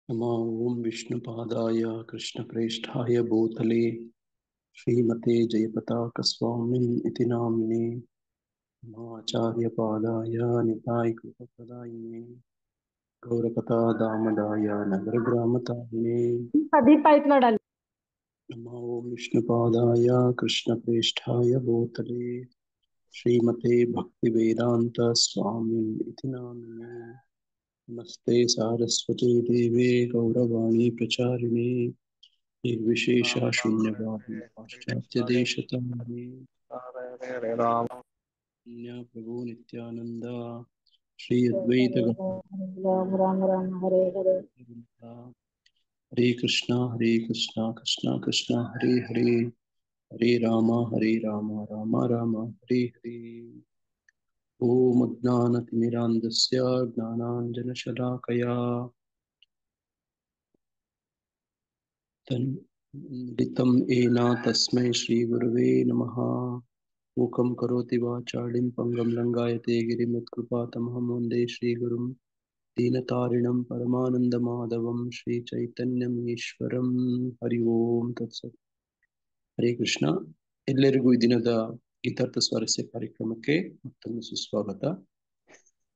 नमो ओं विष्णुपादाय कृष्णप्रेष्ठाय भूतले श्रीमते जयपताकस्वामिन् इति नाम्ने नमाचार्यपादाय निताय कृपप्रदायिने गौरकथा दामदाय नगरग्रामतारिणे दीप आಯ್ತು ನೋಡಲ್ಲಿ. नमो ओं विष्णुपादाय कृष्णप्रेष्ठाय भूतले श्रीमते भक्तिवेदान्त स्वामिन् इति नाम्ने नमस्ते सारस्वती देवे गौरवाणी प्रचारिणे निर्विशेषा शून्यवादी पाश्चात्य देशतारिणे राम प्रभु नित्यानंद श्री अद्वैत ರಾಮ ರಾಮ ರಾಮ ಹರೇ ಹರೇ. हरे कृष्णा कृष्णा कृष्णा हरे हरे हरे राम राम राम हरे हरे। ओम अज्ञानतिमिरान्धस्य ज्ञानाञ्जनशलाकया तन्मूलितं येन तस्मै श्रीगुरवे नमः। मूकं करोति वाचालिं पङ्गं लङ्घयते गिरिं यत्कृपातमहं वन्दे श्रीगुरुं दीनतारिणं परमानन्दमाधवं श्रीचैतन्यम् ಈಶ್ವರಂ ಹರಿ ಓಂ ತತ್ಸತ್। ಹರೇ ಕೃಷ್ಣ. ಎಲ್ಲರಿಗೂ ಈ ದಿನದ ಗೀತಾರ್ಥ ಸ್ವಾರಸ್ಯ ಕಾರ್ಯಕ್ರಮಕ್ಕೆ ಮತ್ತೊಮ್ಮೆ ಸುಸ್ವಾಗತ.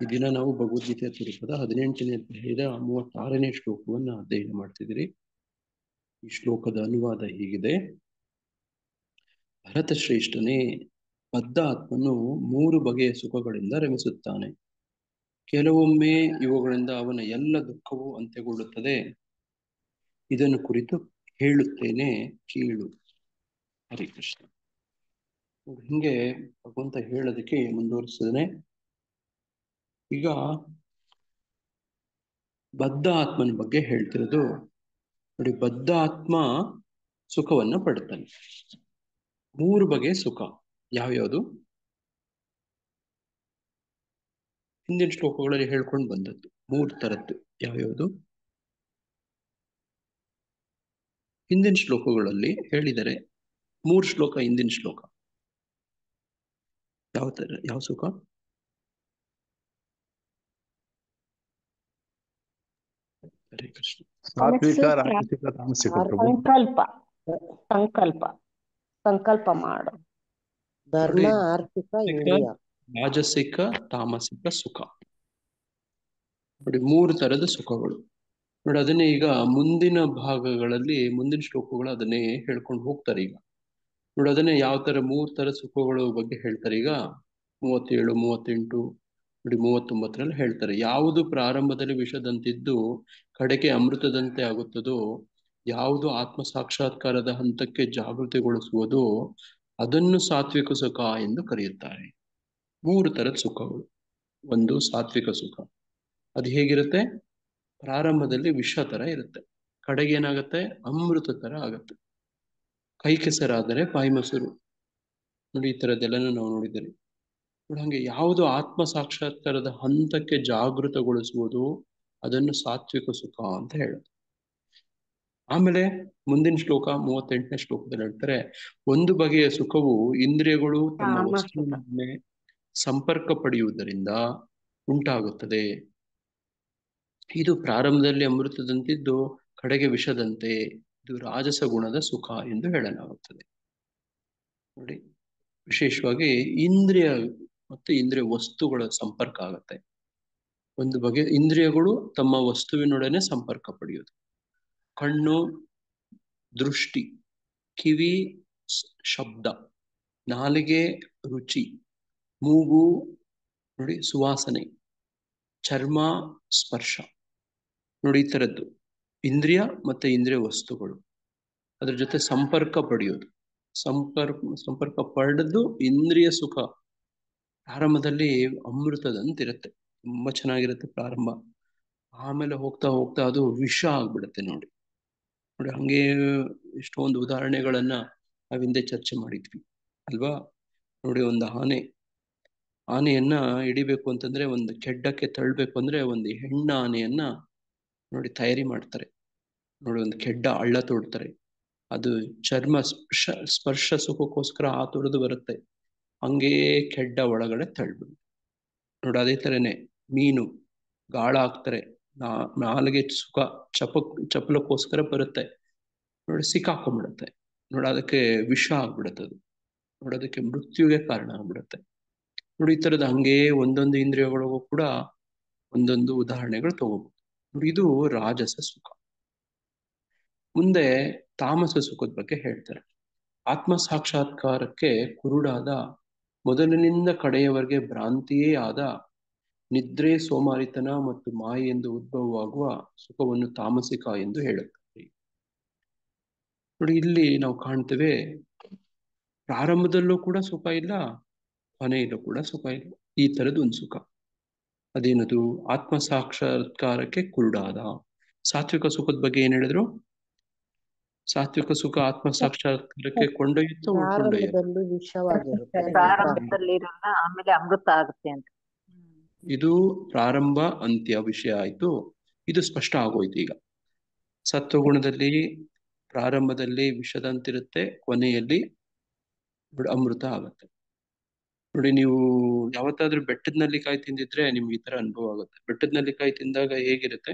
ಈ ದಿನ ನಾವು ಭಗವದ್ಗೀತೆಯ ಸ್ವರೂಪದ 18ನೇ ಅಧ್ಯಾಯದ 36ನೇ ಶ್ಲೋಕವನ್ನು ಅಧ್ಯಯನ ಮಾಡ್ತಿದ್ದೀರಿ. ಈ ಶ್ಲೋಕದ ಅನುವಾದ ಹೀಗಿದೆ: ಭರತ ಶ್ರೇಷ್ಠನೇ, ಬದ್ಧ ಆತ್ಮನು 3 ಬಗೆಯ ಸುಖಗಳಿಂದ ರಮಿಸುತ್ತಾನೆ. ಕೆಲವೊಮ್ಮೆ ಇವುಗಳಿಂದ ಅವನ ಎಲ್ಲ ದುಃಖವೂ ಅಂತ್ಯಗೊಳ್ಳುತ್ತದೆ. ಇದನ್ನು ಕುರಿತು ಹೇಳುತ್ತೇನೆ, ಕೇಳು. ಹರಿ ಕೃಷ್ಣ. ಹಿಂಗೆ ಭಗವಂತ ಹೇಳೋದಕ್ಕೆ ಮುಂದುವರಿಸಿದಾನೆ. ಈಗ ಬದ್ಧ ಆತ್ಮನ ಬಗ್ಗೆ ಹೇಳ್ತಿರೋದು ನೋಡಿ. ಬದ್ಧ ಆತ್ಮ ಸುಖವನ್ನ ಪಡ್ತಾನೆ. 3 ಬಗೆಯ ಸುಖ ಯಾವ್ಯಾವುದು? ಹಿಂದಿನ ಶ್ಲೋಕಗಳಲ್ಲಿ ಹೇಳ್ಕೊಂಡು ಬಂದದ್ದು 3 ತರದ್ದು ಯಾವ್ಯಾವುದು? ಹಿಂದಿನ ಶ್ಲೋಕಗಳಲ್ಲಿ ಹೇಳಿದರೆ 3 ಶ್ಲೋಕ. ಹಿಂದಿನ ಶ್ಲೋಕ ಯಾವ ಸುಖ? ಹರೇ ಕೃಷ್ಣ. ಸಾತ್ವಿಕ, ರಾಜಸಿಕ, ತಾಮಸಿಕ ಪ್ರಭು. ಸಂಕಲ್ಪ ಮಾಡು. ಧರ್ಮ, ಆರ್ಥಿಕ, ಇಂದ್ರಿಯ. ರಾಜಸಿಕ, ತಾಮಸಿಕ ಸುಖ ನೋಡಿ. 3 ತರದ ಸುಖಗಳು ನೋಡಿ. ಅದನ್ನೇ ಈಗ ಮುಂದಿನ ಭಾಗಗಳಲ್ಲಿ, ಮುಂದಿನ ಶ್ಲೋಕಗಳು ಅದನ್ನೇ ಹೇಳ್ಕೊಂಡು ಹೋಗ್ತಾರೆ. ಈಗ ನೋಡಿ, ಅದನ್ನೇ ಯಾವ ತರ 3 ತರ ಸುಖಗಳು ಬಗ್ಗೆ ಹೇಳ್ತಾರೆ. ಈಗ 37, 38 ನೋಡಿ, 39ರಲ್ಲಿ ಹೇಳ್ತಾರೆ. ಯಾವುದು ಪ್ರಾರಂಭದಲ್ಲಿ ವಿಷದಂತಿದ್ದು ಕಡೆಗೆ ಅಮೃತದಂತೆ ಆಗುತ್ತದೋ, ಯಾವುದು ಆತ್ಮ ಸಾಕ್ಷಾತ್ಕಾರದ ಹಂತಕ್ಕೆ ಜಾಗೃತಿಗೊಳಿಸುವುದೋ ಅದನ್ನು ಸಾತ್ವಿಕ ಸುಖ ಎಂದು ಕರೆಯುತ್ತಾರೆ. 3 ತರದ ಸುಖಗಳು. ಒಂದು ಸಾತ್ವಿಕ ಸುಖ. ಅದು ಹೇಗಿರುತ್ತೆ? ಪ್ರಾರಂಭದಲ್ಲಿ ವಿಷ ತರ ಇರುತ್ತೆ, ಕಡೆಗೆ ಏನಾಗುತ್ತೆ? ಅಮೃತ ತರ ಆಗುತ್ತೆ. ಕೈ ಕೆಸರಾದರೆ ಬಾಯಿ ಮೊಸರು ನೋಡಿ. ಈ ತರದ್ದೆಲ್ಲನೂ ನಾವು ನೋಡಿದ್ದೀರಿ ನೋಡಿ. ಹಂಗೆ ಯಾವುದು ಆತ್ಮ ಸಾಕ್ಷಾತ್ಕಾರದ ಹಂತಕ್ಕೆ ಜಾಗೃತಗೊಳಿಸುವುದು ಅದನ್ನು ಸಾತ್ವಿಕ ಸುಖ ಅಂತ ಹೇಳುದು. ಆಮೇಲೆ ಮುಂದಿನ ಶ್ಲೋಕ 38ನೇ ಶ್ಲೋಕದಲ್ಲಿ ಹೇಳ್ತಾರೆ, ಒಂದು ಬಗೆಯ ಸುಖವು ಇಂದ್ರಿಯಗಳು ತಮ್ಮ ವಸ್ತುವಿನ ಸಂಪರ್ಕ ಪಡೆಯುವುದರಿಂದ ಉಂಟಾಗುತ್ತದೆ. ಇದು ಪ್ರಾರಂಭದಲ್ಲಿ ಅಮೃತದಂತಿದ್ದು ಕಡೆಗೆ ವಿಷದಂತೆ. ಇದು ರಾಜಸ ಗುಣದ ಸುಖ ಎಂದು ಹೇಳಲಾಗುತ್ತದೆ ನೋಡಿ. ವಿಶೇಷವಾಗಿ ಇಂದ್ರಿಯ ಮತ್ತು ಇಂದ್ರಿಯ ವಸ್ತುಗಳ ಸಂಪರ್ಕ ಆಗುತ್ತೆ. ಒಂದು ಬಗೆ ಇಂದ್ರಿಯಗಳು ತಮ್ಮ ವಸ್ತುವಿನೊಡನೆ ಸಂಪರ್ಕ ಪಡೆಯುವುದು. ಕಣ್ಣು ದೃಷ್ಟಿ, ಕಿವಿ ಶಬ್ದ, ನಾಲಿಗೆ ರುಚಿ, ಮೂಗು ನೋಡಿ ಸುವಾಸನೆ, ಚರ್ಮ ಸ್ಪರ್ಶ ನೋಡಿ. ಈ ತರದ್ದು ಇಂದ್ರಿಯ ಮತ್ತೆ ಇಂದ್ರಿಯ ವಸ್ತುಗಳು ಅದ್ರ ಜೊತೆ ಸಂಪರ್ಕ ಪಡೆಯೋದು. ಸಂಪರ್ಕ ಪಡೆದು ಇಂದ್ರಿಯ ಸುಖ ಪ್ರಾರಂಭದಲ್ಲಿ ಅಮೃತದಂತಿರುತ್ತೆ, ತುಂಬಾ ಚೆನ್ನಾಗಿರುತ್ತೆ ಪ್ರಾರಂಭ. ಆಮೇಲೆ ಹೋಗ್ತಾ ಹೋಗ್ತಾ ಅದು ವಿಷ ಆಗ್ಬಿಡುತ್ತೆ ನೋಡಿ. ಹಂಗೆ ಎಷ್ಟೊಂದು ಉದಾಹರಣೆಗಳನ್ನ ನಾವ್ ಹಿಂದೆ ಚರ್ಚೆ ಮಾಡಿದ್ವಿ ಅಲ್ವಾ? ನೋಡಿ, ಒಂದು ಆನೆಯನ್ನ ಹಿಡಿಬೇಕು ಅಂತಂದ್ರೆ, ಒಂದು ಕೆಡ್ಡಕ್ಕೆ ತಳ್ಬೇಕು ಅಂದ್ರೆ ಒಂದು ಹೆಣ್ಣ ಆನೆಯನ್ನ ನೋಡಿ ತಯಾರಿ ಮಾಡ್ತಾರೆ ನೋಡಿ. ಒಂದು ಕೆಡ್ಡ ಹಳ್ಳ ತೋಡ್ತಾರೆ. ಅದು ಚರ್ಮ ಸ್ಪರ್ಶ ಸುಖಕ್ಕೋಸ್ಕರ ಆ ತುಳಿದು ಬರುತ್ತೆ. ಹಂಗೇ ಕೆಡ್ಡ ಒಳಗಡೆ ತಳ್ಬಿಡು ನೋಡಿ. ಅದೇ ತರನೇ ಮೀನು ಗಾಳ ಹಾಕ್ತಾರೆ, ನಾಲಿಗೆ ಸುಖ ಚಪಲಕ್ಕೋಸ್ಕರ ಬರುತ್ತೆ ನೋಡಿ, ಸಿಕ್ಕಾಕೊಂಡ್ಬಿಡುತ್ತೆ ನೋಡಿ, ಅದಕ್ಕೆ ವಿಷ ಆಗ್ಬಿಡುತ್ತೆ ಅದು ನೋಡಿ, ಅದಕ್ಕೆ ಮೃತ್ಯುಗೆ ಕಾರಣ ಆಗ್ಬಿಡುತ್ತೆ ನೋಡಿ. ಈ ತರದ ಹಂಗೆ ಒಂದೊಂದು ಇಂದ್ರಿಯಗಳಿಗೂ ಕೂಡ ಒಂದೊಂದು ಉದಾಹರಣೆಗಳು ತಗೋಬಹುದು ನೋಡಿ. ಇದು ರಾಜಸ ಸುಖ. ಮುಂದೆ ತಾಮಸ ಸುಖದ ಬಗ್ಗೆ ಹೇಳ್ತಾರೆ. ಆತ್ಮ ಸಾಕ್ಷಾತ್ಕಾರಕ್ಕೆ ಕುರುಡಾದ, ಮೊದಲಿನಿಂದ ಕಡೆಯವರೆಗೆ ಭ್ರಾಂತಿಯೇ ಆದ, ನಿದ್ರೆ, ಸೋಮಾರಿತನ ಮತ್ತು ಮಾಯೆಯಿಂದ ಉದ್ಭವವಾಗುವ ಸುಖವನ್ನು ತಾಮಸಿಕ ಎಂದು ಹೇಳುತ್ತಾರೆ ನೋಡಿ. ಇಲ್ಲಿ ನಾವು ಕಾಣ್ತೇವೆ, ಪ್ರಾರಂಭದಲ್ಲೂ ಕೂಡ ಸುಖ ಇಲ್ಲ, ಕೊನೆಯಲ್ಲೂ ಕೂಡ ಸುಖ ಇಲ್ಲ. ಈ ತರದ್ ಒಂದು ಸುಖ. ಅದೇನದು? ಆತ್ಮ ಸಾಕ್ಷಾತ್ಕಾರಕ್ಕೆ ಕುರುಡಾದ. ಸಾತ್ವಿಕ ಸುಖದ ಬಗ್ಗೆ ಏನ್ ಹೇಳಿದ್ರು? ಸಾತ್ವಿಕ ಸುಖ ಆತ್ಮ ಸಾಕ್ಷಾತ್ಕಾರಕ್ಕೆ ಕೊಂಡೊಯ್ಯುತ್ತಾ ಉಳ್ಕೊಂಡೊಯ್ಯುತ್ತೆ. ಪ್ರಾರಂಭದಲ್ಲಿ ವಿಷವಾಗಿರುತ್ತೆ, ಪ್ರಾರಂಭದಲ್ಲಿ ಇರಲ್ಲ, ಆಮೇಲೆ ಅಮೃತ ಆಗುತ್ತೆ ಅಂತ. ಇದು ಪ್ರಾರಂಭ ಅಂತ್ಯ ವಿಷಯ ಆಯ್ತು. ಇದು ಸ್ಪಷ್ಟ ಆಗೋಯ್ತು ಈಗ. ಸತ್ವಗುಣದಲ್ಲಿ ಪ್ರಾರಂಭದಲ್ಲಿ ವಿಷದಂತಿರುತ್ತೆ, ಕೊನೆಯಲ್ಲಿ ಅಮೃತ ಆಗುತ್ತೆ ನೋಡಿ. ನೀವು ಯಾವತ್ತಾದ್ರೂ ಬೆಟ್ಟದ ನೆಲ್ಲಿಕಾಯಿ ತಿಂದಿದ್ರೆ ನಿಮ್ಗೆ ಈ ತರ ಅನುಭವ ಆಗುತ್ತೆ. ಬೆಟ್ಟದ ನೆಲ್ಲಿಕಾಯಿ ತಿಂದಾಗ ಹೇಗಿರುತ್ತೆ?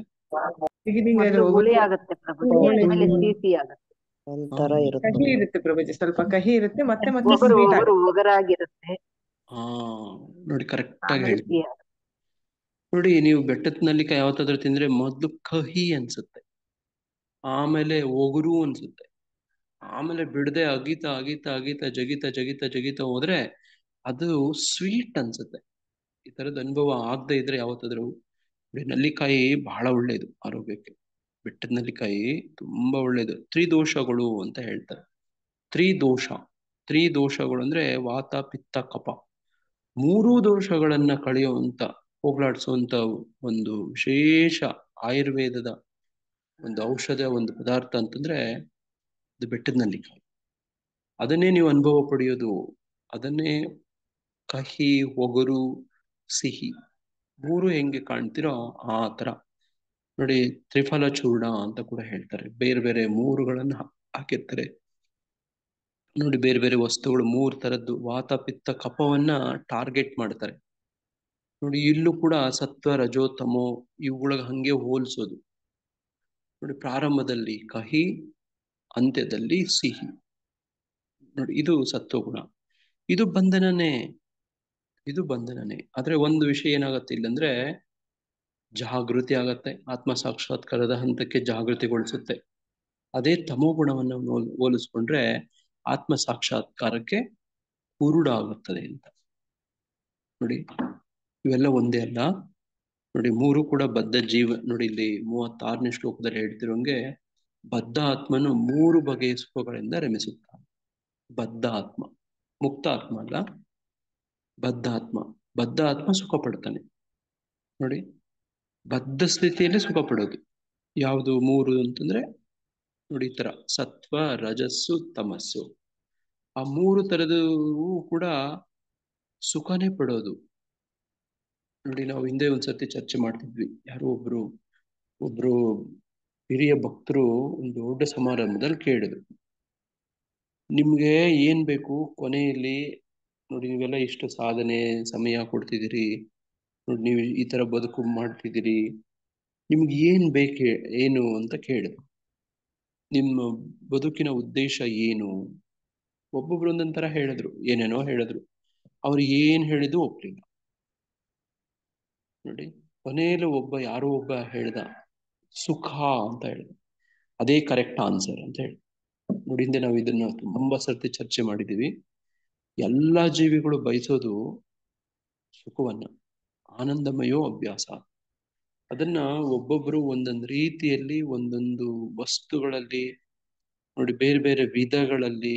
ಮೊದಲು ಹುಳಿ ಆಗುತ್ತೆ ಪ್ರಭುಜಿ, ಆಮೇಲೆ ಸಿಹಿ ಆಗುತ್ತೆ. ಒಂಥರ ಇರುತ್ತೆ. ಕಹಿ ಇರುತ್ತೆ ಪ್ರಭುಜಿ, ಸ್ವಲ್ಪ ಕಹಿ ಇರುತ್ತೆ, ಮತ್ತೆ ಮತ್ತೆ ಒಗರು sweet ಒಗರು ಆಗುತ್ತೆ. ಒಗರಾಗಿರುತ್ತೆ, ಹಾ ನೋಡಿ, ಕರೆಕ್ಟ್ ಆಗಿ ಆಮೇಲೆ ಹೇಳಿ ಸಿಹಿ ಆಗುತ್ತೆ. ನೋಡಿ. ನೀವು ಬೆಟ್ಟದ ನೆಲ್ಲಿಕಾಯಿ ಯಾವತ್ತಾದ್ರೂ ತಿಂದ್ರೆ ಮೊದ್ಲು ಕಹಿ ಅನ್ಸುತ್ತೆ, ಆಮೇಲೆ ಒಗುರು ಅನ್ಸುತ್ತೆ, ಆಮೇಲೆ ಬಿಡದೆ ಅಗೀತಾ ಅಗೀತಾ ಅಗೀತಾ ಜಗಿತಾ ಜಗಿತಾ ಜಗಿತಾ ಹೋದ್ರೆ ಅದು ಸ್ವೀಟ್ ಅನ್ಸುತ್ತೆ. ಈ ತರದ ಅನುಭವ ಆಗದೆ ಇದ್ರೆ ಯಾವತ್ತಾದ್ರೂ ನೆಲ್ಲಿಕಾಯಿ ಬಹಳ ಒಳ್ಳೇದು ಆರೋಗ್ಯಕ್ಕೆ. ಬೆಟ್ಟದ ನೆಲ್ಲಿಕಾಯಿ ತುಂಬಾ ಒಳ್ಳೇದು. ತ್ರಿದೋಷಗಳು ಅಂತ ಹೇಳ್ತಾರೆ. ತ್ರಿದೋಷಗಳು ಅಂದ್ರೆ ವಾತ, ಪಿತ್ತ, ಕಫ, ಮೂರೂ ದೋಷಗಳನ್ನ ಕಳೆಯುವಂತ, ಹೋಗ್ಲಾಡ್ಸುವಂತ ಒಂದು ವಿಶೇಷ ಆಯುರ್ವೇದದ ಒಂದು ಔಷಧ, ಒಂದು ಪದಾರ್ಥ ಅಂತಂದ್ರೆ ಅದು ಬೆಟ್ಟದ ನೆಲ್ಲಿಕಾಯಿ. ಅದನ್ನೇ ನೀವು ಅನುಭವ ಪಡೆಯೋದು. ಅದನ್ನೇ ಕಹಿ, ಒಗರು, ಸಿಹಿ ಮೂರು ಹೆಂಗೆ ಕಾಣ್ತಿರೋ ಆ ತರ ನೋಡಿ. ತ್ರಿಫಲ ಚೂರ್ಣ ಅಂತ ಕೂಡ ಹೇಳ್ತಾರೆ. ಬೇರೆ ಬೇರೆ ಮೂರುಗಳನ್ನ ಹಾಕಿರ್ತಾರೆ ನೋಡಿ. ಬೇರೆ ಬೇರೆ ವಸ್ತುಗಳು, ಮೂರು ತರದ್ದು ವಾತ, ಪಿತ್ತ, ಕಫವನ್ನ ಟಾರ್ಗೆಟ್ ಮಾಡ್ತಾರೆ ನೋಡಿ. ಇಲ್ಲೂ ಕೂಡ ಸತ್ವ, ರಜೋ, ತಮೋ ಇವುಗಳಿಗೆ ಹಂಗೆ ಹೋಲಿಸೋದು ನೋಡಿ. ಪ್ರಾರಂಭದಲ್ಲಿ ಕಹಿ, ಅಂತ್ಯದಲ್ಲಿ ಸಿಹಿ ನೋಡಿ. ಇದು ಸತ್ವಗುಣ. ಇದು ಬಂಧನನೇ, ಇದು ಬಂಧನನೇ. ಆದ್ರೆ ಒಂದು ವಿಷಯ ಏನಾಗತ್ತೆ ಇಲ್ಲಂದ್ರೆ, ಜಾಗೃತಿ ಆಗತ್ತೆ. ಆತ್ಮ ಸಾಕ್ಷಾತ್ಕಾರದ ಹಂತಕ್ಕೆ ಜಾಗೃತಿಗೊಳಿಸುತ್ತೆ. ಅದೇ ತಮೋ ಗುಣವನ್ನು ಹೋಲಿಸ್ಕೊಂಡ್ರೆ ಆತ್ಮ ಸಾಕ್ಷಾತ್ಕಾರಕ್ಕೆ ಕುರುಡಾಗುತ್ತದೆ ಅಂತ ನೋಡಿ. ಇವೆಲ್ಲ ಒಂದೇ ಅಲ್ಲ ನೋಡಿ. ಮೂರು ಕೂಡ ಬದ್ಧ ಜೀವ ನೋಡಿ. ಇಲ್ಲಿ 36ನೇ ಶ್ಲೋಕದಲ್ಲಿ ಹೇಳ್ತಿರೋಂಗೆ, ಬದ್ಧ ಆತ್ಮನು ಮೂರು ಬಗೆಯ ಸುಖಗಳಿಂದ ರಮಿಸುತ್ತಾನೆ. ಬದ್ಧ ಆತ್ಮ, ಮುಕ್ತ ಆತ್ಮ ಅಲ್ಲ, ಬದ್ಧ ಆತ್ಮ ಸುಖ ಪಡ್ತಾನೆ ನೋಡಿ. ಬದ್ಧ ಸ್ಥಿತಿಯಲ್ಲಿ ಸುಖ ಪಡೋದು ಯಾವುದು? ಮೂರು ಅಂತಂದ್ರೆ ನೋಡಿ, ಈ ತರ ಸತ್ವ, ರಜಸ್ಸು, ತಮಸ್ಸು, ಆ ಮೂರು ತರದೂ ಕೂಡ ಸುಖನೇ ಪಡೋದು ನೋಡಿ. ನಾವು ಹಿಂದೆ ಒಂದ್ಸತಿ ಚರ್ಚೆ ಮಾಡ್ತಿದ್ವಿ. ಯಾರೋ ಒಬ್ರು ಹಿರಿಯ ಭಕ್ತರು ಒಂದು ದೊಡ್ಡ ಸಮಾರಂಭದಲ್ಲಿ ಕೇಳಿದ್ರು, ನಿಮ್ಗೆ ಏನ್ ಬೇಕು ಕೊನೆಯಲ್ಲಿ ನೋಡಿ, ನೀವೆಲ್ಲ ಇಷ್ಟು ಸಾಧನೆ ಸಮಯ ಕೊಡ್ತಿದ್ದೀರಿ ನೋಡಿ, ನೀವು ಈ ತರ ಬದುಕು ಮಾಡ್ತಿದ್ದೀರಿ, ನಿಮ್ಗೆ ಏನ್ ಬೇಕು ಏನು ಅಂತ ಕೇಳಿದ್ರು. ನಿಮ್ಮ ಬದುಕಿನ ಉದ್ದೇಶ ಏನು? ಒಬ್ಬೊಬ್ರು ಒಂದೊಂದ್ ತರ ಹೇಳಿದ್ರು, ಏನೇನೋ ಹೇಳಿದ್ರು. ಅವ್ರು ಏನ್ ಹೇಳಿದ್ರು ಒಪ್ಲಿಲ್ಲ ನೋಡಿ. ಕೊನೆಯಲ್ಲಿ ಯಾರೋ ಒಬ್ಬ ಹೇಳ್ದ, ಸುಖ ಅಂತ ಹೇಳ್ದ. ಅದೇ ಕರೆಕ್ಟ್ ಆನ್ಸರ್ ಅಂತ ಹೇಳಿ ನೋಡಿ. ಹಿಂದೆ ನಾವು ಇದನ್ನ ತುಂಬಾ ಸರ್ತಿ ಚರ್ಚೆ ಮಾಡಿದೀವಿ. ಎಲ್ಲಾ ಜೀವಿಗಳು ಬಯಸೋದು ಸುಖವನ್ನ, ಆನಂದಮಯೋ ಅಭ್ಯಾಸ. ಅದನ್ನ ಒಬ್ಬೊಬ್ರು ಒಂದೊಂದು ರೀತಿಯಲ್ಲಿ, ಒಂದೊಂದು ವಸ್ತುಗಳಲ್ಲಿ ನೋಡಿ, ಬೇರೆ ಬೇರೆ ವಿಧಗಳಲ್ಲಿ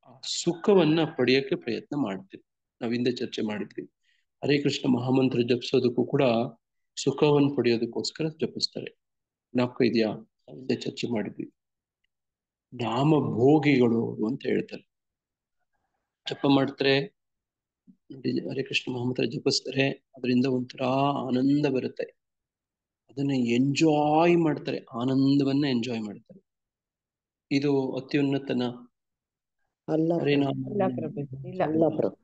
ಆ ಸುಖವನ್ನ ಪಡೆಯಕ್ಕೆ ಪ್ರಯತ್ನ ಮಾಡ್ತೀವಿ. ನಾವ್ ಹಿಂದೆ ಚರ್ಚೆ ಮಾಡಿದ್ವಿ. ಹರೇ ಕೃಷ್ಣ ಮಹಾಮಂತ್ರ ಜಪಿಸೋದಕ್ಕೂ ಕೂಡ ಸುಖವನ್ನು ಪಡೆಯೋದಕ್ಕೋಸ್ಕರ ಜಪಿಸ್ತಾರೆ. ಜ್ಞಾಪಕ ಇದೆಯಾ? ಹಿಂದೆ ಚರ್ಚೆ ಮಾಡಿದ್ವಿ. ನಾಮ ಭೋಗಿಗಳು ಅಂತ ಹೇಳ್ತಾರೆ. ಜಪ ಮಾಡ್ತಾರೆ ನೋಡಿ, ಹರೇ ಕೃಷ್ಣ ಮಹಾಮಂತ್ರ ಜಪಿಸ್ತಾರೆ, ಅದರಿಂದ ಒಂಥರ ಆನಂದ ಬರುತ್ತೆ. ಅದನ್ನ ಎಂಜಾಯ್ ಮಾಡ್ತಾರೆ, ಆನಂದವನ್ನ ಎಂಜಾಯ್ ಮಾಡ್ತಾರೆ. ಇದು ಅತ್ಯುನ್ನತನ ಅಲ್ಲ ಹರಿನಾಮ ಇಲ್ಲ ಪ್ರಭುಜಿ, ಇಲ್ಲ. ಅಲ್ಲ ಪ್ರಭು,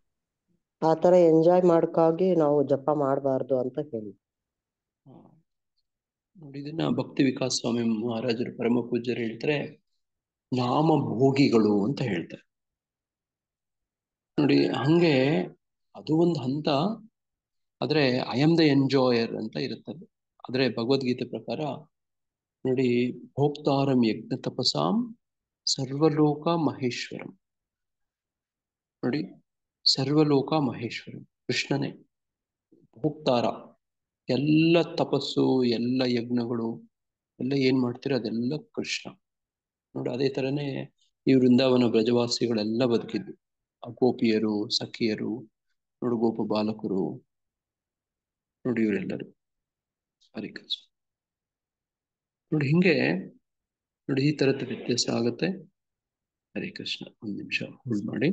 ಆತರ ಎಂಜಾಯ್ ಮಾಡ್ಕಾಗಿ ನಾವು ಜಪ ಮಾಡಬಾರ್ದು ಅಂತ ಹೇಳಿ. ನೋಡಿ, ಇದನ್ನ ಭಕ್ತಿ ವಿಕಾಸ್ ಸ್ವಾಮಿ ಮಹಾರಾಜರು ಪರಮ ಪೂಜ್ಯರು ಹೇಳ್ತಾರೆ, ನಾಮ ಭೋಗಿಗಳು ಅಂತ ಹೇಳ್ತಾರೆ. ನೋಡಿ, ಹಂಗೆ ಅದು ಒಂದು ಹಂತ. ಆದ್ರೆ ಐ ಆಮ್ ದ ಎಂಜಾಯರ್ ಅಂತ ಇರುತ್ತದೆ. ಆದ್ರೆ ಭಗವದ್ಗೀತೆ ಪ್ರಕಾರ ನೋಡಿ, ಭೋಕ್ತಾರಂ ಯಜ್ಞ ತಪಸಾಂ ಸರ್ವಲೋಕ ಮಹೇಶ್ವರಂ. ನೋಡಿ, ಸರ್ವಲೋಕ ಮಹೇಶ್ವರಂ ಕೃಷ್ಣನೇ ಭೋಕ್ತಾರ. ಎಲ್ಲ ತಪಸ್ಸು, ಎಲ್ಲ ಯಜ್ಞಗಳು ಎಲ್ಲ ಏನ್ ಮಾಡ್ತೀರ ಅದೆಲ್ಲ ಕೃಷ್ಣ. ನೋಡಿ, ಅದೇ ತರನೇ ಈ ವೃಂದಾವನ ಬ್ರಜವಾಸಿಗಳೆಲ್ಲ ಬದುಕಿದ್ದು. ಆ ಗೋಪಿಯರು, ಸಖಿಯರು, ನೋಡಿ ಗೋಪ ಬಾಲಕರು, ನೋಡಿ ಇವರೆಲ್ಲರೂ. ಹರಿ ಕೃಷ್ಣ. ನೋಡಿ ಹಿಂಗೆ ನೋಡಿ ಈ ತರದ ವ್ಯತ್ಯಾಸ ಆಗುತ್ತೆ. ಹರಿ ಕೃಷ್ಣ. ಒಂದ್ ನಿಮಿಷ ಹೋಲ್ಡ್ ಮಾಡಿ.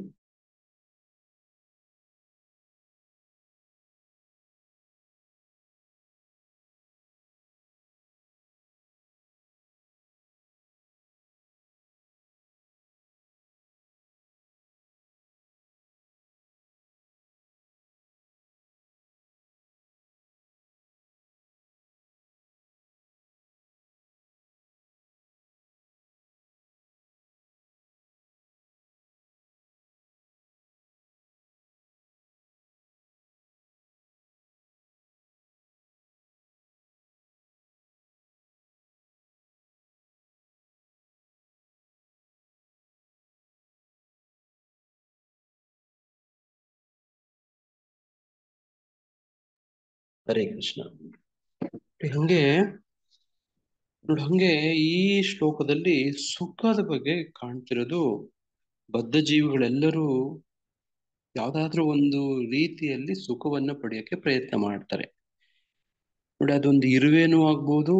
ಹರೇ ಕೃಷ್ಣ. ಹಂಗೆ ನೋಡಿ, ಹಂಗೆ ಈ ಶ್ಲೋಕದಲ್ಲಿ ಸುಖದ ಬಗ್ಗೆ ಕಾಣ್ತಿರೋದು. ಬದ್ಧ ಜೀವಿಗಳೆಲ್ಲರೂ ಯಾವ್ದಾದ್ರೂ ಒಂದು ರೀತಿಯಲ್ಲಿ ಸುಖವನ್ನ ಪಡೆಯಕ್ಕೆ ಪ್ರಯತ್ನ ಮಾಡ್ತಾರೆ. ನೋಡಿ, ಅದೊಂದು ಇರುವೆನೂ ಆಗ್ಬೋದು,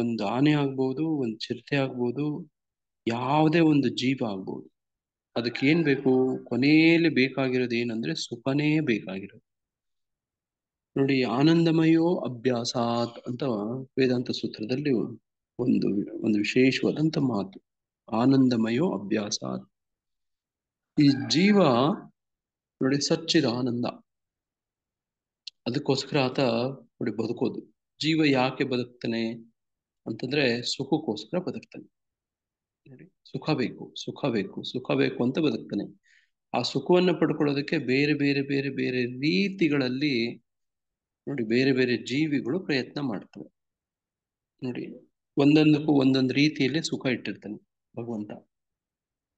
ಒಂದು ಆನೆ ಆಗ್ಬೋದು, ಒಂದು ಚಿರತೆ ಆಗ್ಬೋದು, ಯಾವುದೇ ಒಂದು ಜೀವ ಆಗ್ಬೋದು. ಅದಕ್ಕೆ ಏನ್ ಬೇಕು? ಕೊನೆಯಲ್ಲಿ ಬೇಕಾಗಿರೋದು ಏನಂದ್ರೆ ಸುಖನೇ ಬೇಕಾಗಿರೋದು. ನೋಡಿ, ಆನಂದಮಯೋ ಅಭ್ಯಾಸಾತ್ ಅಂತ ವೇದಾಂತ ಸೂತ್ರದಲ್ಲಿ ಒಂದು ಒಂದು ವಿಶೇಷವಾದಂತ ಮಾತು. ಆನಂದಮಯೋ ಅಭ್ಯಾಸಾತ್. ಈ ಜೀವ ನೋಡಿ ಸಚ್ಚಿದ ಆನಂದ. ಅದಕ್ಕೋಸ್ಕರ ಆತ ನೋಡಿ ಬದುಕೋದು. ಜೀವ ಯಾಕೆ ಬದುಕ್ತಾನೆ ಅಂತಂದ್ರೆ ಸುಖಕ್ಕೋಸ್ಕರ ಬದುಕ್ತಾನೆ. ನೋಡಿ, ಸುಖ ಬೇಕು, ಸುಖ ಬೇಕು, ಸುಖ ಬೇಕು ಅಂತ ಬದುಕ್ತಾನೆ. ಆ ಸುಖವನ್ನ ಪಡ್ಕೊಳ್ಳೋದಕ್ಕೆ ಬೇರೆ ಬೇರೆ ಬೇರೆ ಬೇರೆ ರೀತಿಗಳಲ್ಲಿ ನೋಡಿ ಬೇರೆ ಬೇರೆ ಜೀವಿಗಳು ಪ್ರಯತ್ನ ಮಾಡ್ತವೆ. ನೋಡಿ, ಒಂದೊಂದಕ್ಕೂ ಒಂದೊಂದು ರೀತಿಯಲ್ಲಿ ಸುಖ ಇಟ್ಟಿರ್ತಾನೆ ಭಗವಂತ.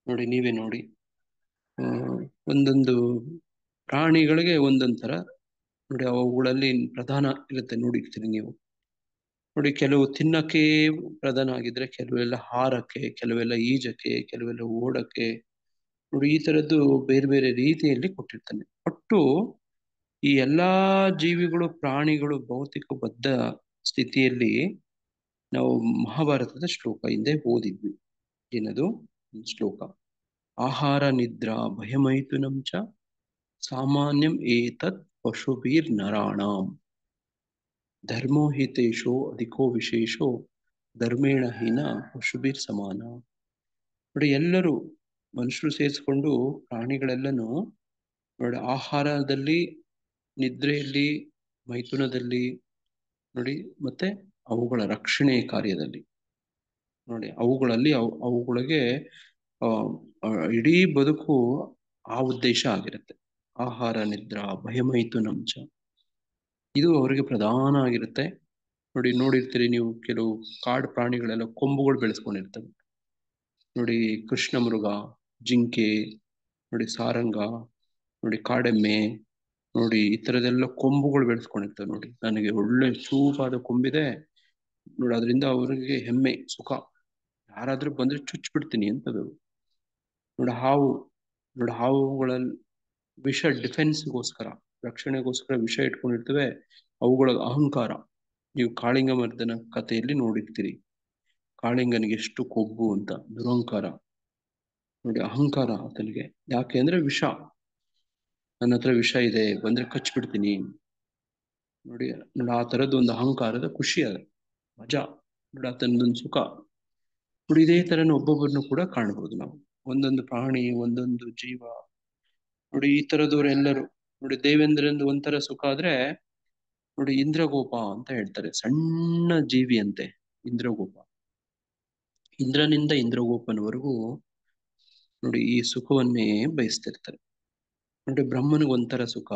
ನೋಡಿ, ನೀವೇ ನೋಡಿ, ಒಂದೊಂದು ಪ್ರಾಣಿಗಳಿಗೆ ಒಂದೊಂದು ತರ ನೋಡಿ ಅವುಗಳಲ್ಲಿ ಪ್ರಧಾನ ಇರುತ್ತೆ. ನೋಡಿರ್ತೀರಿ ನೀವು. ನೋಡಿ, ಕೆಲವು ತಿನ್ನಕ್ಕೆ ಪ್ರಧಾನ ಆಗಿದ್ರೆ, ಕೆಲವೆಲ್ಲ ಹಾರಕ್ಕೆ, ಕೆಲವೆಲ್ಲ ಈಜಕ್ಕೆ, ಕೆಲವೆಲ್ಲ ಓಡಕ್ಕೆ. ನೋಡಿ, ಈ ತರದ್ದು ಬೇರೆ ಬೇರೆ ರೀತಿಯಲ್ಲಿ ಕೊಟ್ಟಿರ್ತಾನೆ. ಒಟ್ಟು ಈ ಎಲ್ಲಾ ಜೀವಿಗಳು, ಪ್ರಾಣಿಗಳು ಭೌತಿಕ ಬದ್ಧ ಸ್ಥಿತಿಯಲ್ಲಿ ನಾವು ಮಹಾಭಾರತದ ಶ್ಲೋಕ ಹಿಂದೆ ಓದಿದ್ವಿ. ಏನದು ಶ್ಲೋಕ? ಆಹಾರ ನಿದ್ರಾ ಭಯಮೈಥುನಂ ಚ ಸಾಮಾನ್ಯಂ ಏತತ್ ಪಶುಭಿರ್ ನರಾಣಾಂ ಧರ್ಮೋ ಹಿತೇಶೋ ಅಧಿಕೋ ವಿಶೇಷೋ ಧರ್ಮೇಣ ಹೀನ ಪಶುಭಿರ್ ಸಮಾನ. ನೋಡಿ, ಎಲ್ಲರೂ ಮನುಷ್ಯರು ಸೇರಿಸ್ಕೊಂಡು ಪ್ರಾಣಿಗಳೆಲ್ಲನೂ ನೋಡಿ ಆಹಾರದಲ್ಲಿ, ನಿದ್ರೆಯಲ್ಲಿ, ಮೈಥುನದಲ್ಲಿ ನೋಡಿ, ಮತ್ತೆ ಅವುಗಳ ರಕ್ಷಣೆ ಕಾರ್ಯದಲ್ಲಿ ನೋಡಿ ಅವುಗಳಲ್ಲಿ ಅವುಗಳಿಗೆ ಇಡೀ ಬದುಕು ಆ ಉದ್ದೇಶ ಆಗಿರುತ್ತೆ. ಆಹಾರ ನಿದ್ರಾ ಭಯಮೈಥುನಂಚ, ಇದು ಅವರಿಗೆ ಪ್ರಧಾನ ಆಗಿರುತ್ತೆ. ನೋಡಿ, ನೋಡಿರ್ತೀರಿ ನೀವು, ಕೆಲವು ಕಾಡು ಪ್ರಾಣಿಗಳೆಲ್ಲ ಕೊಂಬುಗಳು ಬೆಳೆಸ್ಕೊಂಡಿರ್ತವೆ. ನೋಡಿ, ಕೃಷ್ಣ ಮೃಗ, ಜಿಂಕೆ, ನೋಡಿ ಸಾರಂಗ, ನೋಡಿ ಕಾಡೆಮ್ಮೆ, ನೋಡಿ ಈ ತರದೆಲ್ಲ ಕೊಂಬುಗಳು ಬೆಳೆಸ್ಕೊಂಡಿರ್ತವೆ. ನೋಡಿ, ನನಗೆ ಒಳ್ಳೆ ಚೂಪಾದ ಕೊಂಬಿದೆ ನೋಡಿ, ಅದರಿಂದ ಅವರಿಗೆ ಹೆಮ್ಮೆ, ಸುಖ. ಯಾರಾದ್ರೂ ಬಂದ್ರೆ ಚುಚ್ಬಿಡ್ತೀನಿ ಅಂತದು. ನೋಡಿ, ಹಾವು, ನೋಡಿ ಹಾವುಗಳಲ್ಲಿ ವಿಷ ಡಿಫೆನ್ಸ್ಗೋಸ್ಕರ, ರಕ್ಷಣೆಗೋಸ್ಕರ ವಿಷ ಇಟ್ಕೊಂಡಿರ್ತವೆ. ಅವುಗಳ ಅಹಂಕಾರ. ನೀವು ಕಾಳಿಂಗ ಮರ್ದನ ಕಥೆಯಲ್ಲಿ ನೋಡಿರ್ತೀರಿ, ಕಾಳಿಂಗನಿಗೆ ಎಷ್ಟು ಕೊಬ್ಬು ಅಂತ, ದುರಹಂಕಾರ. ನೋಡಿ, ಅಹಂಕಾರ ಆತನಿಗೆ. ಯಾಕೆ ಅಂದ್ರೆ ವಿಷ, ನನ್ನ ಹತ್ರ ವಿಷ ಇದೆ, ಬಂದ್ರೆ ಕಚ್ಬಿಡ್ತೀನಿ. ನೋಡಿ ನೋಡಿ ಆ ತರದ್ದು ಒಂದು ಅಹಂಕಾರದ ಖುಷಿ, ಅದ ಮಜಾ. ನೋಡಿ ಆತನದೊಂದು ಸುಖ. ನೋಡಿ, ಇದೇ ತರನ ಒಬ್ಬೊಬ್ಬರನ್ನು ಕೂಡ ಕಾಣ್ಬೋದು ನಾವು. ಒಂದೊಂದು ಪ್ರಾಣಿ, ಒಂದೊಂದು ಜೀವ ನೋಡಿ ಈ ತರದವರೆಲ್ಲರೂ ನೋಡಿ. ದೇವೇಂದ್ರಂದು ಒಂಥರ ಸುಖ ಆದ್ರೆ ನೋಡಿ ಇಂದ್ರಗೋಪ ಅಂತ ಹೇಳ್ತಾರೆ, ಸಣ್ಣ ಜೀವಿ ಅಂತೆ ಇಂದ್ರಗೋಪ. ಇಂದ್ರನಿಂದ ಇಂದ್ರಗೋಪನವರೆಗೂ ನೋಡಿ ಈ ಸುಖವನ್ನೇ ಬಯಸ್ತಿರ್ತಾರೆ. ನೋಡಿ ಬ್ರಹ್ಮನಿಗೆ ಒಂಥರ ಸುಖ,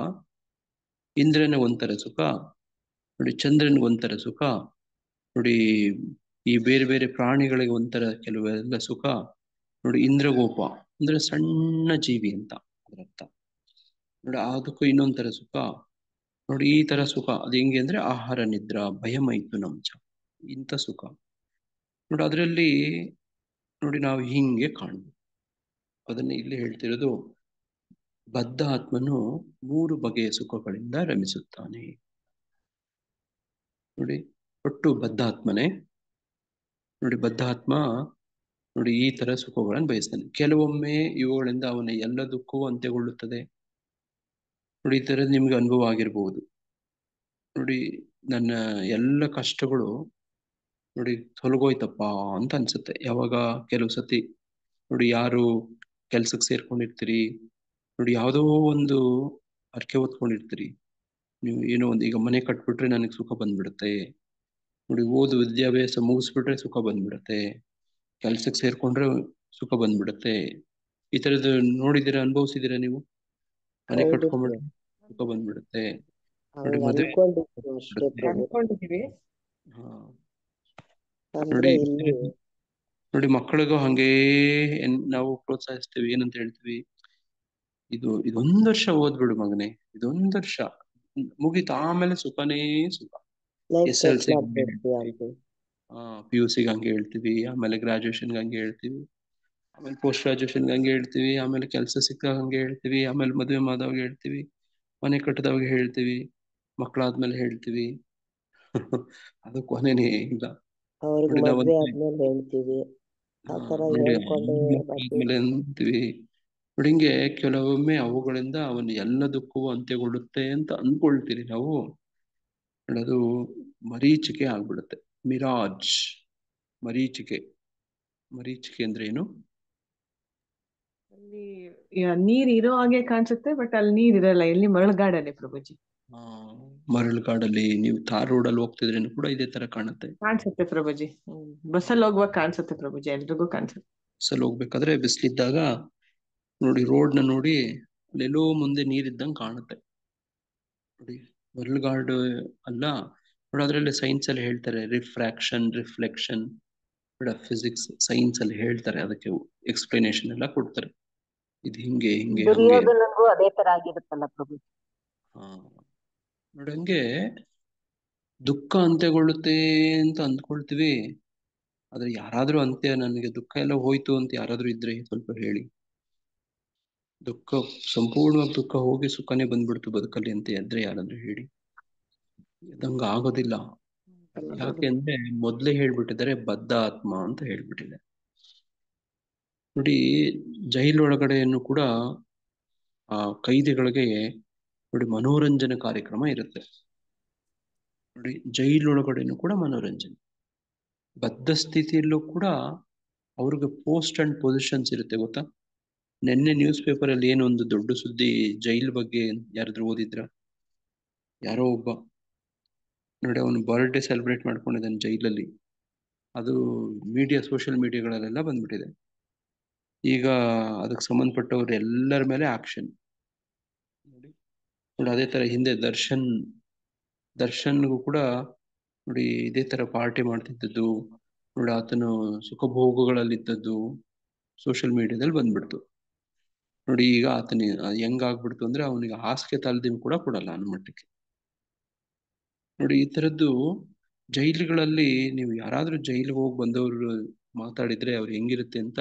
ಇಂದ್ರನಿಗೆ ಒಂಥರ ಸುಖ, ನೋಡಿ ಚಂದ್ರನಿಗೆ ಒಂಥರ ಸುಖ, ನೋಡಿ ಈ ಬೇರೆ ಬೇರೆ ಪ್ರಾಣಿಗಳಿಗೆ ಒಂಥರ ಕೆಲವೆಲ್ಲ ಸುಖ. ನೋಡಿ ಇಂದ್ರಗೋಪ ಅಂದ್ರೆ ಸಣ್ಣ ಜೀವಿ ಅಂತ ಅದರರ್ಥ. ನೋಡಿ ಅದಕ್ಕೂ ಇನ್ನೊಂಥರ ಸುಖ. ನೋಡಿ ಈ ತರ ಸುಖ ಅದು ಹೆಂಗೆ ಅಂದ್ರೆ ಆಹಾರ ನಿದ್ರಾ ಭಯಮೈತು ನಮ್ಚ, ಇಂಥ ಸುಖ. ನೋಡಿ ಅದರಲ್ಲಿ ನೋಡಿ ನಾವು ಹಿಂಗೆ ಕಾಣ್ಬೇಕು. ಅದನ್ನ ಇಲ್ಲಿ ಹೇಳ್ತಿರೋದು, ಬದ್ಧ ಆತ್ಮನು 3 ಬಗೆಯ ಸುಖಗಳಿಂದ ರಮಿಸುತ್ತಾನೆ. ನೋಡಿ ಒಟ್ಟು ಬದ್ಧ ಆತ್ಮನೇ. ನೋಡಿ ಬದ್ಧ ಆತ್ಮ ನೋಡಿ ಈ ತರ ಸುಖಗಳನ್ನು ಬಯಸ್ತಾನೆ. ಕೆಲವೊಮ್ಮೆ ಇವುಗಳಿಂದ ಅವನ ಎಲ್ಲ ದುಃಖವೂ ಅಂತ್ಯಗೊಳ್ಳುತ್ತದೆ. ನೋಡಿ ಈ ತರದ್ ನಿಮ್ಗೆ ಅನುಭವ ಆಗಿರ್ಬಹುದು. ನೋಡಿ ನನ್ನ ಎಲ್ಲ ಕಷ್ಟಗಳು ನೋಡಿ ತೊಲಗೋಯ್ತಪ್ಪ ಅಂತ ಅನ್ಸುತ್ತೆ. ಯಾವಾಗ ಕೆಲವು ಸತಿ ನೋಡಿ ಯಾರು ಕೆಲ್ಸಕ್ಕೆ ಸೇರ್ಕೊಂಡಿರ್ತೀರಿ, ನೋಡಿ ಯಾವುದೋ ಒಂದು ಹರಕೆ ಹೊತ್ಕೊಂಡಿರ್ತೀರಿ, ನೀವು ಏನೋ ಒಂದು ಈಗ ಮನೆ ಕಟ್ಬಿಟ್ರೆ ನನಗೆ ಸುಖ ಬಂದ್ಬಿಡುತ್ತೆ, ನೋಡಿ ವಿದ್ಯಾಭ್ಯಾಸ ಮುಗಿಸ್ಬಿಟ್ರೆ ಸುಖ ಬಂದ್ಬಿಡುತ್ತೆ, ಕೆಲ್ಸಕ್ಕೆ ಸೇರ್ಕೊಂಡ್ರೆ ಸುಖ ಬಂದ್ಬಿಡುತ್ತೆ. ಈ ತರದ್ದು ನೋಡಿದ್ದೀರಾ, ಅನುಭವಿಸಿದ್ದೀರಾ ನೀವು? ಮನೆ ಹೌದು ಕಟ್ಕೊಂಡ್ಬಿಟ್ರೆ ಸುಖ ಬಂದ್ಬಿಡುತ್ತೆ, ನೋಡಿ ಹಂಗ ಮದುವೆ ಅನ್ಕೊಂಡಿದ್ವಿ ಅಷ್ಟೇ ಪ್ರಭು. ಅನ್ಕೊಂಡಿದೀವಿ. ಹಾ ಅಂದ್ರೆ ನೋಡಿ ಇಲ್ಲಿ ನೋಡಿ ಮಕ್ಕಳಿಗೂ ಹಂಗೇ ನಾವು ಪ್ರೋತ್ಸಾಹಿಸ್ತೀವಿ. ಏನಂತ ಹೇಳ್ತೀವಿ, ಇದೊಂದ್ ವರ್ಷ ಓದ್ಬಿಡು ಮಗನೇ, ಇದೊಂದ್ ವರ್ಷ ಮುಗೀತು, ಆಮೇಲೆ ಸುಖನೇ ಸುಖ. ಲೈಫ್ SLC ಸೆಟ್ಲ್ ಆಗ್ಬಿಡ್ತೀವಿ ಅಂತ. PUC ಹಂಗೆ ಹೇಳ್ತೀವಿ, ಆಮೇಲೆ ಗ್ರಾಜುಯೇಷನ್ ಹಂಗೆ ಹೇಳ್ತೀವಿ, ಆಮೇಲೆ ಪೋಸ್ಟ್ ಗ್ರಾಜುಯೇಷನ್ ಹಂಗೆ ಹೇಳ್ತೀವಿ, ಆಮೇಲೆ ಕೆಲಸ ಸಿಕ್ಕಾಗ ಹಂಗೆ ಹೇಳ್ತೀವಿ, ಆಮೇಲೆ ಮದುವೆ ಮಾದವಾಗ ಹೇಳ್ತೀವಿ, ಮನೆ ಕಟ್ಟಿದವಾಗ ಹೇಳ್ತೀವಿ, ಮಕ್ಕಳಾದ್ಮೇಲೆ ಹೇಳ್ತೀವಿ. ಅದು ಕೊನೆನೇ ಇಲ್ಲ. ಅವ್ರಿಗೆ ನೋಡಿ ಮದ್ವೆ ನಾವಂತ ಆದ್ಮೇಲೆ ಹೇಳ್ತೀವಿ, ಆತರ ನೋಡಿ ಹೇಳ್ಕೊಂಡೇ ಮಕ್ಕಳಾದ್ಮೇಲೆ ಅಂತೀವಿ. ನೋಡಿ ಹಿಂಗೆ ಕೆಲವೊಮ್ಮೆ ಅವುಗಳಿಂದ ಅವನ ಎಲ್ಲ ದುಃಖವೂ ಅಂತ್ಯಗೊಳ್ಳುತ್ತೆ ಅಂತ ಅಂದ್ಕೊಳ್ತೀರಿ ನಾವು. ನೋಡಿ ಅದು ಮರೀಚಿಕೆ ಆಗ್ಬಿಡುತ್ತೆ. ಮಿರಾಜ್, ಮರೀಚಿಕೆ. ಮರೀಚಿಕೆ ಅಂದ್ರೆ ಏನು? ಅಲ್ಲಿ ನೀರ್ ಇರೋ ಹಾಗೆ ಕಾಣಿಸುತ್ತೆ, ಬಟ್ ಅಲ್ಲಿ ನೀರ್ ಇರಲ್ಲ, ಇಲ್ಲಿ ಮರಳುಗಾಡನೆ ಪ್ರಭುಜಿ. ಮರಳುಗಾಡಲ್ಲಿ ನೀವು ತಾರ್ ರೋಡಲ್ಲಿ ಹೋಗ್ತಿದ್ರೇನು ಕೂಡ ಇದೇ ತರ ಕಾಣುತ್ತೆ. ಕಾಣಿಸುತ್ತೆ ಪ್ರಭುಜಿ. ಬಸ್ಸಲ್ಲಿ ಹೋಗುವಾಗ ಕಾಣಿಸುತ್ತೆ ಪ್ರಭುಜಿ, ಎಲ್ರಿಗೂ ಕಾಣಿಸುತ್ತೆ. ಬಸ್ಸಲ್ಲಿ ಹೋಗ್ಬೇಕಾದ್ರೆ ಬಿಸಿಲಿದ್ದಾಗ ನೋಡಿ ರೋಡ್ನ ನೋಡಿ ಅಲ್ಲೆಲ್ಲೋ ಮುಂದೆ ನೀರಿದ್ದಂಗೆ ಕಾಣುತ್ತೆ. ನೋಡಿ ಮರಳುಗಾಡು ಅಲ್ಲ, ನೋಡಿ ಅದರಲ್ಲಿ ಸೈನ್ಸ್ ಅಲ್ಲಿ ಹೇಳ್ತಾರೆ ರಿಫ್ರಾಕ್ಷನ್, ರಿಫ್ಲೆಕ್ಷನ್, ಫಿಸಿಕ್ಸ್ ಸೈನ್ಸ್ ಅಲ್ಲಿ ಹೇಳ್ತಾರೆ, ಅದಕ್ಕೆ ಎಕ್ಸ್ಪ್ಲನೇಷನ್ ಎಲ್ಲ ಕೊಡ್ತಾರೆ. ಇದು ಹಿಂಗೆ ಹಿಂಗೆ ಹಂಗೆ. ದುರ್ಯೋಧನಗೂ ಅದೇ ತರ ಆಗಿರುತ್ತಲ್ಲ ಪ್ರಭು. ಹಾ ನೋಡಿ ಹಂಗೆ ದುಃಖ ಅಂತ್ಯಗೊಳ್ಳುತ್ತೆ ಅಂತ ಅಂದ್ಕೊಳ್ತೀವಿ. ಆದ್ರೆ ಯಾರಾದ್ರೂ ಅಂತ್ಯ ನನಗೆ ದುಃಖ ಎಲ್ಲ ಹೋಯ್ತು ಅಂತ ಯಾರಾದ್ರೂ ಇದ್ರೆ ಸ್ವಲ್ಪ ಹೇಳಿ. ದುಃಖ ಸಂಪೂರ್ಣವಾಗಿ ದುಃಖ ಹೋಗಿ ಸುಖನೇ ಬಂದ್ಬಿಡ್ತು ಬದುಕಲ್ಲಿ ಅಂತ ಇದ್ರೆ ಯಾರಾದ್ರೂ ಹೇಳಿ. ಇದಂಗ ಆಗೋದಿಲ್ಲ. ಯಾಕೆ ಅಂದ್ರೆ ಮೊದ್ಲೇ ಹೇಳ್ಬಿಟ್ಟಿದ್ದಾರೆ ಬದ್ಧ ಆತ್ಮ ಅಂತ ಹೇಳ್ಬಿಟ್ಟಿದೆ. ನೋಡಿ ಜೈಲೊಳಗಡೆಯನ್ನು ಕೂಡ ಆ ಕೈದಿಗಳಿಗೆ ನೋಡಿ ಮನೋರಂಜನೆ ಕಾರ್ಯಕ್ರಮ ಇರುತ್ತೆ. ನೋಡಿ ಜೈಲೊಳಗಡೆನು ಕೂಡ ಮನೋರಂಜನೆ. ಬದ್ಧ ಸ್ಥಿತಿಯಲ್ಲೂ ಕೂಡ ಅವ್ರಿಗೆ ಪೋಸ್ಟ್ ಅಂಡ್ ಪೊಸಿಷನ್ಸ್ ಇರುತ್ತೆ, ಗೊತ್ತಾ? ನಿನ್ನೆ ನ್ಯೂಸ್ ಪೇಪರ್ ಅಲ್ಲಿ ಏನೋ ಒಂದು ದೊಡ್ಡ ಸುದ್ದಿ ಜೈಲ್ ಬಗ್ಗೆ ಯಾರಾದ್ರೂ ಓದಿದ್ರ? ಯಾರೋ ಒಬ್ಬ ನೋಡಿ ಅವನು ಬರ್ಡೇ ಸೆಲೆಬ್ರೇಟ್ ಮಾಡ್ಕೊಂಡಿದ್ದಾನೆ ಜೈಲಲ್ಲಿ. ಅದು ಸೋಷಿಯಲ್ ಮೀಡಿಯಾಗಳಲ್ಲೆಲ್ಲ ಬಂದ್ಬಿಟ್ಟಿದೆ. ಈಗ ಅದಕ್ಕೆ ಸಂಬಂಧಪಟ್ಟವ್ರು ಎಲ್ಲರ ಮೇಲೆ ಆಕ್ಷನ್. ನೋಡಿ ಅದೇ ತರ ಹಿಂದೆ ದರ್ಶನ್ಗೂ ಕೂಡ ನೋಡಿ ಇದೇ ತರ ಪಾರ್ಟಿ ಮಾಡ್ತಿದ್ದದ್ದು, ನೋಡಿ ಆತನು ಸುಖಭೋಗಗಳಲ್ಲಿದ್ದದ್ದು ಸೋಷಿಯಲ್ ಮೀಡಿಯಾದಲ್ಲಿ ಬಂದ್ಬಿಡ್ತು. ನೋಡಿ ಈಗ ಆತನ ಹೆಂಗಾಗ್ಬಿಡ್ತು ಅಂದ್ರೆ ಅವನಿಗೆ ಹಾಸಿಗೆ ತಾಲದಿನ ಕೂಡ ಕೊಡಲ್ಲ ಅನ್ನೋ ಮಟ್ಟಕ್ಕೆ. ನೋಡಿ ಈ ತರದ್ದು ಜೈಲುಗಳಲ್ಲಿ ನೀವು ಯಾರಾದ್ರೂ ಜೈಲಿಗೆ ಹೋಗಿ ಬಂದವರು ಮಾತಾಡಿದ್ರೆ ಅವ್ರು ಹೆಂಗಿರುತ್ತೆ ಅಂತ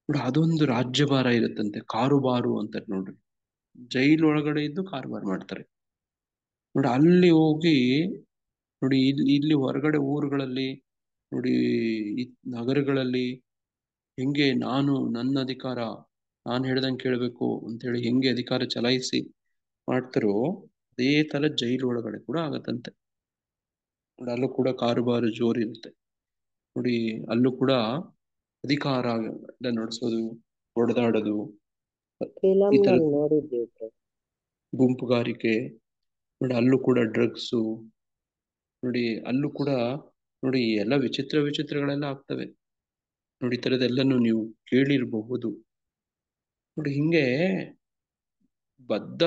ನೋಡಿ. ಅದೊಂದು ರಾಜ್ಯಭಾರ ಇರುತ್ತಂತೆ, ಕಾರುಬಾರು ಅಂತಾರೆ ನೋಡ್ರಿ. ಜೈಲ್ ಒಳಗಡೆ ಇದ್ದು ಕಾರುಬಾರು ಮಾಡ್ತಾರೆ ನೋಡಿ. ಅಲ್ಲಿ ಹೋಗಿ ನೋಡಿ ಇಲ್ಲಿ ಹೊರಗಡೆ ಊರುಗಳಲ್ಲಿ ನೋಡಿ ಈ ನಗರಗಳಲ್ಲಿ ಹೆಂಗೆ ನನ್ನ ಅಧಿಕಾರ ನಾನು ಹೇಳ್ದಂಗೆ ಕೇಳಬೇಕು ಅಂತೇಳಿ ಹೆಂಗೆ ಅಧಿಕಾರ ಚಲಾಯಿಸಿ ಮಾಡ್ತಾರೋ ಅದೇ ತರ ಜೈಲು ಒಳಗಡೆ ಕೂಡ ಆಗತ್ತಂತೆ ನೋಡಿ. ಅಲ್ಲೂ ಕೂಡ ಕಾರುಬಾರು ಜೋರಿರುತ್ತೆ ನೋಡಿ. ಅಲ್ಲೂ ಕೂಡ ಅಧಿಕಾರ ನಡೆಸೋದು, ಹೊಡೆದಾಡೋದು, ಫಿಲಮ್ ಈ ತರ ನಲ್ಲಿ ನೋಡಿದ್ವಿ. ಗುಂಪುಗಾರಿಕೆ, ನೋಡಿ ಅಲ್ಲೂ ಕೂಡ ಡ್ರಗ್ಸು, ನೋಡಿ ಅಲ್ಲೂ ಕೂಡ ನೋಡಿ ಎಲ್ಲ ವಿಚಿತ್ರಗಳೆಲ್ಲ ಆಗ್ತವೆ ನೋಡಿ. ಈ ಥರದ್ದೆಲ್ಲನೂ ನೀವು ಕೇಳಿರಬಹುದು ನೋಡಿ. ಹಿಂಗೆ ಬದ್ಧ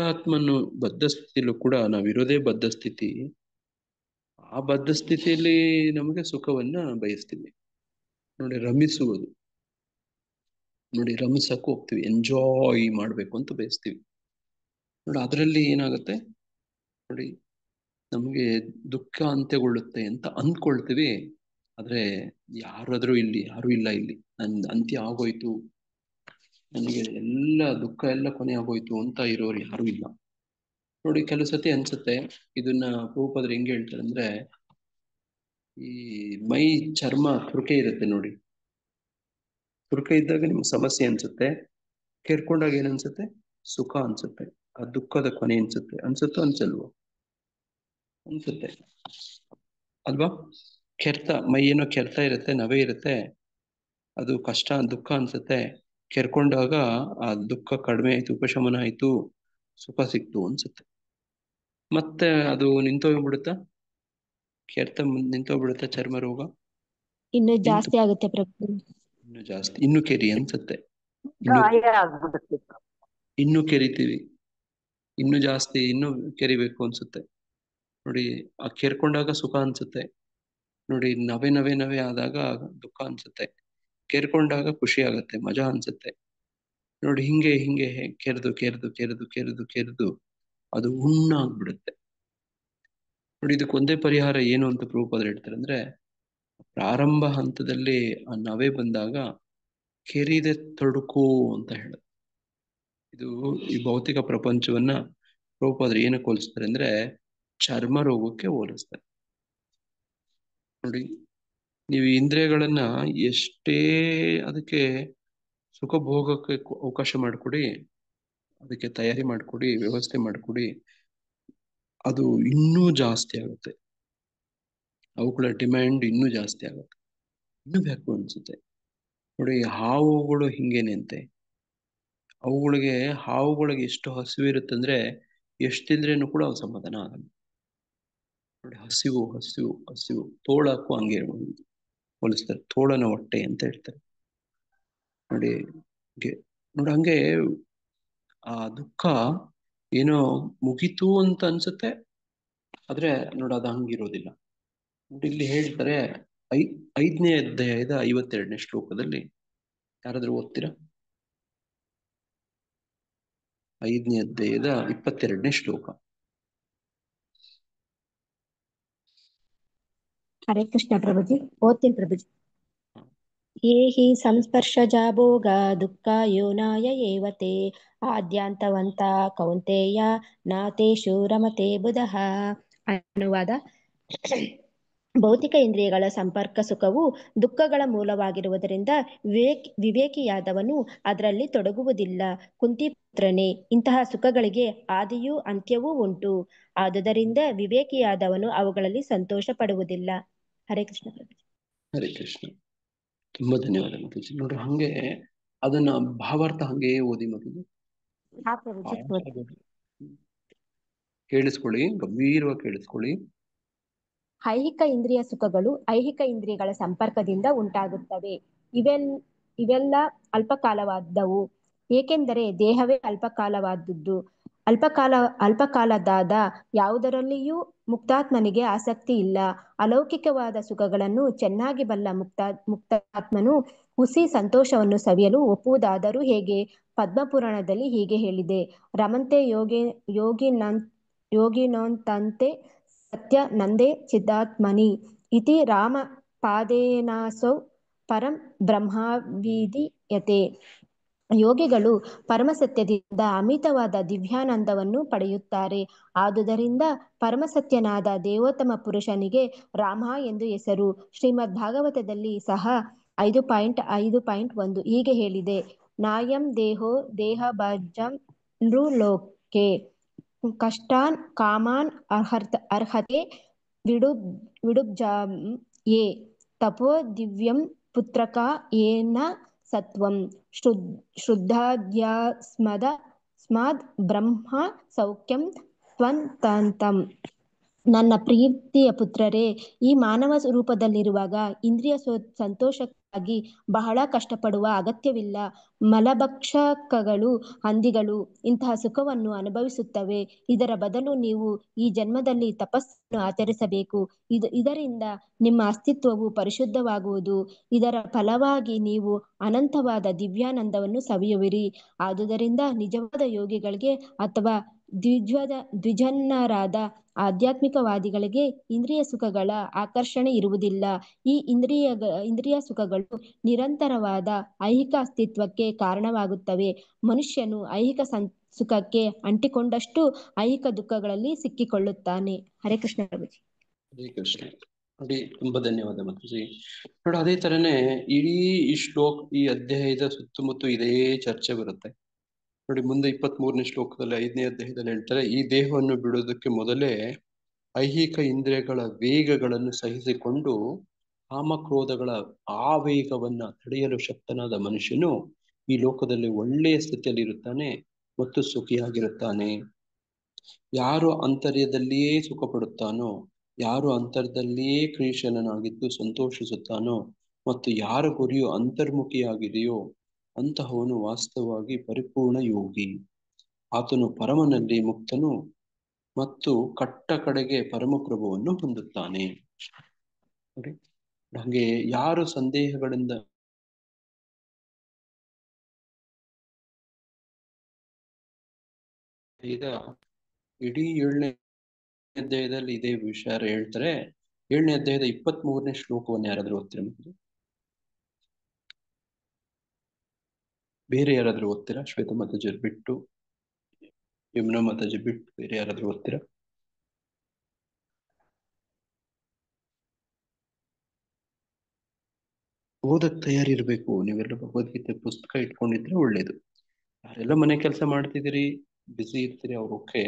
ಸ್ಥಿತಿಲೂ ಕೂಡ ನಾವಿರೋದೇ ಬದ್ಧ ಸ್ಥಿತಿ. ಆ ಬದ್ಧ ಸ್ಥಿತಿಯಲ್ಲಿ ನಮಗೆ ಸುಖವನ್ನ ಬಯಸ್ತೀವಿ ನೋಡಿ. ರಮಿಸುವುದು ನೋಡಿ, ರಮಿಸಕ್ಕೆ ಹೋಗ್ತೀವಿ, ಎಂಜಾಯ್ ಮಾಡ್ಬೇಕು ಅಂತ ಬಯಸ್ತೀವಿ ನೋಡಿ. ಅದರಲ್ಲಿ ಏನಾಗುತ್ತೆ ನೋಡಿ, ನಮಗೆ ದುಃಖ ಅಂತ್ಯಗೊಳ್ಳುತ್ತೆ ಅಂತ ಅಂದ್ಕೊಳ್ತೀವಿ. ಆದ್ರೆ ಯಾರಾದ್ರೂ ಯಾರೂ ಇಲ್ಲ ಇಲ್ಲಿ, ನನ್ನ ಅಂತ್ಯ ಆಗೋಯ್ತು, ನನಗೆ ಎಲ್ಲ ದುಃಖ ಎಲ್ಲ ಕೊನೆ ಆಗೋಯ್ತು ಅಂತ ಇರೋರು ಯಾರು ಇಲ್ಲ ನೋಡಿ. ಕೆಲವು ಸತಿ ಅನ್ಸುತ್ತೆ ಇದನ್ನ ಪ್ರಭುಪಾದರು ಹೆಂಗೆ ಹೇಳ್ತಾರೆ ಅಂದ್ರೆ, ಈ ಮೈ ಚರ್ಮ ತುರ್ಕೆ ಇರುತ್ತೆ ನೋಡಿ, ತುರ್ಕೆ ಇದ್ದಾಗ ನಿಮ್ಗೆ ಸಮಸ್ಯೆ ಅನ್ಸುತ್ತೆ, ಕೇರ್ಕೊಂಡಾಗ ಏನ್ ಅನ್ಸುತ್ತೆ? ಸುಖ ಅನ್ಸುತ್ತೆ. ಆ ದುಃಖದ ಕೊನೆ ಅನ್ಸುತ್ತೋ ಅನ್ಸಲ್ವೋ? ಅನ್ಸುತ್ತೆ ಅಲ್ವಾ? ಮೈ ಏನೋ ಕೆರ್ತಾ ಇರುತ್ತೆ, ನವೆ ಇರುತ್ತೆ, ಅದು ಕಷ್ಟ ದುಃಖ ಅನ್ಸುತ್ತೆ. ಕೆರ್ಕೊಂಡಾಗ ಆ ದುಃಖ ಕಡಿಮೆ ಆಯ್ತು, ಉಪಶಮನ ಆಯ್ತು, ಸುಖ ಸಿಕ್ತು ಅನ್ಸುತ್ತೆ. ಮತ್ತೆ ಅದು ನಿಂತೋಗ್ಬಿಡುತ್ತಾ? ನಿಂತೋಗ್ಬಿಡುತ್ತಾ ಚರ್ಮ ರೋಗ? ಇನ್ನು ಜಾಸ್ತಿ ಆಗುತ್ತೆ ಪ್ರಭು. ಇನ್ನು ಜಾಸ್ತಿ, ಇನ್ನು ಕೆರಿ ಅನ್ಸುತ್ತೆ, ಗಾಯ ಆಗ್ಬಿಡುತ್ತೆ. ಇನ್ನು ಕೆರಿತೀವಿ, ಇನ್ನು ಜಾಸ್ತಿ, ಇನ್ನು ಕೆರಿಬೇಕು ಅನ್ಸುತ್ತೆ ನೋಡಿ. ಆ ಕೇರ್ಕೊಂಡಾಗ ಸುಖ ಅನ್ಸುತ್ತೆ ನೋಡಿ, ನವೆ ಆದಾಗ ದುಃಖ ಅನ್ಸುತ್ತೆ, ಕೇರ್ಕೊಂಡಾಗ ಖುಷಿ ಆಗುತ್ತೆ, ಮಜಾ ಅನ್ಸುತ್ತೆ ನೋಡಿ. ಹಿಂಗೆ ಕೆರೆದು ಅದು ಹುಣ್ಣಾಗ್ಬಿಡುತ್ತೆ ನೋಡಿ. ಇದಕ್ಕೆ ಒಂದೇ ಪರಿಹಾರ ಏನು ಅಂತ ಪ್ರಭುಪಾದರು ಹೇಳ್ತಾರೆ ಅಂದ್ರೆ, ಪ್ರಾರಂಭ ಹಂತದಲ್ಲಿ ಆ ನವೆ ಬಂದಾಗ ಕೆರಿದೆ ತೊಡಕು ಅಂತ ಹೇಳುತ್ತೆ. ಇದು ಈ ಭೌತಿಕ ಪ್ರಪಂಚವನ್ನ ಪ್ರಭುಪಾದರು ಏನಕ್ಕೆ ಹೋಲಿಸ್ತಾರೆ ಅಂದ್ರೆ, ಚರ್ಮ ರೋಗಕ್ಕೆ ಹೋಲಿಸ್ತಾರೆ ನೋಡಿ. ನೀವು ಇಂದ್ರಿಯಗಳನ್ನ ಎಷ್ಟೇ ಅದಕ್ಕೆ ಸುಖ ಭೋಗಕ್ಕೆ ಅವಕಾಶ ಮಾಡಿಕೊಡಿ, ಅದಕ್ಕೆ ತಯಾರಿ ಮಾಡಿಕೊಡಿ, ವ್ಯವಸ್ಥೆ ಮಾಡಿಕೊಡಿ, ಅದು ಇನ್ನೂ ಜಾಸ್ತಿ ಆಗುತ್ತೆ. ಅವುಗಳ ಡಿಮ್ಯಾಂಡ್ ಇನ್ನೂ ಜಾಸ್ತಿ ಆಗುತ್ತೆ, ಇನ್ನೂ ಬೇಕು ಅನ್ಸುತ್ತೆ ನೋಡಿ. ಹಾವುಗಳು ಹಿಂಗೇನೆ ಅಂತೆ. ಹಾವುಗಳಿಗೆ ಎಷ್ಟು ಹಸಿವು ಇರುತ್ತಂದ್ರೆ, ಎಷ್ಟು ತಿಂದ್ರೇನು ಕೂಡ ಅವು ಸಮಾಧಾನ ಆಗಲ್ಲ ನೋಡಿ. ಹಸಿವು ತೋಳಕ್ಕೂ ಹಂಗೆ ಹೋಲಿಸ್ತಾರೆ, ತೋಳನ ಹೊಟ್ಟೆ ಅಂತ ಹೇಳ್ತಾರೆ ನೋಡಿ. ಹಂಗೆ ಆ ದುಃಖ ಏನೋ ಮುಗಿತು ಅಂತ ಅನ್ಸುತ್ತೆ, ಆದ್ರೆ ನೋಡಿ ಅದು ಹಂಗಿರೋದಿಲ್ಲ ನೋಡಿ. ಇಲ್ಲಿ ಹೇಳ್ತಾರೆ 5ನೇ ಅಧ್ಯಾಯದ 52ನೇ ಶ್ಲೋಕದಲ್ಲಿ, ಯಾರಾದ್ರೂ ಓದ್ತೀರಾ? 5ನೇ ಅಧ್ಯಾಯದ 22ನೇ ಶ್ಲೋಕ. ಹರೇ ಕೃಷ್ಣ ಪ್ರಭುಜಿ, ಓದ್ತೀನಿ ಪ್ರಭುಜಿ. ಯೇ ಹಿ ಸಂಸ್ಪರ್ಶಜಾ ಭೋಗ ದುಃಖ ಯೋನಾಯ ಏವತೆ ಆದ್ಯಾಂತವಂತ ಕೌಂತೆಯ ನಾತೇಷು ರಮತೆ ಬುಧಃ. ಅನುವಾದ: ಭೌತಿಕ ಇಂದ್ರಿಯಗಳ ಸಂಪರ್ಕ ಸುಖವು ದುಃಖಗಳ ಮೂಲವಾಗಿರುವುದರಿಂದ ವಿವೇಕಿಯಾದವನು ಅದರಲ್ಲಿ ತೊಡಗುವುದಿಲ್ಲ. ಕುಂತಿಪುತ್ರನೇ, ಇಂತಹ ಸುಖಗಳಿಗೆ ಆದಿಯೂ ಅಂತ್ಯವೂ ಉಂಟು. ಆದುದರಿಂದ ವಿವೇಕಿಯಾದವನು ಅವುಗಳಲ್ಲಿ ಸಂತೋಷ ಪಡುವುದಿಲ್ಲ. ಹರೇ ಕೃಷ್ಣ ಪ್ರಭುಜಿ. ಹರೇ ಕೃಷ್ಣ, ತುಂಬಾ ಧನ್ಯವಾದ ಮಾತಾಜಿ. ನೋಡ್ರಿ ಹಂಗೆ ಅದನ್ನ ಭಾವಾರ್ಥ ಹಂಗೆ ಓದಿ ಮೊದಲು ಕೇಳಿಸ್ಕೊಳ್ಳಿ, ಗಂಭೀರವಾಗಿ ಕೇಳಿಸ್ಕೊಳ್ಳಿ. ಐಹಿಕ ಇಂದ್ರಿಯ ಸುಖಗಳು ಐಹಿಕ ಇಂದ್ರಿಯಗಳ ಸಂಪರ್ಕದಿಂದ ಉಂಟಾಗುತ್ತವೆ. ಇವೆಲ್ಲ ಅಲ್ಪಕಾಲವಾದವು, ಏಕೆಂದರೆ ದೇಹವೇ ಅಲ್ಪಕಾಲವಾದದ್ದು. ಅಲ್ಪಕಾಲದಾದ ಯಾವುದರಲ್ಲಿಯೂ ಮುಕ್ತಾತ್ಮನಿಗೆ ಆಸಕ್ತಿ ಇಲ್ಲ. ಅಲೌಕಿಕವಾದ ಸುಖಗಳನ್ನು ಚೆನ್ನಾಗಿ ಬಲ್ಲ ಮುಕ್ತಾತ್ಮನು ಹುಸಿ ಸಂತೋಷವನ್ನು ಸವಿಯಲು ಒಪ್ಪುವುದಾದರೂ ಹೇಗೆ? ಪದ್ಮಪುರಾಣದಲ್ಲಿ ಹೀಗೆ ಹೇಳಿದೆ: ರಮಂತೆ ಯೋಗಿನೋಂತಂತೆ ಸತ್ಯ ನಂದೇ ಚಿದಾತ್ಮನಿ ಇತಿ ರಾಮ ಪಾದೇನಾಸೌ ಪರಂ ಬ್ರಹ್ಮವಿದೀಯತೆ. ಯೋಗಿಗಳು ಪರಮಸತ್ಯದಿಂದ ಅಮಿತವಾದ ದಿವ್ಯಾನಂದವನ್ನು ಪಡೆಯುತ್ತಾರೆ. ಆದುದರಿಂದ ಪರಮಸತ್ಯನಾದ ದೇವೋತ್ತಮ ಪುರುಷನಿಗೆ ರಾಮ ಎಂದು ಹೆಸರು. ಶ್ರೀಮದ್ ಭಾಗವತದಲ್ಲಿ ಸಹ 5.5.1 ಹೀಗೆ ಹೇಳಿದೆ: ನಾಯಂ ದೇಹೋ ದೇಹಭಜಂ ನೃಲೋಕೆ ಕಷ್ಟಾನ್ ಕಾಮಾನ್ ಅರ್ಹತೆ ವಿಡುಬ್ಜಾಂ ಯೇ ತಪೋ ದಿವ್ಯಂ ಪುತ್ರಕಾ ಯೇನ ಸತ್ವಂ ಶ್ರದ್ಧಾದ್ಯಸ್ಮಾದ್ ಬ್ರಹ್ಮ ಸೌಖ್ಯಂ ತ್ವಂತಂ. ನನ್ನ ಪ್ರೀತಿಯ ಪುತ್ರರೇ, ಈ ಮಾನವ ರೂಪದಲ್ಲಿರುವಾಗ ಇಂದ್ರಿಯ ಸಂತೋಷಕ್ಕಾಗಿ ಬಹಳ ಕಷ್ಟಪಡುವ ಅಗತ್ಯವಿಲ್ಲ. ಮಲಭಕ್ಷಕಗಳು, ಹಂದಿಗಳು ಇಂತಹ ಸುಖವನ್ನು ಅನುಭವಿಸುತ್ತವೆ. ಇದರ ಬದಲು ನೀವು ಈ ಜನ್ಮದಲ್ಲಿ ತಪಸ್ಸನ್ನು ಆಚರಿಸಬೇಕು. ಇದರಿಂದ ನಿಮ್ಮ ಅಸ್ತಿತ್ವವು ಪರಿಶುದ್ಧವಾಗುವುದು. ಇದರ ಫಲವಾಗಿ ನೀವು ಅನಂತವಾದ ದಿವ್ಯಾನಂದವನ್ನು ಸವಿಯುವಿರಿ. ಆದುದರಿಂದ ನಿಜವಾದ ಯೋಗಿಗಳಿಗೆ ಅಥವಾ ದ್ವಿಜನ್ನರಾದ ಆಧ್ಯಾತ್ಮಿಕವಾದಿಗಳಿಗೆ ಇಂದ್ರಿಯ ಸುಖಗಳ ಆಕರ್ಷಣೆ ಇರುವುದಿಲ್ಲ. ಈ ಇಂದ್ರಿಯ ಸುಖಗಳು ನಿರಂತರವಾದ ಐಹಿಕ ಅಸ್ತಿತ್ವಕ್ಕೆ ಕಾರಣವಾಗುತ್ತವೆ. ಮನುಷ್ಯನು ಐಹಿಕ ಸುಖಕ್ಕೆ ಅಂಟಿಕೊಂಡಷ್ಟು ಐಹಿಕ ದುಃಖಗಳಲ್ಲಿ ಸಿಕ್ಕಿಕೊಳ್ಳುತ್ತಾನೆ. ಹರೇ ಕೃಷ್ಣ ಪ್ರಭುಜಿ. ಹರೇ ಕೃಷ್ಣ. ನೋಡಿ, ತುಂಬಾ ಧನ್ಯವಾದ ಮಾತಾಜಿ. ನೋಡಿ, ಅದೇ ತರನೇ ಇಡೀ ಈ ಈ ಅಧ್ಯಾಯದ ಸುತ್ತಮುತ್ತ ಇದೇ ಚರ್ಚೆ ಬರುತ್ತೆ. ನೋಡಿ, ಮುಂದೆ 23ನೇ ಶ್ಲೋಕದಲ್ಲಿ 5ನೇ ಅಧ್ಯಾಯದಲ್ಲಿ ಹೇಳ್ತಾರೆ, ಈ ದೇಹವನ್ನು ಬಿಡೋದಕ್ಕೆ ಮೊದಲೇ ಐಹಿಕ ಇಂದ್ರಿಯಗಳ ವೇಗಗಳನ್ನು ಸಹಿಸಿಕೊಂಡು ಕಾಮಕ್ರೋಧಗಳ ಆವೇಗವನ್ನ ತಡೆಯಲು ಶಕ್ತನಾದ ಮನುಷ್ಯನು ಈ ಲೋಕದಲ್ಲಿ ಒಳ್ಳೆಯ ಸ್ಥಿತಿಯಲ್ಲಿ ಇರುತ್ತಾನೆ ಮತ್ತು ಸುಖಿಯಾಗಿರುತ್ತಾನೆ. ಯಾರು ಅಂತರ್ಯದಲ್ಲಿಯೇ ಸುಖ ಪಡುತ್ತಾನೋ, ಯಾರು ಅಂತರ್ಯದಲ್ಲಿಯೇ ಕ್ರಿಯಾಶೀಲನಾಗಿದ್ದು ಸಂತೋಷಿಸುತ್ತಾನೋ ಮತ್ತು ಯಾರ ಗುರಿಯು ಅಂತರ್ಮುಖಿಯಾಗಿದೆಯೋ ಅಂತಹವನು ವಾಸ್ತವವಾಗಿ ಪರಿಪೂರ್ಣ ಯೋಗಿ. ಆತನು ಪರಮನಲ್ಲಿ ಮುಕ್ತನು ಮತ್ತು ಕಟ್ಟ ಕಡೆಗೆ ಪರಮಪ್ರಭುವನ್ನು ಹೊಂದುತ್ತಾನೆ. ನೋಡಿ, ಹಾಗೆ ಯಾರು ಸಂದೇಹಗಳಿಂದ ಈಗ ಇಡೀ 7ನೇ ಅಧ್ಯಾಯದಲ್ಲಿ ಇದೇ ವಿಷಯ ಹೇಳ್ತಾರೆ. 7ನೇ ಅಧ್ಯಾಯದ 23ನೇ ಶ್ಲೋಕವನ್ನು ಯಾರಾದ್ರೂ ಓದ್ತೀರಾ? ಬೇರೆ ಯಾರಾದ್ರೂ ಓದ್ತೀರಾ? ಶ್ವೇತ ಮಾತಾಜಿ ಬಿಟ್ಟು, ಯಮುನಾ ಮಾತಾಜಿ ಬಿಟ್ಟು ಬೇರೆ ಯಾರಾದ್ರೂ ಓದ್ತೀರಾ? ಓದಕ್ ತಯಾರಿರ್ಬೇಕು. ನೀವೆಲ್ಲ ಭಗವದ್ಗೀತೆ ಪುಸ್ತಕ ಇಟ್ಕೊಂಡಿದ್ರೆ ಒಳ್ಳೇದು. ಯಾರೆಲ್ಲ ಮನೆ ಕೆಲಸ ಮಾಡ್ತಿದ್ದೀರಿ, ಬಿಸಿ ಇರ್ತೀರಿ, ಅವ್ರು ಓಕೆ.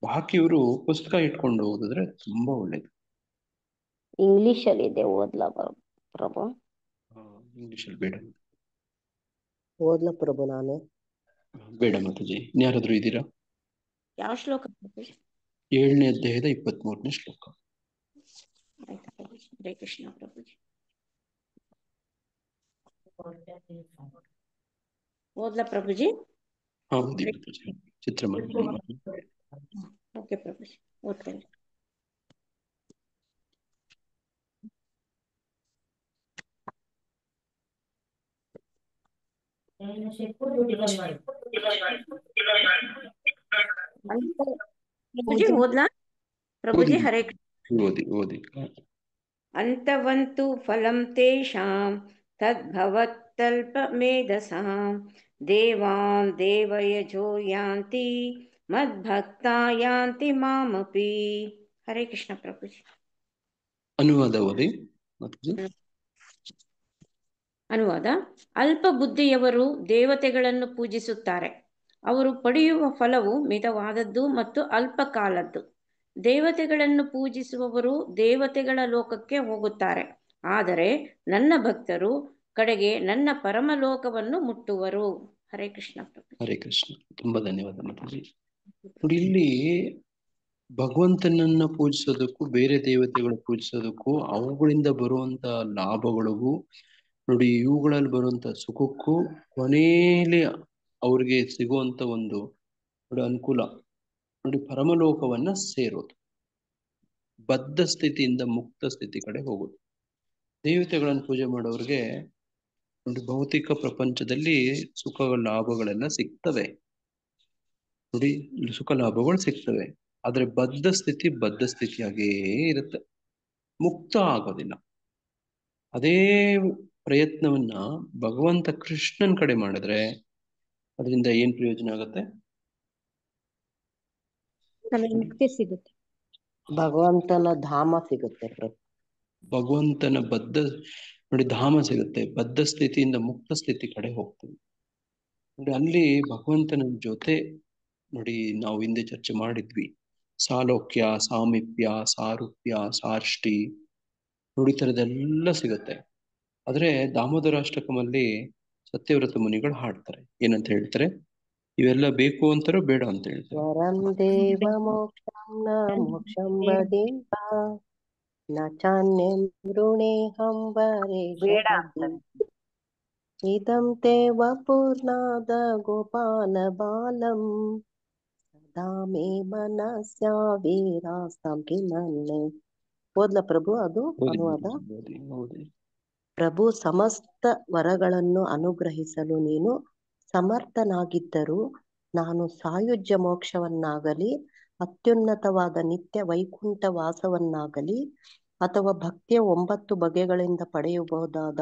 ಬಾಕಿಯವರು ಪುಸ್ತಕ ಇಟ್ಕೊಂಡು ಓದಿದ್ರೆ ತುಂಬಾ ಒಳ್ಳೇದು. ಇಂಗ್ಲಿಷ್ ಅಲ್ಲಿ ಇದೆ, ಓದ್ಲಾ ಪ್ರಭು? ಇಂಗ್ಲಿಷ್ ಅಲ್ಲಿ ಬೇಡ. ಓದ್ಲ ಪ್ರಭು ನಾನೇ? ಬೇಡ ಮಾತಾಜಿ. ಇನ್ಯಾರಾದ್ರೂ ಇದ್ದೀರಾ? ಯಾವ ಶ್ಲೋಕ? 7ನೇ ಅಧ್ಯಾಯದ 23ನೇ ಶ್ಲೋಕ. ಆಯ್ತು ಪ್ರಭುಜಿ. ಹರೇ ಕೃಷ್ಣ ಪ್ರಭುಜಿ. ಓದ್ಲಾ ಪ್ರಭುಜಿ? ಓದಿ ಮಾತಾಜಿ. ಚಿತ್ರಮಂದಿರ. ಓಕೆ ಪ್ರಭುಜಿ, ಓದ್ತೇನೆ. ಪ್ರಭುಜಿ ಓದ್ಲಾ ಪ್ರಭುಜಿ? ಹರೇ ಓದಿ ಓದಿ. ಅಂತವಂತು ಫಲಂ ತೇಷಾಂ ತದ್ಭವತ್ತಲ್ಪಮೇಧಸಾಂ ದೇವಾನ್ ದೇವಯಜೋ ಯಾಂತಿ ಮದ್ಭಕ್ತಾ ಯಾಂತಿ ಮಾಮಪಿ. ಹರೇ ಕೃಷ್ಣ ಪ್ರಭುಜಿ. ಅನುವಾದ ಓದಿ ಮಾತಾಜಿ. ಅನುವಾದ: ಅಲ್ಪ ಬುದ್ಧಿಯವರು ದೇವತೆಗಳನ್ನು ಪೂಜಿಸುತ್ತಾರೆ. ಅವರು ಪಡೆಯುವ ಫಲವು ಮಿತವಾದದ್ದು ಮತ್ತು ಅಲ್ಪ ಕಾಲದ್ದು. ದೇವತೆಗಳನ್ನು ಪೂಜಿಸುವವರು ದೇವತೆಗಳ ಲೋಕಕ್ಕೆ ಹೋಗುತ್ತಾರೆ, ಆದರೆ ನನ್ನ ಭಕ್ತರು ಕಡೆಗೆ ನನ್ನ ಪರಮಲೋಕವನ್ನು ಮುಟ್ಟುವರು. ಹರೇ ಕೃಷ್ಣ ಪ್ರಭು. ಹರೇ ಕೃಷ್ಣ. ತುಂಬಾ ಧನ್ಯವಾದ ಮಾತಾಜಿ. ನೋಡಿ, ಇಲ್ಲಿ ಭಗವಂತನನ್ನ ಪೂಜಿಸೋದಕ್ಕೂ ಬೇರೆ ದೇವತೆಗಳು ಪೂಜಿಸೋದಕ್ಕೂ ಅವುಗಳಿಂದ ಬರುವಂತ ಲಾಭಗಳಿಗೂ, ನೋಡಿ, ಇವುಗಳಲ್ಲಿ ಬರುವಂತ ಸುಖಕ್ಕೂ ಕೊನೆಯಲ್ಲಿ ಅವ್ರಿಗೆ ಸಿಗುವಂತ ಒಂದು ನೋಡಿ ಅನುಕೂಲ, ನೋಡಿ, ಪರಮಲೋಕವನ್ನ ಸೇರೋದು, ಬದ್ಧ ಸ್ಥಿತಿಯಿಂದ ಮುಕ್ತ ಸ್ಥಿತಿ ಕಡೆ ಹೋಗೋದು. ದೇವತೆಗಳನ್ನು ಪೂಜೆ ಮಾಡೋರಿಗೆ ನೋಡಿ ಭೌತಿಕ ಪ್ರಪಂಚದಲ್ಲಿ ಸುಖ ಲಾಭಗಳೆಲ್ಲ ಸಿಗ್ತವೆ. ನೋಡಿ, ಸುಖ ಲಾಭಗಳು ಸಿಗ್ತವೆ, ಆದ್ರೆ ಬದ್ಧ ಸ್ಥಿತಿಯಾಗೇ ಇರುತ್ತೆ, ಮುಕ್ತ ಆಗೋದಿಲ್ಲ. ಅದೇ ಪ್ರಯತ್ನವನ್ನ ಭಗವಂತ ಕೃಷ್ಣನ್ ಕಡೆ ಮಾಡಿದ್ರೆ ಅದರಿಂದ ಏನ್ ಪ್ರಯೋಜನ ಆಗತ್ತೆ? ನಮಗೆ ಮುಕ್ತಿ ಸಿಗುತ್ತೆ. ಭಗವಂತನ ಧಾಮ ಸಿಗುತ್ತೆ ಪ್ರಭು. ಭಗವಂತನ ನೋಡಿ ಧಾಮ ಸಿಗುತ್ತೆ, ಬದ್ಧ ಸ್ಥಿತಿಯಿಂದ ಮುಕ್ತ ಸ್ಥಿತಿ ಕಡೆ ಹೋಗ್ತೀವಿ. ನೋಡಿ, ಅಲ್ಲಿ ಭಗವಂತನ ಜೊತೆ ನೋಡಿ ನಾವು ಹಿಂದೆ ಚರ್ಚೆ ಮಾಡಿದ್ವಿ, ಸಾಲೋಕ್ಯ, ಸಾಮೀಪ್ಯ, ಸಾರೂಪ್ಯ, ಸಾರ್ಷ್ಟಿ, ನೋಡಿ ತರದೆಲ್ಲ ಸಿಗುತ್ತೆ. ಆದ್ರೆ ದಾಮೋದರಾಷ್ಟಕಮಲ್ಲಿ ಸತ್ಯವ್ರತ ಮುನಿಗಳು ಹಾಡ್ತಾರೆ. ಏನಂತ ಹೇಳ್ತಾರೆ? ಇವೆಲ್ಲ ಬೇಕು ಅಂತಾರೋ ಬೇಡ ಅಂತ ಹೇಳ್ತಾರೆ? ವರಂ ದೇವ ಮೋಕ್ಷಂ ನ ಮೋಕ್ಷಂ ವದೇವ ನ ಚಾನ್ಯಂ ಋಣೇಹಂ ವರೇಶ ಬೇಡ ಬುದ್ಧಿ ಅಂತಾರೆ. ಇದಂ ತೇ ವಪುರ್ನಾದ ಗೋಪಾಲ ಬಾಲಂ ಸದಾ ಮೇ ಮನಸ್ಯ ವೀರಾಸ್ತಂ ಕಿನನ್ನೇ. ಓದ್ಲ ಪ್ರಭು ಅದು ಅನುವಾದ? ಹೌದು. ಪ್ರಭು ಸಮಸ್ತ ವರಗಳನ್ನು ಅನುಗ್ರಹಿಸಲು ನೀನು ಸಮರ್ಥನಾಗಿದ್ದರೂ ನಾನು ಸಾಯುಜ್ಯ ಮೋಕ್ಷವನ್ನಾಗಲಿ ಅತ್ಯುನ್ನತವಾದ ನಿತ್ಯ ವೈಕುಂಠ ವಾಸವನ್ನಾಗಲಿ ಅಥವಾ ಭಕ್ತಿಯ 9 ಬಗೆಗಳಿಂದ ಪಡೆಯಬಹುದಾದ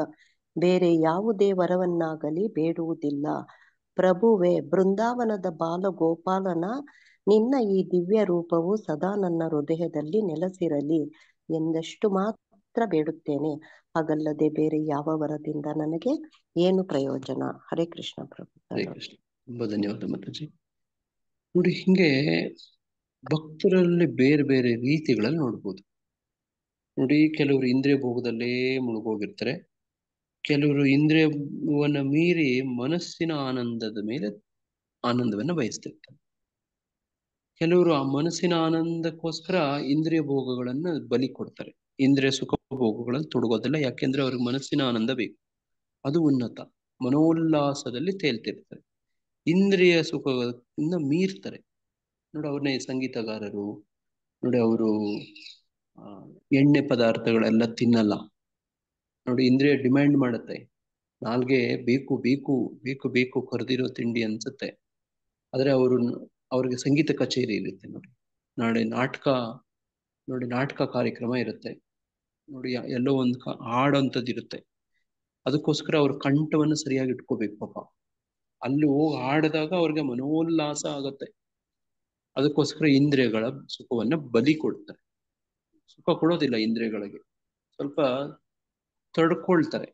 ಬೇರೆ ಯಾವುದೇ ವರವನ್ನಾಗಲಿ ಬೇಡುವುದಿಲ್ಲ. ಪ್ರಭುವೇ, ಬೃಂದಾವನದ ಬಾಲಗೋಪಾಲನ ನಿನ್ನ ಈ ದಿವ್ಯ ರೂಪವು ಸದಾ ನನ್ನ ಹೃದಯದಲ್ಲಿ ನೆಲೆಸಿರಲಿ ಎಂದಷ್ಟು ಮಾತ್ರ ಬೇಡುತ್ತೇನೆ. ಹಾಗಲ್ಲದೆ ಬೇರೆ ಯಾವ ವರದಿಂದ ನನಗೆ ಏನು ಪ್ರಯೋಜನ? ಹರೇ ಕೃಷ್ಣ ಪ್ರಭು. ಹರೇ ಕೃಷ್ಣ. ತುಂಬಾ ಧನ್ಯವಾದ ಮಾತಾಜಿ. ನೋಡಿ, ಹಿಂಗೆ ಭಕ್ತರಲ್ಲಿ ಬೇರೆ ಬೇರೆ ರೀತಿಗಳಲ್ಲಿ ನೋಡ್ಬೋದು. ನೋಡಿ, ಕೆಲವರು ಇಂದ್ರಿಯ ಭೋಗದಲ್ಲೇ ಮುಳುಗೋಗಿರ್ತಾರೆ. ಕೆಲವರು ಇಂದ್ರಿಯವನ್ನ ಮೀರಿ ಮನಸ್ಸಿನ ಆನಂದದ ಮೇಲೆ ಆನಂದವನ್ನ ಬಯಸ್ತಿರ್ತಾರೆ. ಕೆಲವರು ಆ ಮನಸ್ಸಿನ ಆನಂದಕ್ಕೋಸ್ಕರ ಇಂದ್ರಿಯ ಭೋಗಗಳನ್ನ ಬಲಿ ಕೊಡ್ತಾರೆ. ಇಂದ್ರಿಯ ಸುಖ ಭೋಗಗಳನ್ನು ತೊಡಗೋದಿಲ್ಲ. ಯಾಕೆಂದ್ರೆ ಅವ್ರಿಗೆ ಮನಸ್ಸಿನ ಆನಂದ ಬೇಕು, ಅದು ಉನ್ನತ. ಮನೋಲ್ಲಾಸದಲ್ಲಿ ತೇಲ್ತಿರ್ತಾರೆ, ಇಂದ್ರಿಯ ಸುಖದಿಂದ ಮೀರ್ತಾರೆ. ನೋಡಿ, ಅವ್ರನ್ನೇ ಸಂಗೀತಗಾರರು ನೋಡಿ, ಅವರು ಎಣ್ಣೆ ಪದಾರ್ಥಗಳೆಲ್ಲ ತಿನ್ನಲ್ಲ. ನೋಡಿ, ಇಂದ್ರಿಯ ಡಿಮ್ಯಾಂಡ್ ಮಾಡುತ್ತೆ. ನಾಲ್ಗೆ ಬೇಕು ಬೇಕು ಬೇಕು ಬೇಕು ಕರೆದಿರೋ ತಿಂಡಿ ಅನ್ಸುತ್ತೆ. ಆದ್ರೆ ಅವ್ರಿಗೆ ಸಂಗೀತ ಕಚೇರಿ ಇರುತ್ತೆ. ನೋಡಿ, ನಾಳೆ ನಾಟಕ ಕಾರ್ಯಕ್ರಮ ಇರುತ್ತೆ. ನೋಡಿ, ಎಲ್ಲೋ ಒಂದು ಹಾಡೋಂಥದ್ದು ಇರುತ್ತೆ. ಅದಕ್ಕೋಸ್ಕರ ಅವ್ರ ಕಂಠವನ್ನು ಸರಿಯಾಗಿ ಇಟ್ಕೋಬೇಕು ಪಾಪ. ಅಲ್ಲಿ ಹೋಗಿ ಹಾಡಿದಾಗ ಅವ್ರಿಗೆ ಮನೋಲ್ಲಾಸ ಆಗತ್ತೆ. ಅದಕ್ಕೋಸ್ಕರ ಇಂದ್ರಿಯಗಳ ಸುಖವನ್ನ ಬಲಿ ಕೊಡ್ತಾರೆ. ಸುಖ ಕೊಡೋದಿಲ್ಲ ಇಂದ್ರಿಯಗಳಿಗೆ, ಸ್ವಲ್ಪ ತಡ್ಕೊಳ್ತಾರೆ.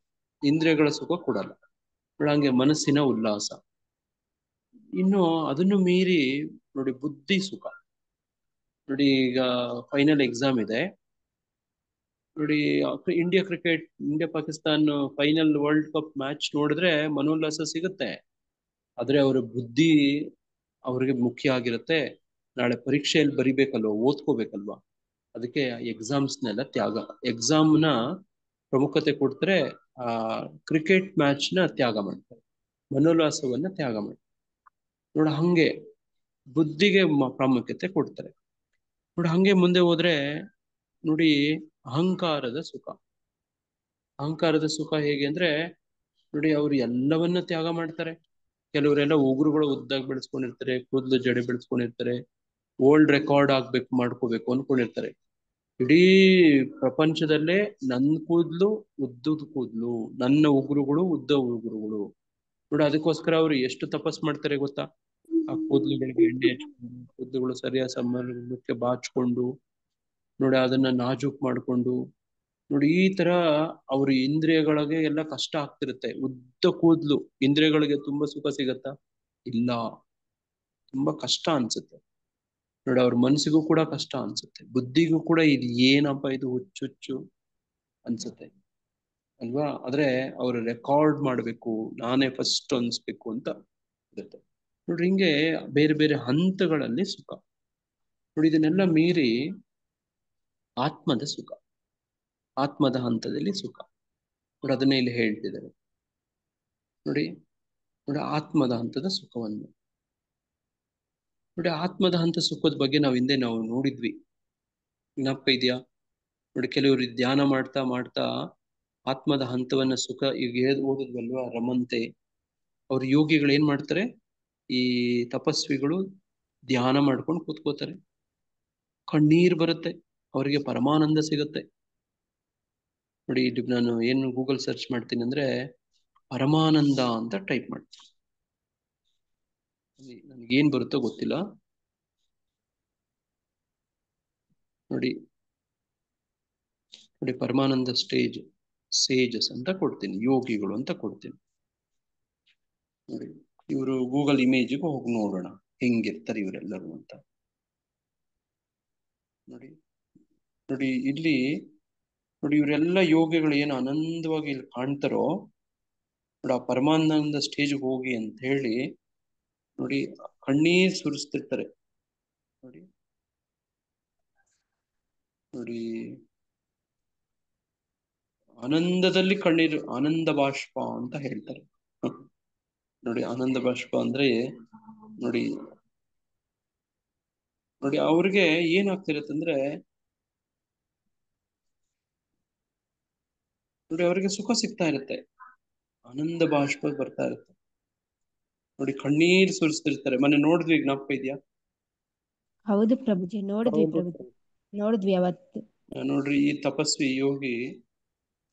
ಇಂದ್ರಿಯಗಳ ಸುಖ ಕೊಡಲ್ಲ. ಹಂಗೆ ಮನಸ್ಸಿನ ಉಲ್ಲಾಸ. ಇನ್ನು ಅದನ್ನು ಮೀರಿ ನೋಡಿ, ಬುದ್ಧಿ ಸುಖ. ನೋಡಿ, ಈಗ ಫೈನಲ್ ಎಕ್ಸಾಮ್ ಇದೆ. ನೋಡಿ, India Pakistan final world cup match ನೋಡಿದ್ರೆ ಮನೋಲ್ಲಾಸ ಸಿಗುತ್ತೆ. ಆದ್ರೆ ಅವರ ಬುದ್ಧಿ ಅವ್ರಿಗೆ ಮುಖ್ಯ ಆಗಿರುತ್ತೆ. ನಾಳೆ ಪರೀಕ್ಷೆಯಲ್ಲಿ ಬರಿಬೇಕಲ್ವ, ಓದ್ಕೋಬೇಕಲ್ವಾ. ಅದಕ್ಕೆ ಎಕ್ಸಾಮ್ಸ್ನೆಲ್ಲ ಎಕ್ಸಾಮ್ನ ಪ್ರಮುಖತೆ ಕೊಡ್ತಾರೆ. ಕ್ರಿಕೆಟ್ ಮ್ಯಾಚ್ನ ತ್ಯಾಗ ಮಾಡ್ತಾರೆ, ಮನೋಲ್ಲಾಸವನ್ನ ತ್ಯಾಗ ಮಾಡ್ತಾರೆ. ನೋಡಿ, ಹಂಗೆ ಬುದ್ಧಿಗೆ ಪ್ರಾಮುಖ್ಯತೆ ಕೊಡ್ತಾರೆ. ನೋಡಿ, ಹಂಗೆ ಮುಂದೆ ಹೋದ್ರೆ ನೋಡಿ, ಅಹಂಕಾರದ ಸುಖ ಹೇಗೆ ಅಂದ್ರೆ ನೋಡಿ, ಅವ್ರು ಎಲ್ಲವನ್ನ ತ್ಯಾಗ ಮಾಡ್ತಾರೆ. ಕೆಲವರೆಲ್ಲ ಉಗುರುಗಳು ಉದ್ದಾಗಿ ಬೆಳೆಸ್ಕೊಂಡಿರ್ತಾರೆ, ಕೂದಲು ಜಡೆ ಬೆಳೆಸ್ಕೊಂಡಿರ್ತಾರೆ, ವರ್ಲ್ಡ್ ರೆಕಾರ್ಡ್ ಮಾಡ್ಕೋಬೇಕು ಅನ್ಕೊಂಡಿರ್ತಾರೆ. ಇಡೀ ಪ್ರಪಂಚದಲ್ಲೇ ನನ್ನ ಕೂದಲು ಉದ್ದದ ಕೂದಲು, ನನ್ನ ಉಗುರುಗಳು ಉದ್ದ ಉಗುರುಗಳು. ನೋಡಿ, ಅದಕ್ಕೋಸ್ಕರ ಅವ್ರು ಎಷ್ಟು ತಪಸ್ ಮಾಡ್ತಾರೆ ಗೊತ್ತಾ? ಆ ಕೂದಲುಗಳಿಗೆ ಎಣ್ಣೆ ಹಚ್ಕೊಂಡು, ಕೂದಲುಗಳು ಸರಿಯಾದ ಸಮಯಕ್ಕೆ ಬಾಚ್ಕೊಂಡು, ನೋಡಿ ಅದನ್ನ ನಾಜೂಕ್ ಮಾಡ್ಕೊಂಡು, ನೋಡಿ ಈ ತರ ಅವ್ರ ಇಂದ್ರಿಯಗಳಿಗೆ ಎಲ್ಲ ಕಷ್ಟ ಆಗ್ತಿರುತ್ತೆ. ಉದ್ದ ಕೂದಲು ಇಂದ್ರಿಯಗಳಿಗೆ ತುಂಬಾ ಸುಖ ಸಿಗತ್ತಾ? ಇಲ್ಲ, ತುಂಬಾ ಕಷ್ಟ ಅನ್ಸುತ್ತೆ. ನೋಡಿ, ಅವ್ರ ಮನಸ್ಸಿಗೂ ಕೂಡ ಕಷ್ಟ ಅನ್ಸುತ್ತೆ, ಬುದ್ಧಿಗೂ ಕೂಡ ಇದು ಏನಪ್ಪ ಇದು ಹುಚ್ಚುಚ್ಚು ಅನ್ಸುತ್ತೆ ಅಲ್ವಾ. ಆದ್ರೆ ಅವ್ರು ರೆಕಾರ್ಡ್ ಮಾಡ್ಬೇಕು, ನಾನೇ ಫಸ್ಟ್ ಅನ್ಸ್ಬೇಕು ಅಂತ ಇರುತ್ತೆ. ನೋಡ್ರಿ, ಹಿಂಗೆ ಬೇರೆ ಬೇರೆ ಹಂತಗಳಲ್ಲಿ ಸುಖ. ನೋಡಿ, ಇದನ್ನೆಲ್ಲ ಮೀರಿ ಆತ್ಮದ ಹಂತದಲ್ಲಿ ಸುಖ. ನೋಡಿ, ಅದನ್ನೇ ಇಲ್ಲಿ ಹೇಳ್ತಿದ್ದಾರೆ. ನೋಡಿ, ಆತ್ಮದ ಹಂತದ ಸುಖವನ್ನು ನೋಡಿ. ಆತ್ಮದ ಹಂತ ಸುಖದ ಬಗ್ಗೆ ನಾವು ನೋಡಿದ್ವಿ, ಜ್ಞಾಪಕ ಇದೆಯಾ? ನೋಡಿ, ಕೆಲವರು ಧ್ಯಾನ ಮಾಡ್ತಾ ಮಾಡ್ತಾ ಆತ್ಮದ ಹಂತವನ್ನ ಸುಖ ಈಗ ಓದಿದ್ವಲ್ವಾ, ರಮಂತೆ. ಅವ್ರ ಯೋಗಿಗಳು ಏನ್ ಮಾಡ್ತಾರೆ, ಈ ತಪಸ್ವಿಗಳು ಧ್ಯಾನ ಮಾಡ್ಕೊಂಡು ಕೂತ್ಕೋತಾರೆ. ಕಣ್ಣೀರ್ ಬರುತ್ತೆ, ಅವರಿಗೆ ಪರಮಾನಂದ ಸಿಗುತ್ತೆ. ನೋಡಿ, ಇಲ್ಲಿ ನಾನು ಏನು ಗೂಗಲ್ ಸರ್ಚ್ ಮಾಡ್ತೀನಿ ಅಂದ್ರೆ ಪರಮಾನಂದ ಅಂತ ಟೈಪ್ ಮಾಡ್ತೀನಿ. ನನಗೇನ್ ಬರುತ್ತೋ ಗೊತ್ತಿಲ್ಲ. ನೋಡಿ, ಪರಮಾನಂದ ಸೇಜಸ್ ಅಂತ ಕೊಡ್ತೀನಿ, ಯೋಗಿಗಳು ಅಂತ ಕೊಡ್ತೀನಿ. ನೋಡಿ, ಇವರು ಗೂಗಲ್ ಇಮೇಜ್ಗೆ ಹೋಗಿ ನೋಡೋಣ ಹೆಂಗಿರ್ತಾರೆ ಇವರೆಲ್ಲರೂ ಅಂತ. ನೋಡಿ ಇಲ್ಲಿ ನೋಡಿ, ಇವರೆಲ್ಲ ಯೋಗಿಗಳು ಏನು ಆನಂದವಾಗಿ ಇಲ್ಲಿ ಕಾಣ್ತಾರೋ ನೋಡಿ, ಆ ಪರಮಾನಂದ ಸ್ಟೇಜ್ಗೆ ಹೋಗಿ ಅಂತ ಹೇಳಿ ನೋಡಿ ಕಣ್ಣೀರ್ ಸುರಿಸ್ತಿರ್ತಾರೆ. ನೋಡಿ ನೋಡಿ ಆನಂದದಲ್ಲಿ ಕಣ್ಣೀರು, ಆನಂದ ಬಾಷ್ಪ ಅಂತ ಹೇಳ್ತಾರೆ. ನೋಡಿ ಆನಂದ ಬಾಷ್ಪ ಅಂದ್ರೆ ನೋಡಿ ನೋಡಿ ಅವ್ರಿಗೆ ಏನಾಗ್ತಿರತ್ತಂದ್ರೆ ನೋಡಿ ಅವ್ರಿಗೆ ಸುಖ ಸಿಗ್ತಾ ಇರುತ್ತೆ, ಆನಂದ ಬಾಷ್ಪ ಬರ್ತಾ ಇರುತ್ತೆ. ನೋಡಿ ಕಣ್ಣೀರ್ ಸುರಿಸ್ತಿರ್ತಾರೆ. ಮೊನ್ನೆ ನೋಡಿದ್ವಿ, ಜ್ಞಾಪಕ ಇದೆಯಾ? ಹೌದು ಪ್ರಭುಜಿ, ನೋಡಿದ್ವಿ ಪ್ರಭುಜಿ, ನೋಡಿದ್ವಿ ಅವತ್ತು. ನೋಡ್ರಿ ಈ ತಪಸ್ವಿ ಯೋಗಿ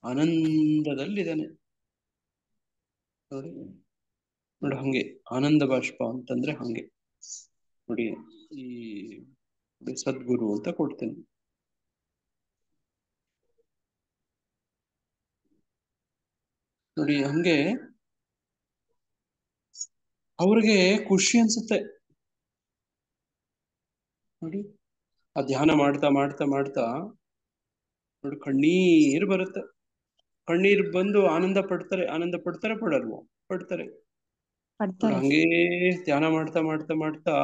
ಆನಂದದಲ್ಲಿದ್ದಾನೆ. ನೋಡಿ ನೋಡಿ ಹಂಗೆ ಆನಂದ ಬಾಷ್ಪ ಅಂತಂದ್ರೆ ಹಂಗೆ ನೋಡಿ. ಈ ಸದ್ಗುರು ಅಂತ ಕೊಡ್ತೇನೆ. ನೋಡಿ ಹಂಗೆ ಅವ್ರಿಗೆ ಖುಷಿ ಅನ್ಸುತ್ತೆ. ನೋಡಿ ಆ ಧ್ಯಾನ ಮಾಡ್ತಾ ಮಾಡ್ತಾ ಮಾಡ್ತಾ ನೋಡಿ ಕಣ್ಣೀರ್ ಬರುತ್ತೆ. ಕಣ್ಣೀರ್ ಬಂದು ಆನಂದ ಪಡ್ತಾರೆ. ಆನಂದ ಪಡ್ತಾರೆ ಪಡಲ್ವೋ? ಪಡ್ತಾರೆ. ನೋಡಿ ಹಂಗೇ ಧ್ಯಾನ ಮಾಡ್ತಾ ಮಾಡ್ತಾ ಮಾಡ್ತಾ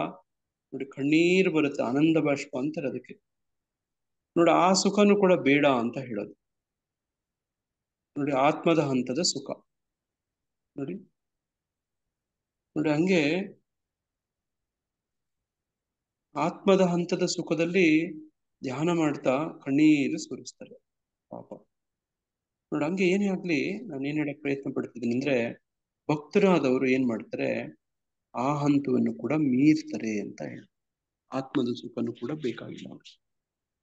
ನೋಡಿ ಕಣ್ಣೀರ್ ಬರುತ್ತೆ, ಆನಂದ ಬಾಷ್ಪ ಅಂತಾರೆ ಅದಕ್ಕೆ. ನೋಡಿ ಆ ಸುಖನೂ ಕೂಡ ಬೇಡ ಅಂತ ಹೇಳೋದು. ನೋಡಿ ಆತ್ಮದ ಹಂತದ ಸುಖ. ನೋಡಿ ನೋಡಿ ಹಂಗೆ ಆತ್ಮದ ಹಂತದ ಸುಖದಲ್ಲಿ ಧ್ಯಾನ ಮಾಡ್ತಾ ಕಣ್ಣೀರು ಸುರಿಸ್ತಾರೆ ಪಾಪ. ನೋಡಿ ಹಂಗೆ ಏನೇ ಆಗ್ಲಿ, ನಾನು ಏನ್ ಹೇಳಕ್ ಪ್ರಯತ್ನ ಪಡ್ತಿದ್ದೀನಿ ಅಂದ್ರೆ, ಭಕ್ತರಾದವರು ಏನ್ ಮಾಡ್ತಾರೆ, ಆ ಹಂತವನ್ನು ಕೂಡ ಮೀರ್ತಾರೆ ಅಂತ ಹೇಳಿ. ಆತ್ಮದ ಸುಖನೂ ಕೂಡ ಬೇಕಾಗಿಲ್ಲ.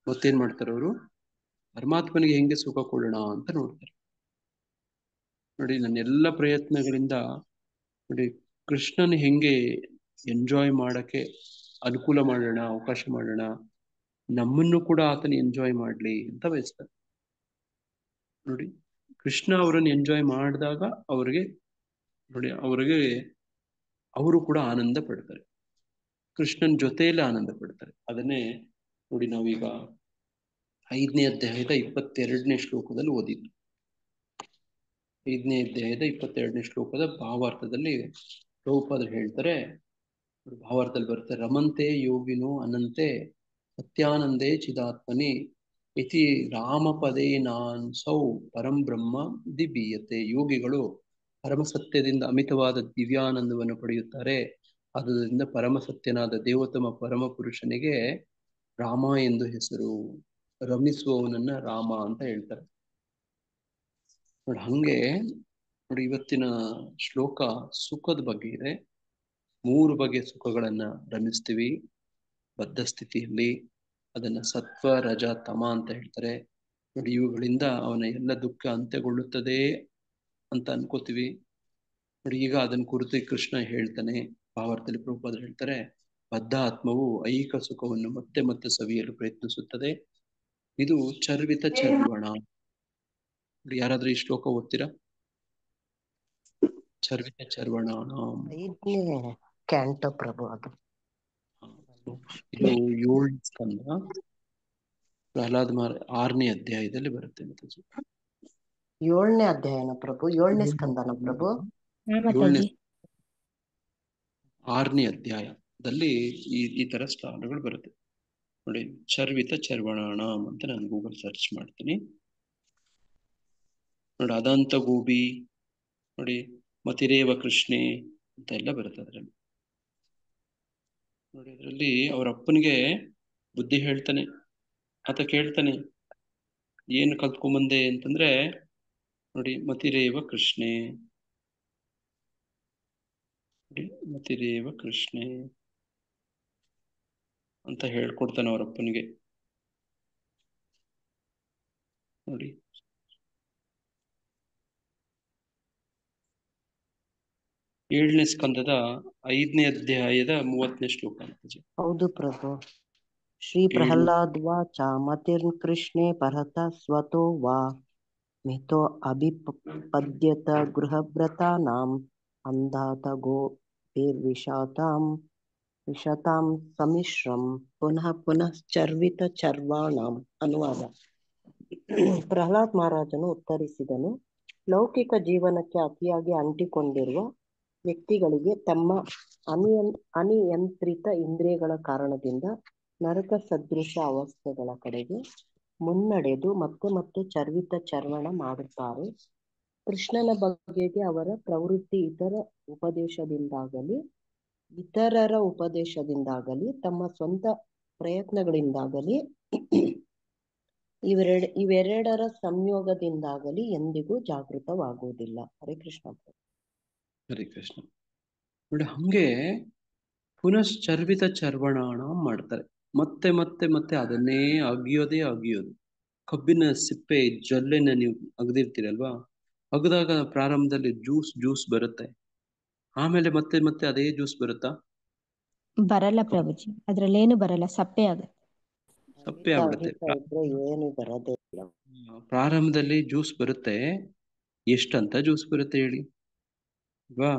ಮತ್ತೇನ್ ಮಾಡ್ತಾರೆ ಅವರು, ಪರಮಾತ್ಮನಿಗೆ ಹೆಂಗೆ ಸುಖ ಕೊಡೋಣ ಅಂತ ನೋಡ್ತಾರೆ. ನೋಡಿ ನನ್ನ ಎಲ್ಲ ಪ್ರಯತ್ನಗಳಿಂದ ನೋಡಿ ಕೃಷ್ಣನ ಹೆಂಗೆ ಎಂಜಾಯ್ ಮಾಡಕ್ಕೆ ಅನುಕೂಲ ಮಾಡೋಣ, ಅವಕಾಶ ಮಾಡೋಣ, ನಮ್ಮನ್ನು ಕೂಡ ಆತನ ಎಂಜಾಯ್ ಮಾಡ್ಲಿ ಅಂತ ಬಯಸ್ತಾರೆ. ನೋಡಿ ಕೃಷ್ಣ ಅವರನ್ನು ಎಂಜಾಯ್ ಮಾಡಿದಾಗ ಅವ್ರಿಗೆ ನೋಡಿ ಅವರು ಕೂಡ ಆನಂದ ಪಡ್ತಾರೆ, ಕೃಷ್ಣನ ಜೊತೆಯಲ್ಲಿ ಆನಂದ ಪಡ್ತಾರೆ. ಅದನ್ನೇ ನೋಡಿ ನಾವೀಗ 5ನೇ ಅಧ್ಯಾಯದ 22ನೇ ಶ್ಲೋಕದಲ್ಲಿ ಓದಿದ್ವಿ. 5ನೇ ಅಧ್ಯಾಯದ 22ನೇ ಶ್ಲೋಕದ ಭಾವಾರ್ಥದಲ್ಲಿ ಪ್ರಭುಪಾದರು ಹೇಳ್ತಾರೆ, ಭಾವಾರ್ಥದಲ್ಲಿ ಬರ್ತಾರೆ, ರಮಂತೆ ಯೋಗಿನೋ ಅನಂತೆ ಸತ್ಯಾನಂದೇ ಚಿದಾತ್ಮನಿ ಇತಿ ರಾಮಪದೇ ನಾನ್ಸೌ ಪರಂ ಬ್ರಹ್ಮ ದಿಬೀಯತೆ. ಯೋಗಿಗಳು ಪರಮಸತ್ಯದಿಂದ ಅಮಿತವಾದ ದಿವ್ಯಾನಂದವನ್ನು ಪಡೆಯುತ್ತಾರೆ. ಆದ್ದರಿಂದ ಪರಮಸತ್ಯನಾದ ದೇವೋತ್ತಮ ಪರಮ ಪುರುಷನಿಗೆ ರಾಮ ಎಂದು ಹೆಸರು. ರಮಿಸುವವನನ್ನ ರಾಮ ಅಂತ ಹೇಳ್ತಾರೆ. ನೋಡಿ ಹಂಗೆ ನೋಡಿ ಇವತ್ತಿನ ಶ್ಲೋಕ ಸುಖದ ಬಗ್ಗೆ ಇದೆ. 3 ಬಗೆಯ ಸುಖಗಳನ್ನ ರಮಿಸ್ತೀವಿ ಬದ್ಧ ಸ್ಥಿತಿಯಲ್ಲಿ. ಅದನ್ನ ಸತ್ವ, ರಜ, ತಮ ಅಂತ ಹೇಳ್ತಾರೆ. ನೋಡಿ ಇವುಗಳಿಂದ ಅವನ ಎಲ್ಲ ದುಃಖ ಅಂತ್ಯಗೊಳ್ಳುತ್ತದೆ ಅಂತ ಅನ್ಕೋತೀವಿ. ನೋಡಿ ಈಗ ಅದನ್ನ ಕುರಿತು ಕೃಷ್ಣ ಹೇಳ್ತಾನೆ. ಭಾವಾರ್ಥದಲ್ಲಿ ಪ್ರಭುಪಾದರು ಹೇಳ್ತಾರೆ, ಬದ್ಧ ಆತ್ಮವು ಐಹಿಕ ಸುಖವನ್ನು ಮತ್ತೆ ಮತ್ತೆ ಸವಿಯಲು ಪ್ರಯತ್ನಿಸುತ್ತದೆ. ಇದು ಚರ್ವಿತ ಚರ್ವಣ. ನೋಡಿ ಯಾರಾದ್ರೂ ಈ ಶ್ಲೋಕ ಓದ್ತೀರಾ? ಚರ್ವಿತ ಚರ್ವಣ 5ನೇ ಕ್ಯಾಂಟೋ ಪ್ರಭು. ಅದು ಇದು 7ನೇ ಸ್ಕಂದ, ಪ್ರಹ್ಲಾದ್ 6ನೇ ಅಧ್ಯಾಯದಲ್ಲಿ ಬರುತ್ತೆ. 7ನೇ ಅಧ್ಯಾಯನ ಪ್ರಭು, 7ನೇ ಸ್ಕಂದನ ಪ್ರಭು, 6ನೇ ಅಧ್ಯಾಯದಲ್ಲಿ ಈ ತರ ಸ್ಥಾನಗಳು ಬರುತ್ತೆ ನೋಡಿ. ಚರ್ವಿತ ಚರ್ವಣಾಣ ಅಂತ ನಾನು ಗೂಗಲ್ ಸರ್ಚ್ ಮಾಡ್ತೀನಿ ನೋಡಿ. ಅದಂತ ಗೋಬಿ ನೋಡಿ, ಮತಿರೇವ ಕೃಷ್ಣೆ ಅಂತ ಎಲ್ಲ ಬರುತ್ತೆ ಅದರಲ್ಲಿ ನೋಡಿ. ಅದರಲ್ಲಿ ಅವ್ರ ಅಪ್ಪನಿಗೆ ಬುದ್ಧಿ ಹೇಳ್ತಾನೆ. ಆತ ಕೇಳ್ತಾನೆ, ಏನು ಕಲ್ತ್ಕೊಂಬಂದೆ ಅಂತಂದ್ರೆ ನೋಡಿ, ಮತಿರೇವ ಕೃಷ್ಣೆ ನೋಡಿ, ಮತಿರೇವ ಕೃಷ್ಣೆ ಅಂತ ಹೇಳ್ಕೊಡ್ತಾನೆ ಅವ್ರ ಅಪ್ಪನಿಗೆ ನೋಡಿ. ಏಳನೇ ಸ್ಕಂದದ 5ನೇ ಅಧ್ಯಾಯದ 30ನೇ ಶ್ಲೋಕ. ಹೌದು ಪ್ರಭು. ಶ್ರೀ ಪ್ರಹ್ಲಾದ್ ವಾಚ ಮತಿರ್ ಕೃಷ್ಣೆ ಪರತ ಸ್ವತೋ ವಾ ಮಿಥೋ ಅಭಿಪದ್ಯತ ಗೃಹಭ್ರತಾನಾಂ ಅಂಧಾತ ಗೋಭಿರ್ವಿಷಾತಾಂ ವಿಷತಾಂ ಸಮಿಶ್ರಂ ಪುನಃ ಪುನಃ ಚರ್ವಿತ ಚರ್ವಾಣಾಂ. ಅನುವಾದ. ಪ್ರಹ್ಲಾದ್ ಮಹಾರಾಜನು ಉತ್ತರಿಸಿದನು, ಲೌಕಿಕ ಜೀವನಕ್ಕೆ ಅತಿಯಾಗಿ ಅಂಟಿಕೊಂಡಿರುವ ವ್ಯಕ್ತಿಗಳಿಗೆ ತಮ್ಮ ಅನಿಯಂತ್ರಿತ ಇಂದ್ರಿಯಗಳ ಕಾರಣದಿಂದ ನರಕ ಸದೃಶ ಅವಸ್ಥೆಗಳ ಕಡೆಗೆ ಮುನ್ನಡೆದು ಮತ್ತೆ ಮತ್ತೆ ಚರ್ವಿತ ಚರ್ವಣ ಮಾಡುತ್ತಾರೆ. ಕೃಷ್ಣನ ಬಗೆಗೆ ಅವರ ಪ್ರವೃತ್ತಿ ಇತರರ ಉಪದೇಶದಿಂದಾಗಲಿ ತಮ್ಮ ಸ್ವಂತ ಪ್ರಯತ್ನಗಳಿಂದಾಗಲಿ ಇವೆರಡರ ಸಂಯೋಗದಿಂದಾಗಲಿ ಎಂದಿಗೂ ಜಾಗೃತವಾಗುವುದಿಲ್ಲ. ಹರೇ ಕೃಷ್ಣ. ಹರೇ ಕೃಷ್ಣ. ನೋಡಿ, ಹಂಗೆ ಪುನಶ್ಚರ್ವಿತ ಚರ್ವಣಾಣ ಮಾಡ್ತಾರೆ. ಮತ್ತೆ ಮತ್ತೆ ಮತ್ತೆ ಅದನ್ನೇ ಅಗಿಯೋದು. ಕಬ್ಬಿನ ಸಿಪ್ಪೆ ಜೊಲ್ಲೆನ ನೀವು ಅಗದಿರ್ತೀರಲ್ವಾ, ಅಗದಾಗ ಪ್ರಾರಂಭದಲ್ಲಿ ಜ್ಯೂಸ್ ಬರುತ್ತೆ, ಆಮೇಲೆ ಮತ್ತೆ ಮತ್ತೆ ಅದೇ ಜ್ಯೂಸ್ ಬರುತ್ತಾ? ಬರಲ್ಲ ಪ್ರಭುಜಿ, ಅದ್ರಲ್ಲೇನು ಬರಲ್ಲ, ಸಪ್ಪೆ ಆಗುತ್ತೆ. ಸಪ್ಪೆ ಆಗ್ಬಿಡುತ್ತೆ. ಏನು ಬರೋದೇ ಇಲ್ಲ. ಪ್ರಾರಂಭದಲ್ಲಿ ಜ್ಯೂಸ್ ಬರುತ್ತೆ, ಎಷ್ಟಂತ ಜ್ಯೂಸ್ ಬರುತ್ತೆ ಹೇಳಿ ಅಲ್ವಾ?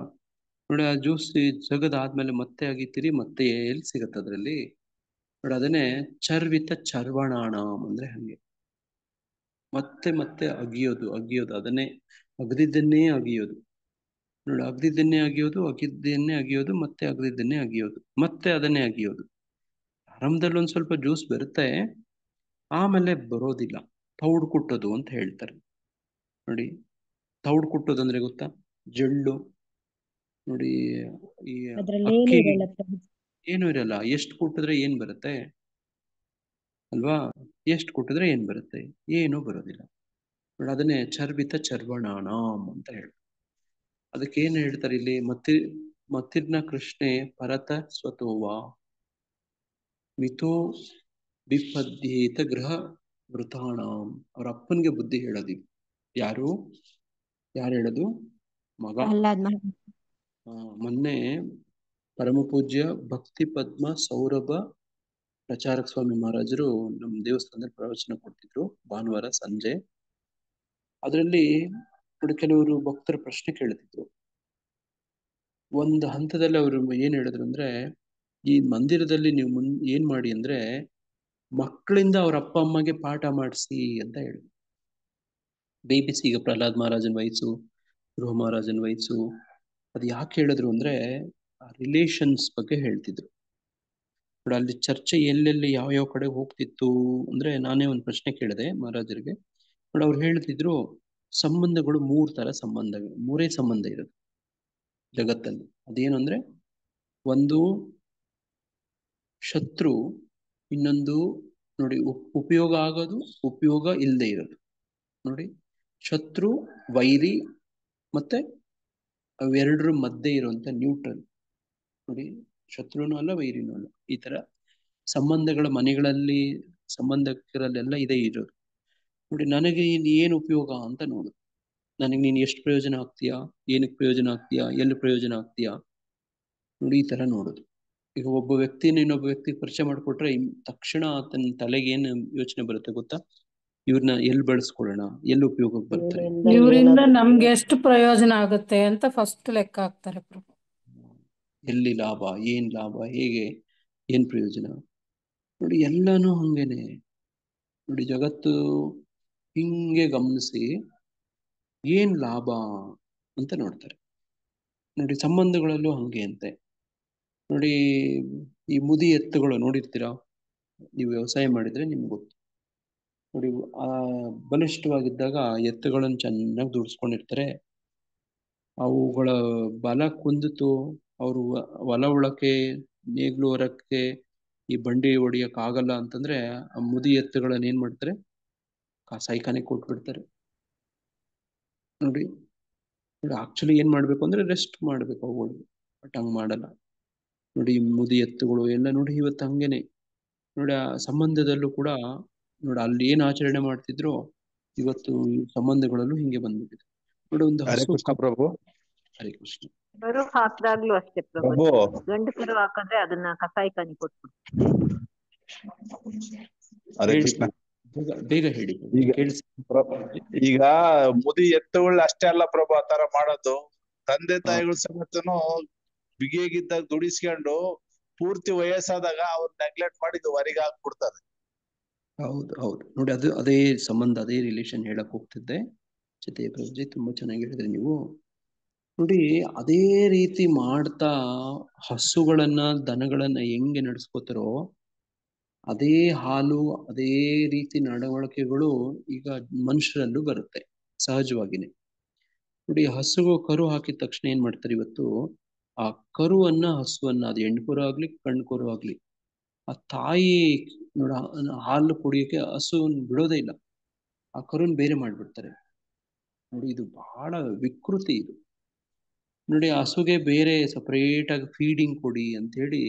ನೋಡಿ, ಆ ಜ್ಯೂಸ್ ತೆಗೆದಾದ್ಮೇಲೆ ಮತ್ತೆ ಅಗಿತೀರಿ, ಮತ್ತೆ ಎಲ್ಲಿ ಸಿಗತ್ತೆ ಅದ್ರಲ್ಲಿ? ನೋಡಿ, ಅದನ್ನೇ ಚರ್ವಿತ ಚರ್ವಣಾಣ ಅಂದ್ರೆ ಹಂಗೆ ಮತ್ತೆ ಮತ್ತೆ ಅಗಿಯೋದು, ಅದನ್ನೇ ಅಗದಿದ್ದನ್ನೇ ಅಗಿಯೋದು. ನೋಡಿ, ಅಗದಿದ್ದನ್ನೇ ಅಗಿಯೋದು, ಮತ್ತೆ ಅಗದಿದ್ದನ್ನೇ ಅಗಿಯೋದು, ಮತ್ತೆ ಅದನ್ನೇ ಅಗಿಯೋದು. ಆರಂಭದಲ್ಲಿ ಒಂದ್ ಸ್ವಲ್ಪ ಜ್ಯೂಸ್ ಬರುತ್ತೆ, ಆಮೇಲೆ ಬರೋದಿಲ್ಲ. ತೌಡು ಕುಟ್ಟೋದು ಅಂತ ಹೇಳ್ತಾರೆ. ನೋಡಿ, ತೌಡು ಕುಟ್ಟೋದು ಅಂದ್ರೆ ಗೊತ್ತಾ? ಜಳ್ಳು. ನೋಡಿ, ಈ ಅದ್ರಲ್ಲೇನು ಅಕ್ಕಿ ಇರಲ್ಲ ಪ್ರಭುಜಿ. ಏನು ಇರಲ್ಲ. ಎಷ್ಟು ಕುಟ್ಟಿದ್ರೆ ಏನ್ ಬರುತ್ತೆ ಅಲ್ವಾ? ಎಷ್ಟು ಕುಟ್ಟಿದ್ರೆ ಏನ್ ಬರುತ್ತೆ? ಏನೂ ಬರೋದಿಲ್ಲ. ನೋಡಿ, ಅದನ್ನೇ ಚರ್ವಿತ ಚರ್ವಣಾಣಾಂ ಅಂತ ಹೇಳ್ತಾರೆ. ಅದಕ್ಕೆ ಏನ್ ಹೇಳ್ತಾರೆ ಇಲ್ಲಿ? ಮತ್ತಿರ್ನ ಕೃಷ್ಣೆ ಪರತ ಸ್ವತೋವಾ ಮಿಥೋ ವಿಪದ್ಯೇತ ಗೃಹ ವೃತಾಣಾಂ. ಅವ್ರ ಅಪ್ಪನ್ಗೆ ಬುದ್ಧಿ ಹೇಳೋದು. ಯಾರು ಹೇಳೋದು? ಮಗ. ಮೊನ್ನೆ ಪರಮ ಪೂಜ್ಯ ಭಕ್ತಿ ಪದ್ಮ ಸೌರಭ ಪ್ರಚಾರಕ ಸ್ವಾಮಿ ಮಹಾರಾಜರು ನಮ್ಮ ದೇವಸ್ಥಾನದಲ್ಲಿ ಪ್ರವಚನ ಕೊಡ್ತಿದ್ರು ಭಾನುವಾರ ಸಂಜೆ. ಅದರಲ್ಲಿ ನೋಡಿ, ಕೆಲವರು ಭಕ್ತರ ಪ್ರಶ್ನೆ ಕೇಳ್ತಿದ್ರು. ಒಂದು ಹಂತದಲ್ಲಿ ಅವರು ಏನ್ ಹೇಳಿದ್ರು ಅಂದ್ರೆ, ಈ ಮಂದಿರದಲ್ಲಿ ನೀವು ಏನ್ ಮಾಡಿ ಅಂದ್ರೆ ಮಕ್ಕಳಿಂದ ಅವ್ರ ಅಪ್ಪ ಅಮ್ಮಗೆ ಪಾಠ ಮಾಡಿಸಿ ಅಂತ ಹೇಳಿದ್ರು. ಬೇಬಿಸಿ, ಈಗ ಪ್ರಹ್ಲಾದ್ ಮಹಾರಾಜನ ವಯಸ್ಸು, ಗೃಹ ಮಹಾರಾಜನ ವಯಸ್ಸು. ಅದು ಯಾಕೆ ಹೇಳಿದ್ರು ಅಂದ್ರೆ ರಿಲೇಷನ್ಸ್ ಬಗ್ಗೆ ಹೇಳ್ತಿದ್ರು. ನೋಡಿ, ಅಲ್ಲಿ ಚರ್ಚೆ ಎಲ್ಲೆಲ್ಲಿ ಯಾವ ಕಡೆ ಹೋಗ್ತಿತ್ತು ಅಂದ್ರೆ, ನಾನೇ ಒಂದು ಪ್ರಶ್ನೆ ಕೇಳಿದೆ ಮಹಾರಾಜರಿಗೆ. ನೋಡಿ, ಅವ್ರು ಹೇಳ್ತಿದ್ರು ಸಂಬಂಧಗಳು ಮೂರೇ ಸಂಬಂಧ ಇರೋದು ಜಗತ್ತಲ್ಲಿ. ಅದೇನು ಅಂದ್ರೆ, ಒಂದು ಶತ್ರು, ಇನ್ನೊಂದು ನೋಡಿ ಉಪಯೋಗ ಆಗೋದು, ಉಪಯೋಗ ಇಲ್ಲದೆ ಇರೋದು. ನೋಡಿ, ಶತ್ರು, ವೈರಿ, ಮತ್ತೆ ಅವೆರಡರ ಮಧ್ಯೆ ಇರುವಂತ ನ್ಯೂಟ್ರಲ್. ನೋಡಿ, ಶತ್ರುನೂ ಅಲ್ಲ, ವೈರಿನೂ ಅಲ್ಲ. ಈ ತರ ಸಂಬಂಧಗಳ ಮನೆಗಳಲ್ಲಿ ಸಂಬಂಧಕರಲ್ಲೆಲ್ಲ ಇದೇ ಇರೋದು. ನೋಡಿ, ನನಗೆ ಏನು ಉಪಯೋಗ ಅಂತ ನೋಡು. ನನಗೆ ನೀನು ಎಷ್ಟು ಪ್ರಯೋಜನ ಆಗ್ತೀಯಾ, ಏನಕ್ಕೆ ಪ್ರಯೋಜನ ಆಗ್ತೀಯಾ, ಎಲ್ಲಿ ಪ್ರಯೋಜನ ಆಗ್ತೀಯಾ, ನೋಡಿ ಈ ತರ ನೋಡೋದು. ಈಗ ಒಬ್ಬ ವ್ಯಕ್ತಿನ ಇನ್ನೊಬ್ಬ ವ್ಯಕ್ತಿ ಪರಿಚಯ ಮಾಡಿಕೊಟ್ರೆ ತಕ್ಷಣ ಆತನ ತಲೆಗೆ ಏನು ಯೋಚನೆ ಬರುತ್ತೆ ಗೊತ್ತಾ? ಇವ್ರನ್ನ ಎಲ್ಲಿ ಬಳಸ್ಕೊಳ್ಳೋಣ, ಎಲ್ಲಿ ಉಪಯೋಗಕ್ಕೆ ಬರ್ತಾರೆ, ಇವರಿಂದ ನಮ್ಗೆ ಎಷ್ಟು ಪ್ರಯೋಜನ ಆಗುತ್ತೆ ಅಂತ ಫಸ್ಟ್ ಲೆಕ್ಕ ಹಾಕ್ತಾರೆ ಪ್ರಭು. ಎಲ್ಲಿ ಲಾಭ, ಏನ್ ಲಾಭ, ಹೇಗೆ, ಏನ್ ಪ್ರಯೋಜನ. ನೋಡಿ, ಎಲ್ಲಾನು ಹಂಗೇನೆ. ನೋಡಿ, ಜಗತ್ತು ಹಿಂಗೆ ಗಮನಿಸಿ ಏನ್ ಲಾಭ ಅಂತ ನೋಡ್ತಾರೆ. ನೋಡಿ, ಸಂಬಂಧಗಳಲ್ಲೂ ಹಂಗೆ ಅಂತೆ. ನೋಡಿ, ಈ ಮುದಿ ಎತ್ತುಗಳು ನೋಡಿರ್ತೀರಾ ನೀವು, ವ್ಯವಸಾಯ ಮಾಡಿದ್ರೆ ನಿಮ್ಗೆ ಗೊತ್ತು. ನೋಡಿ, ಆ ಬಲಿಷ್ಠವಾಗಿದ್ದಾಗ ಎತ್ತುಗಳನ್ನು ಚೆನ್ನಾಗಿ ದುಡಿಸ್ಕೊಂಡಿರ್ತಾರೆ. ಅವುಗಳ ಬಲ ಕುಂದಿತು, ಅವರು ಹೊಲ ಉಳಕ್ಕೆ, ನೇಗ್ಲು ಹೊರಕ್ಕೆ, ಈ ಬಂಡಿ ಹೊಡಿಯಕ್ ಆಗಲ್ಲ ಅಂತಂದ್ರೆ ಆ ಮುದಿ ಎತ್ತುಗಳನ್ನ ಏನ್ ಮಾಡ್ತಾರೆ? ಸಾಯ್ಕಾನೆ ಕೊಟ್ಬಿಡ್ತಾರೆ. ನೋಡಿ, ಆಕ್ಚುಲಿ ಏನ್ ಮಾಡ್ಬೇಕು ಅಂದ್ರೆ ರೆಸ್ಟ್ ಮಾಡ್ಬೇಕು ಅವುಗಳು, ಬಟ್ ಹಂಗ್ ಮಾಡಲ್ಲ. ನೋಡಿ, ಮುದಿ ಎತ್ತುಗಳು ಎಲ್ಲ ನೋಡಿ ಇವತ್ತು ಹಂಗೇನೆ. ನೋಡಿ, ಆ ಸಂಬಂಧದಲ್ಲೂ ಕೂಡ ನೋಡಿ, ಅಲ್ಲಿ ಏನ್ ಆಚರಣೆ ಮಾಡ್ತಿದ್ರು ಇವತ್ತು ಸಂಬಂಧಗಳಲ್ಲೂ ಹಿಂಗೆ ಬಂದ್ಬಿಟ್ಟಿದೆ. ನೋಡಿ, ಒಂದು ಹರೇ ಹಸು ಕೃಷ್ಣ ಪ್ರಭು. ಹರೇ ಕೃಷ್ಣ. ಕರು ಹಾಕ್ದಾಗ್ಲೂ ಅಷ್ಟೇ ಪ್ರಭು, ಪ್ರಭು ಗಂಡು ಕರು ಹಾಕಿದ್ರೆ ಅದನ್ನ ಕಸಾಯಿಖಾನೆ ಕೊಟ್ಬಿಡ್ತಾರೆ. ಹರೇ ಹೇಳಿ, ಕೃಷ್ಣ. ಬೇಗ ಹೇಳಿ, ಈಗ ಕೇಳಿಸಿ. ಈಗ ಮುದಿ ಎತ್ತುಗಳು ಅಷ್ಟೇ ಅಲ್ಲ ಪ್ರಭು ಆ ತರ ಮಾಡೋದು. ತಂದೆ ಹಾ, ತಾಯಿಗಳ ಸಮೇತನು ಬಿಗಿಯಾಗಿದ್ದಾಗ ದುಡಿಸ್ಕೊಂಡು ಪೂರ್ತಿ ವಯಸ್ಸಾದಾಗ ಅವ್ರು ನೆಗ್ಲೆಕ್ಟ್ ಮಾಡಿದ್ದು ಹೊರಗೆ ಹಾಕ್ಬಿಡ್ತಾರೆ. ಹೌದು. ನೋಡಿ, ಅದೇ ಸಂಬಂಧ, ಅದೇ ರಿಲೇಷನ್ ಹೇಳಕ್ ಹೋಗ್ತಿದ್ದೆ. ಜೊತೆ ಪ್ರಭುಜಿ, ತುಂಬಾ ಚೆನ್ನಾಗಿ ಹೇಳಿದ್ರಿ ನೀವು. ನೋಡಿ ಅದೇ ರೀತಿ ಮಾಡ್ತಾ ಹಸುಗಳನ್ನ ದನಗಳನ್ನ ಹೆಂಗೆ ನಡೆಸ್ಕೋತಾರೋ ಅದೇ ಹಾಲು ಅದೇ ರೀತಿ ನಡವಳಿಕೆಗಳು ಈಗ ಮನುಷ್ಯರಲ್ಲೂ ಬರುತ್ತೆ ಸಹಜವಾಗಿನೇ. ನೋಡಿ ಹಸು ಕರು ಹಾಕಿದ ತಕ್ಷಣ ಏನ್ ಮಾಡ್ತಾರೆ ಇವತ್ತು, ಆ ಕರುವನ್ನ ಹಸುವನ್ನ ಅದು ಹೆಣ್ಣು ಕರು ಆಗ್ಲಿ ಗಂಡು ಕರು ಆಗ್ಲಿ ಆ ತಾಯಿ ನೋಡ ಹಾಲು ಕುಡಿಯೋಕೆ ಹಸುವನ್ನ ಬಿಡೋದೇ ಇಲ್ಲ, ಆ ಕರುನ್ ಬೇರೆ ಮಾಡ್ಬಿಡ್ತಾರೆ. ನೋಡಿ ಇದು ಬಹಳ ವಿಕೃತಿ ಇದು. ನೋಡಿ ಆ ಹಸುಗೆ ಬೇರೆ ಸಪರೇಟ್ ಆಗಿ ಫೀಡಿಂಗ್ ಕೊಡಿ ಅಂತ ಹೇಳಿ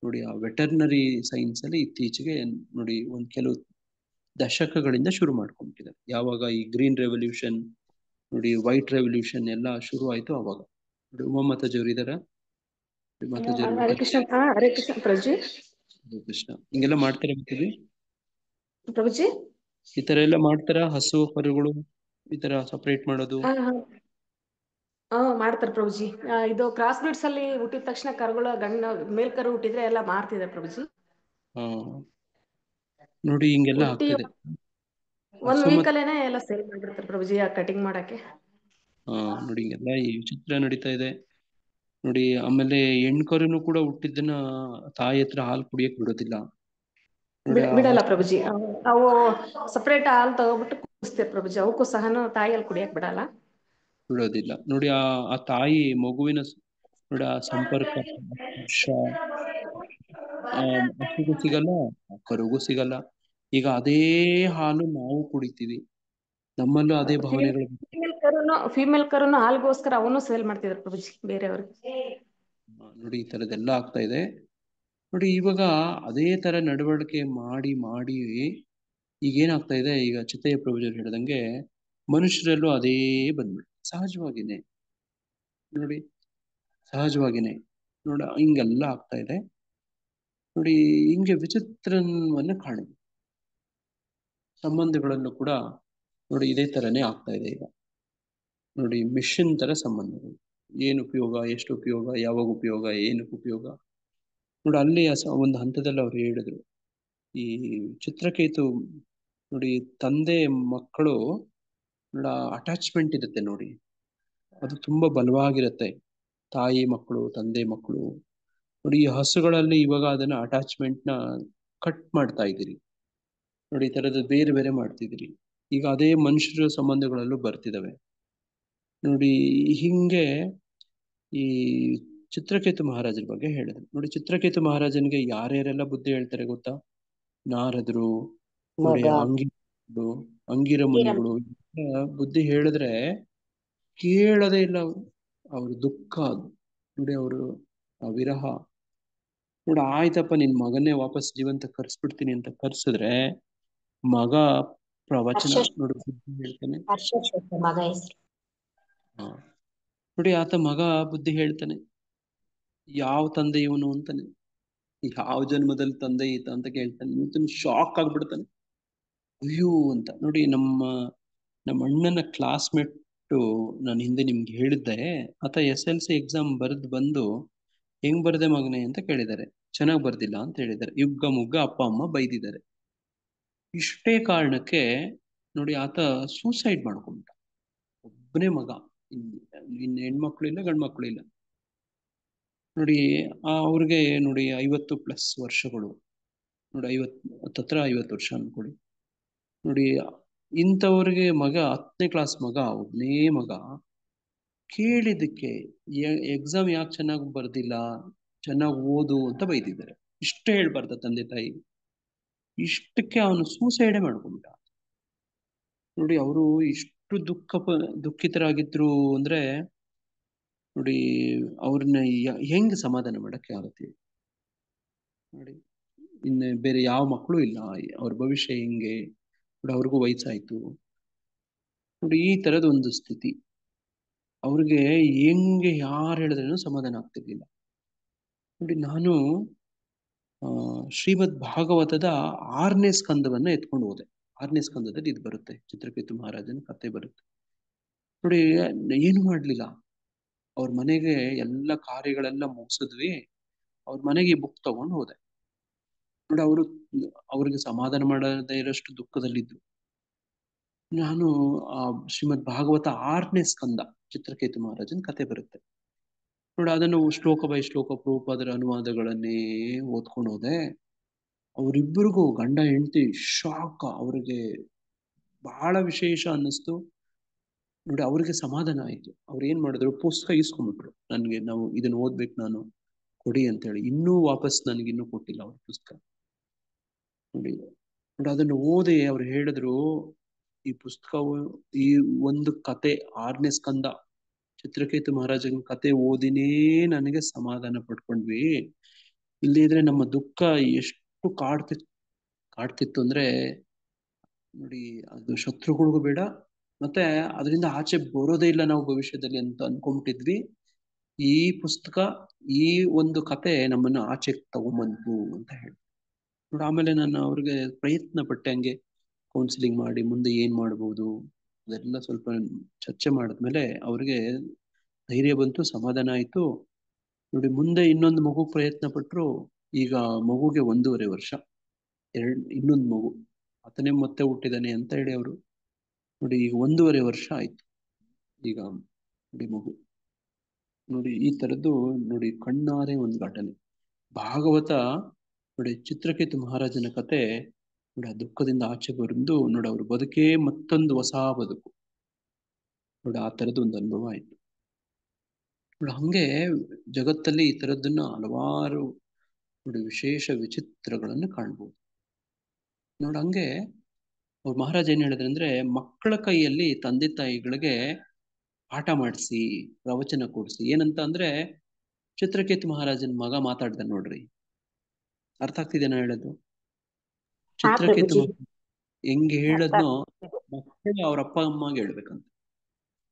ನೋಡಿ ಆ ವೆಟರ್ನರಿ ಸೈನ್ಸ್ ಅಲ್ಲಿ ಇತ್ತೀಚೆಗೆ ನೋಡಿ ಒಂದ್ ಕೆಲವು ದಶಕಗಳಿಂದ ಶುರು ಮಾಡ್ಕೊಂಡ್ಬಿಟ್ಟಿದ್ದಾರೆ. ಯಾವಾಗ ಈ ಗ್ರೀನ್ ರೆವಲ್ಯೂಷನ್ ನೋಡಿ ವೈಟ್ ರೆವಲ್ಯೂಷನ್ ಎಲ್ಲ ಶುರು ಆಯ್ತು ಅವಾಗ. ನೋಡಿ ಉಮಾಮಾತಾಜಿ ಅವರು ಇದಾರ? ಮಾತಾಜಿ ಅವ್ರ ಹರೇ ಕೃಷ್ಣ. ಹರೇ ಕೃಷ್ಣ ಪ್ರಭುಜಿ. ಹರೇ ಕೃಷ್ಣ. ಹಿಂಗೆಲ್ಲ ಮಾಡ್ತಾರೆ ಮಾತಾಜಿ? ಪ್ರಭುಜಿ ಈ ತರ ಎಲ್ಲ ಮಾಡ್ತಾರ? ಹಸು ಕರುಗಳು ಈ ತರ ಸಪರೇಟ್ ಮಾಡೋದು? ಮಾಡ್ತಾರೆ ಪ್ರಭುಜಿ. ಇದು ಕ್ರಾಸ್ ಬ್ರೀಡ್ಸ್ ಅಲ್ಲಿ ಹುಟ್ಟಿದ ತಕ್ಷಣ ಕರುಗಳು ಗಂಡ ಮೇಲ್ಕರು ಹುಟ್ಟಿದ್ರೆ ಎಲ್ಲ ಮಾರ್ತಿದ್ದಾರೆ ಪ್ರಭುಜಿ. ಹಾ ನೋಡಿ ಹಿಂಗೆಲ್ಲ ಹುಟ್ಟಿ ಆಗ್ತದೆ. ಒಂದ್ ಹಸು ವೀಕ್ ಅಲ್ಲೇನೆ ಎಲ್ಲ ಸೇಲ್ ಮಾಡ್ಬಿಡ್ತಾರೆ ಪ್ರಭುಜಿ ಆ ಕಟಿಂಗ್ ಮಾಡಕ್ಕೆ. ಹಾ ನೋಡಿ ಹಿಂಗೆಲ್ಲ ಈ ವಿಚಿತ್ರ ನಡೀತಾ ಇದೆ ನೋಡಿ. ಆಮೇಲೆ ಹೆಣ್ಕರುನು ಕೂಡ ಹುಟ್ಟಿದ್ದನ್ನ ತಾಯಿ ಹತ್ರ ಹಾಲು ಕುಡಿಯಕ್ ಬಿಡೋದಿಲ್ಲ ನೋಡಿ. ಬಿಡಲ್ಲ ಪ್ರಭುಜಿ. ಅವು ಸಪರೇಟ್ ಹಾಲು ತಗೋಬಿಟ್ಟು ಕುಡಿಸ್ತಾರೆ ಪ್ರಭುಜಿ. ಅವಕ್ಕೂ ಸಹನು ತಾಯಿ ಹಾಲು ಕುಡಿಯಕ್ ಬಿಡಲ್ಲ. ಬಿಡೋದಿಲ್ಲ ನೋಡಿ. ಆ ತಾಯಿ ಮಗುವಿನ ನೋಡಿ ಆ ಸಂಪರ್ಕ ಸ್ಪರ್ಶ ಹಸುಗೂ ಸಿಗಲ್ಲ ಕರುಗೂ ಸಿಗಲ್ಲ. ಈಗ ಅದೇ ಹಾಲು ನಾವು ಕುಡಿತೀವಿ, ನಮ್ಮಲ್ಲೂ ಅದೇ ಭಾವನೆಗಳು. ಫೀಮೇಲ್ ಕರುನು ಹಾಲ್ಗೋಸ್ಕರ ಅವನು ಸೇಲ್ ಮಾಡ್ತಿದ್ರು ಪ್ರಭುಜಿ ಬೇರೆಯವ್ರಿಗೆ. ನೋಡಿ ಈ ತರದೆಲ್ಲ ಆಗ್ತಾ ಇದೆ ನೋಡಿ. ಇವಾಗ ಅದೇ ತರ ನಡವಳಿಕೆ ಮಾಡಿ ಮಾಡಿ ಈಗ ಏನಾಗ್ತಾ ಇದೆ, ಈಗ ಚಿತ್ತಯ್ಯ ಪ್ರಭುಜರು ಹೇಳಿದಂಗೆ ಮನುಷ್ಯರಲ್ಲೂ ಅದೇ ಬಂದ್ಬಿಟ್ಟು ಸಹಜವಾಗಿನೇ ನೋಡಿ, ಸಹಜವಾಗಿನೇ ನೋಡ ಹಿಂಗೆಲ್ಲ ಆಗ್ತಾ ಇದೆ ನೋಡಿ. ಹಿಂಗೆ ವಿಚಿತ್ರವನ್ನ ಕಾಣಿದೆ. ಸಂಬಂಧಗಳಲ್ಲೂ ಕೂಡ ನೋಡಿ ಇದೇ ತರನೇ ಆಗ್ತಾ ಇದೆ ಈಗ ನೋಡಿ. ಮಿಷನ್ ತರ ಸಂಬಂಧಗಳು, ಏನು ಉಪಯೋಗ, ಎಷ್ಟು ಉಪಯೋಗ, ಯಾವಾಗ ಉಪಯೋಗ, ಏನಕ್ಕೆ ಉಪಯೋಗ ನೋಡಿ. ಅಲ್ಲಿ ಒಂದು ಹಂತದಲ್ಲಿ ಅವ್ರು ಹೇಳಿದ್ರು, ಈ ಚಿತ್ರಕೇತು ನೋಡಿ ತಂದೆ ಮಕ್ಕಳು ನೋಡ ಅಟ್ಯಾಚ್ಮೆಂಟ್ ಇರುತ್ತೆ ನೋಡಿ, ಅದು ತುಂಬಾ ಬಲವಾಗಿರುತ್ತೆ. ತಾಯಿ ಮಕ್ಕಳು ತಂದೆ ಮಕ್ಕಳು ನೋಡಿ. ಈ ಹಸುಗಳಲ್ಲಿ ಇವಾಗ ಅದನ್ನ ಅಟ್ಯಾಚ್ಮೆಂಟ್ ನ ಕಟ್ ಮಾಡ್ತಾ ಇದ್ದೀರಿ ನೋಡಿ. ಈ ತರದ ಬೇರೆ ಬೇರೆ ಮಾಡ್ತಿದ್ದೀರಿ. ಈಗ ಅದೇ ಮನುಷ್ಯರ ಸಂಬಂಧಗಳಲ್ಲೂ ಬರ್ತಿದಾವೆ ನೋಡಿ. ಹಿಂಗೆ ಈ ಚಿತ್ರಕೇತು ಮಹಾರಾಜರ ಬಗ್ಗೆ ಹೇಳಿದ್ರು ನೋಡಿ. ಚಿತ್ರಕೇತು ಮಹಾರಾಜನಿಗೆ ಯಾರ್ಯಾರೆಲ್ಲ ಬುದ್ಧಿ ಹೇಳ್ತಾರೆ ಗೊತ್ತಾ? ನಾರದರು ನೋಡಿ, ಅಂಗಿರ ಮುನಿಗಳು ಬುದ್ಧಿ ಹೇಳಿದ್ರೆ ಕೇಳದೇ ಇಲ್ಲ ಅವರು. ಅವ್ರ ದುಃಖ ನೋಡಿ, ಅವರು ಆ ವಿರಹ ನೋಡಿ. ಆಯ್ತಪ್ಪ ನಿನ್ ಮಗನ್ನೇ ವಾಪಸ್ ಜೀವಂತ ಕರ್ಸ್ಬಿಡ್ತೀನಿ ಅಂತ ಕರ್ಸಿದ್ರೆ ಮಗ ಪ್ರವಚನ ನೋಡಿ ಹೇಳ್ತಾನೆ. ನೋಡಿ ಆತ ಮಗ ಬುದ್ಧಿ ಹೇಳ್ತಾನೆ, ಯಾವ ತಂದೆ ಇವನು ಅಂತಾನೆ, ಯಾವ ಜನ್ಮದಲ್ಲಿ ತಂದೆ ಈತ ಅಂತ ಕೇಳ್ತಾನೆ. ಇವತ್ತು ಶಾಕ್ ಆಗ್ಬಿಡ್ತಾನೆ, ಅಯ್ಯೋ ಅಂತ ನೋಡಿ. ನಮ್ಮ ಅಣ್ಣನ ಕ್ಲಾಸ್ಮೇಟ್ ನಾನು ಹಿಂದೆ ನಿಮ್ಗೆ ಹೇಳಿದ್ದೆ, ಆತ SLC ಎಕ್ಸಾಮ್ ಬರೆದು ಬಂದು ಹೆಂಗ್ ಬರ್ದೆ ಮಗನೆ ಅಂತ ಕೇಳಿದ್ದಾರೆ. ಚೆನ್ನಾಗ್ ಬರ್ದಿಲ್ಲ ಅಂತ ಹೇಳಿದ್ದಾರೆ. ಯುಗ್ಗ ಮುಗ್ಗ ಅಪ್ಪ ಅಮ್ಮ ಬೈದಿದ್ದಾರೆ. ಇಷ್ಟೇ ಕಾರಣಕ್ಕೆ ನೋಡಿ ಆತ ಸೂಸೈಡ್ ಮಾಡ್ಕೊಂಡ. ಒಬ್ಬನೇ ಮಗ, ಇನ್ನು ಹೆಣ್ಮಕ್ಳು ಇಲ್ಲ ಗಂಡ್ ಮಕ್ಳು ಇಲ್ಲ ನೋಡಿ. ಅವ್ರಿಗೆ ನೋಡಿ 50+ ವರ್ಷಗಳು ನೋಡಿ, 50 ವರ್ಷ ಅನ್ಕೊಳ್ಳಿ ನೋಡಿ. ಇಂಥವ್ರಿಗೆ ಮಗ 10ನೇ ಕ್ಲಾಸ್ ಮಗ, ಒಬ್ಬನೇ ಮಗ ಕೇಳಿದ್ದಕ್ಕೆ ಎಕ್ಸಾಮ್ ಯಾಕೆ ಚೆನ್ನಾಗಿ ಬರ್ದಿಲ್ಲ, ಚೆನ್ನಾಗಿ ಓದು ಅಂತ ಬೈದಿದ್ದಾರೆ. ಇಷ್ಟೇ ಹೇಳ್ಬಾರ್ದ ತಂದೆ ತಾಯಿ? ಇಷ್ಟಕ್ಕೆ ಅವನು ಸೂಸೈಡೇ ಮಾಡ್ಕೊಂಡ ನೋಡಿ. ಅವರು ಇಷ್ಟು ದುಃಖಿತರಾಗಿದ್ರು ಅಂದ್ರೆ ನೋಡಿ, ಅವ್ರನ್ನ ಹೆಂಗ್ ಸಮಾಧಾನ ಮಾಡಕ್ಕೆ ಆಗುತ್ತೆ ನೋಡಿ. ಇನ್ನು ಬೇರೆ ಯಾವ ಮಕ್ಕಳು ಇಲ್ಲ, ಅವ್ರ ಭವಿಷ್ಯ ಹೆಂಗೆ ನೋಡಿ, ಅವ್ರಿಗೂ ವಯಸ್ಸಾಯ್ತು ನೋಡಿ. ಈ ತರದ ಒಂದು ಸ್ಥಿತಿ ಅವ್ರಿಗೆ ಹೆಂಗೆ ಯಾರು ಹೇಳಿದ್ರೇನು ಸಮಾಧಾನ ಆಗ್ತಿರ್ಲಿಲ್ಲ ನೋಡಿ. ನಾನು ಶ್ರೀಮದ್ ಭಾಗವತದ 6ನೇ ಸ್ಕಂದವನ್ನ ಎತ್ಕೊಂಡು ಹೋದೆ. 6ನೇ ಸ್ಕಂದದಲ್ಲಿ ಇದು ಬರುತ್ತೆ, ಚಿತ್ರಕೇತು ಮಹಾರಾಜನ ಕತೆ ಬರುತ್ತೆ ನೋಡಿ. ಏನು ಮಾಡ್ಲಿಲ್ಲ, ಅವ್ರ ಮನೆಗೆ ಎಲ್ಲ ಕಾರ್ಯಗಳೆಲ್ಲ ಮುಗಿಸಿದ್ವಿ, ಅವ್ರ ಮನೆಗೆ ಈ ಬುಕ್ ತಗೊಂಡು ಹೋದೆ ನೋಡಿ. ಅವ್ರಿಗೆ ಸಮಾಧಾನ ಮಾಡದೇ ಇರೋಷ್ಟು ದುಃಖದಲ್ಲಿದ್ರು. ನಾನು ಆ ಶ್ರೀಮದ್ ಭಾಗವತ 6ನೇ ಸ್ಕಂದ ಚಿತ್ರಕೇತು ಮಹಾರಾಜನ ಕತೆ ಬರುತ್ತೆ ನೋಡಿ. ಅದನ್ನು ಶ್ಲೋಕ ಬೈ ಶ್ಲೋಕ ಪ್ರಭುಪಾದರ ಅನುವಾದಗಳನ್ನೇ ಓದ್ಕೊಂಡು ಹೋದೆ. ಅವರಿಬ್ಬರಿಗೂ ಗಂಡ ಹೆಂಡತಿ ಶಾಕ್, ಅವ್ರಿಗೆ ಬಹಳ ವಿಶೇಷ ಅನ್ನಿಸ್ತು ನೋಡಿ. ಅವ್ರಿಗೆ ಸಮಾಧಾನ ಆಯ್ತು. ಅವ್ರು ಏನ್ ಮಾಡಿದ್ರು, ಪುಸ್ತಕ ಇಸ್ಕೊಂಡ್ಬಿಟ್ರು. ನನ್ಗೆ ನಾವು ಇದನ್ನ ಓದ್ಬೇಕು, ನಾನು ಕೊಡಿ ಅಂತ ಹೇಳಿ. ಇನ್ನೂ ವಾಪಸ್ ನನಗಿನ್ನೂ ಕೊಟ್ಟಿಲ್ಲ ಅವ್ರ ಪುಸ್ತಕ ನೋಡಿ. ನೋಡಿ ಅದನ್ನು ಓದಿ ಅವ್ರು ಹೇಳಿದ್ರು, ಈ ಪುಸ್ತಕವು, ಈ ಒಂದು ಕತೆ 6ನೇ ಸ್ಕಂದ ಚಿತ್ರಕೇತು ಮಹಾರಾಜನ ಕತೆ ಓದಿನೇ ನನಗೆ ಸಮಾಧಾನ ಪಡ್ಕೊಂಡ್ವಿ. ಇಲ್ಲಿದ್ರೆ ನಮ್ಮ ದುಃಖ ಎಷ್ಟು ಕಾಡ್ತಿತ್ತು ಅಂದ್ರೆ ನೋಡಿ, ಅದು ಶತ್ರುಗಳಿಗೂ ಬೇಡ, ಮತ್ತೆ ಅದರಿಂದ ಆಚೆ ಬರೋದೇ ಇಲ್ಲ ನಾವು ಭವಿಷ್ಯದಲ್ಲಿ ಅಂತ ಅನ್ಕೊಂಡ್ಬಿಟ್ಟಿದ್ವಿ. ಈ ಪುಸ್ತಕ, ಈ ಒಂದು ಕತೆ ನಮ್ಮನ್ನು ಆಚೆ ತಗೊಂಬಂತು ಅಂತ ಹೇಳಿ ನೋಡಿ. ಆಮೇಲೆ ನಾನು ಅವ್ರಿಗೆ ಪ್ರಯತ್ನ ಪಟ್ಟೆ, ಹಂಗೆ ಕೌನ್ಸಿಲಿಂಗ್ ಮಾಡಿ ಮುಂದೆ ಏನ್ ಮಾಡ್ಬೋದು ಅದೆಲ್ಲ ಸ್ವಲ್ಪ ಚರ್ಚೆ ಮಾಡಿದ್ಮೇಲೆ ಅವ್ರಿಗೆ ಧೈರ್ಯ ಬಂತು, ಸಮಾಧಾನ ಆಯ್ತು ನೋಡಿ. ಮುಂದೆ ಇನ್ನೊಂದು ಮಗು ಪ್ರಯತ್ನ ಪಟ್ರು. ಈಗ ಮಗುಗೆ 1.5 ವರ್ಷ, ಇನ್ನೊಂದು ಮಗು, ಆತನೇ ಮತ್ತೆ ಹುಟ್ಟಿದಾನೆ ಅಂತ ಹೇಳಿ ಅವರು ನೋಡಿ. ಈಗ 1.5 ವರ್ಷ ಆಯ್ತು ಈಗ ನೋಡಿ ಮಗು ನೋಡಿ. ಈ ತರದ್ದು ನೋಡಿ ಕಣ್ಣಾರೆ ಒಂದು ಘಟನೆ. ಭಾಗವತ ನೋಡಿ ಚಿತ್ರಕೇತು ಮಹಾರಾಜನ ಕತೆ ನೋಡಿ, ಆ ದುಃಖದಿಂದ ಆಚೆ ಬಂದು ನೋಡಿ ಅವ್ರ ಬದುಕೇ ಮತ್ತೊಂದು ಹೊಸ ಬದುಕು ನೋಡಿ. ಆ ತರದ್ದು ಒಂದು ಅನುಭವ ಆಯ್ತು ನೋಡಿ. ಹಂಗೆ ಜಗತ್ತಲ್ಲಿ ಈ ತರದ್ದನ್ನ ಹಲವಾರು ನೋಡಿ ವಿಶೇಷ ವಿಚಿತ್ರಗಳನ್ನು ಕಾಣ್ಬೋದು ನೋಡಿ. ಹಂಗೆ ಅವ್ರ ಮಹಾರಾಜ ಏನ್ ಹೇಳಿದ್ರೆ ಅಂದ್ರೆ, ಮಕ್ಕಳ ಕೈಯಲ್ಲಿ ತಂದೆ ತಾಯಿಗಳಿಗೆ ಪಾಠ ಮಾಡಿಸಿ, ಪ್ರವಚನ ಕೊಡಿಸಿ. ಏನಂತ ಅಂದ್ರೆ, ಚಿತ್ರಕೇತು ಮಹಾರಾಜನ ಮಗ ಮಾತಾಡ್ದ ನೋಡ್ರಿ, ಅರ್ಥ ಆಗ್ತಿದೇನೋ ಹೇಳೋದು? ಚಿತ್ರಕೇತು ಹೆಂಗೆ ಹೇಳದ್ನೋ ಮಕ್ಕಳು ಅವ್ರ ಅಪ್ಪ ಅಮ್ಮಗೆ ಹೇಳ್ಬೇಕಂತ.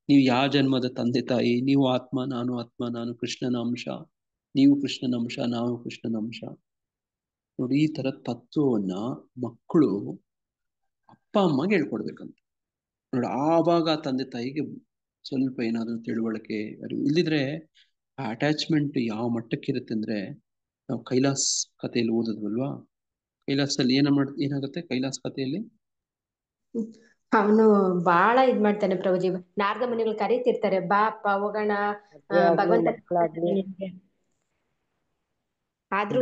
ನೀವು ಯಾವ ಜನ್ಮದ ತಂದೆ ತಾಯಿ, ನೀವು ಆತ್ಮ, ನಾನು ಕೃಷ್ಣನ ಅಂಶ, ನೀವು ಕೃಷ್ಣನ ಅಂಶ, ನಾವು ಕೃಷ್ಣನ ಅಂಶ ನೋಡಿ. ಈ ತರ ತತ್ವವನ್ನ ಮಕ್ಕಳು ಅಪ್ಪ ಅಮ್ಮಗೆ ಹೇಳ್ಕೊಡ್ಬೇಕಂತ ನೋಡಿ. ಆವಾಗ ತಂದೆ ತಾಯಿಗೆ ಸ್ವಲ್ಪ ಏನಾದ್ರು ತಿಳುವಳಿಕೆ ಅರಿವು. ಇಲ್ಲಿದ್ರೆ ಆ ಅಟ್ಯಾಚ್ಮೆಂಟ್ ಯಾವ ಮಟ್ಟಕ್ಕೆ ಇರುತ್ತೆ ಅಂದ್ರೆ, ನಾವು ಕೈಲಾಸ್ ಕಥೆಯಲ್ಲಿ ಓದಿದ್ವಲ್ವಾ, ಕೈಲಾಸದಲ್ಲಿ ಏನಾಗುತ್ತೆ ಕೈಲಾಸ್ ಕಥೆಯಲ್ಲಿ? ಅವನು ಬಾಳ ಇದ್ ಮಾಡ್ತಾನೆ ಪ್ರಭುಜಿ. ನಾರದ ಮುನಿಗಳು ಕರೀತಿರ್ತಾರೆ, ಬಾ ಅಪ್ಪ ಹೋಗೋಣ ಭಗವಂತ ನಿಮ್ಗೆ. ಆದ್ರೂ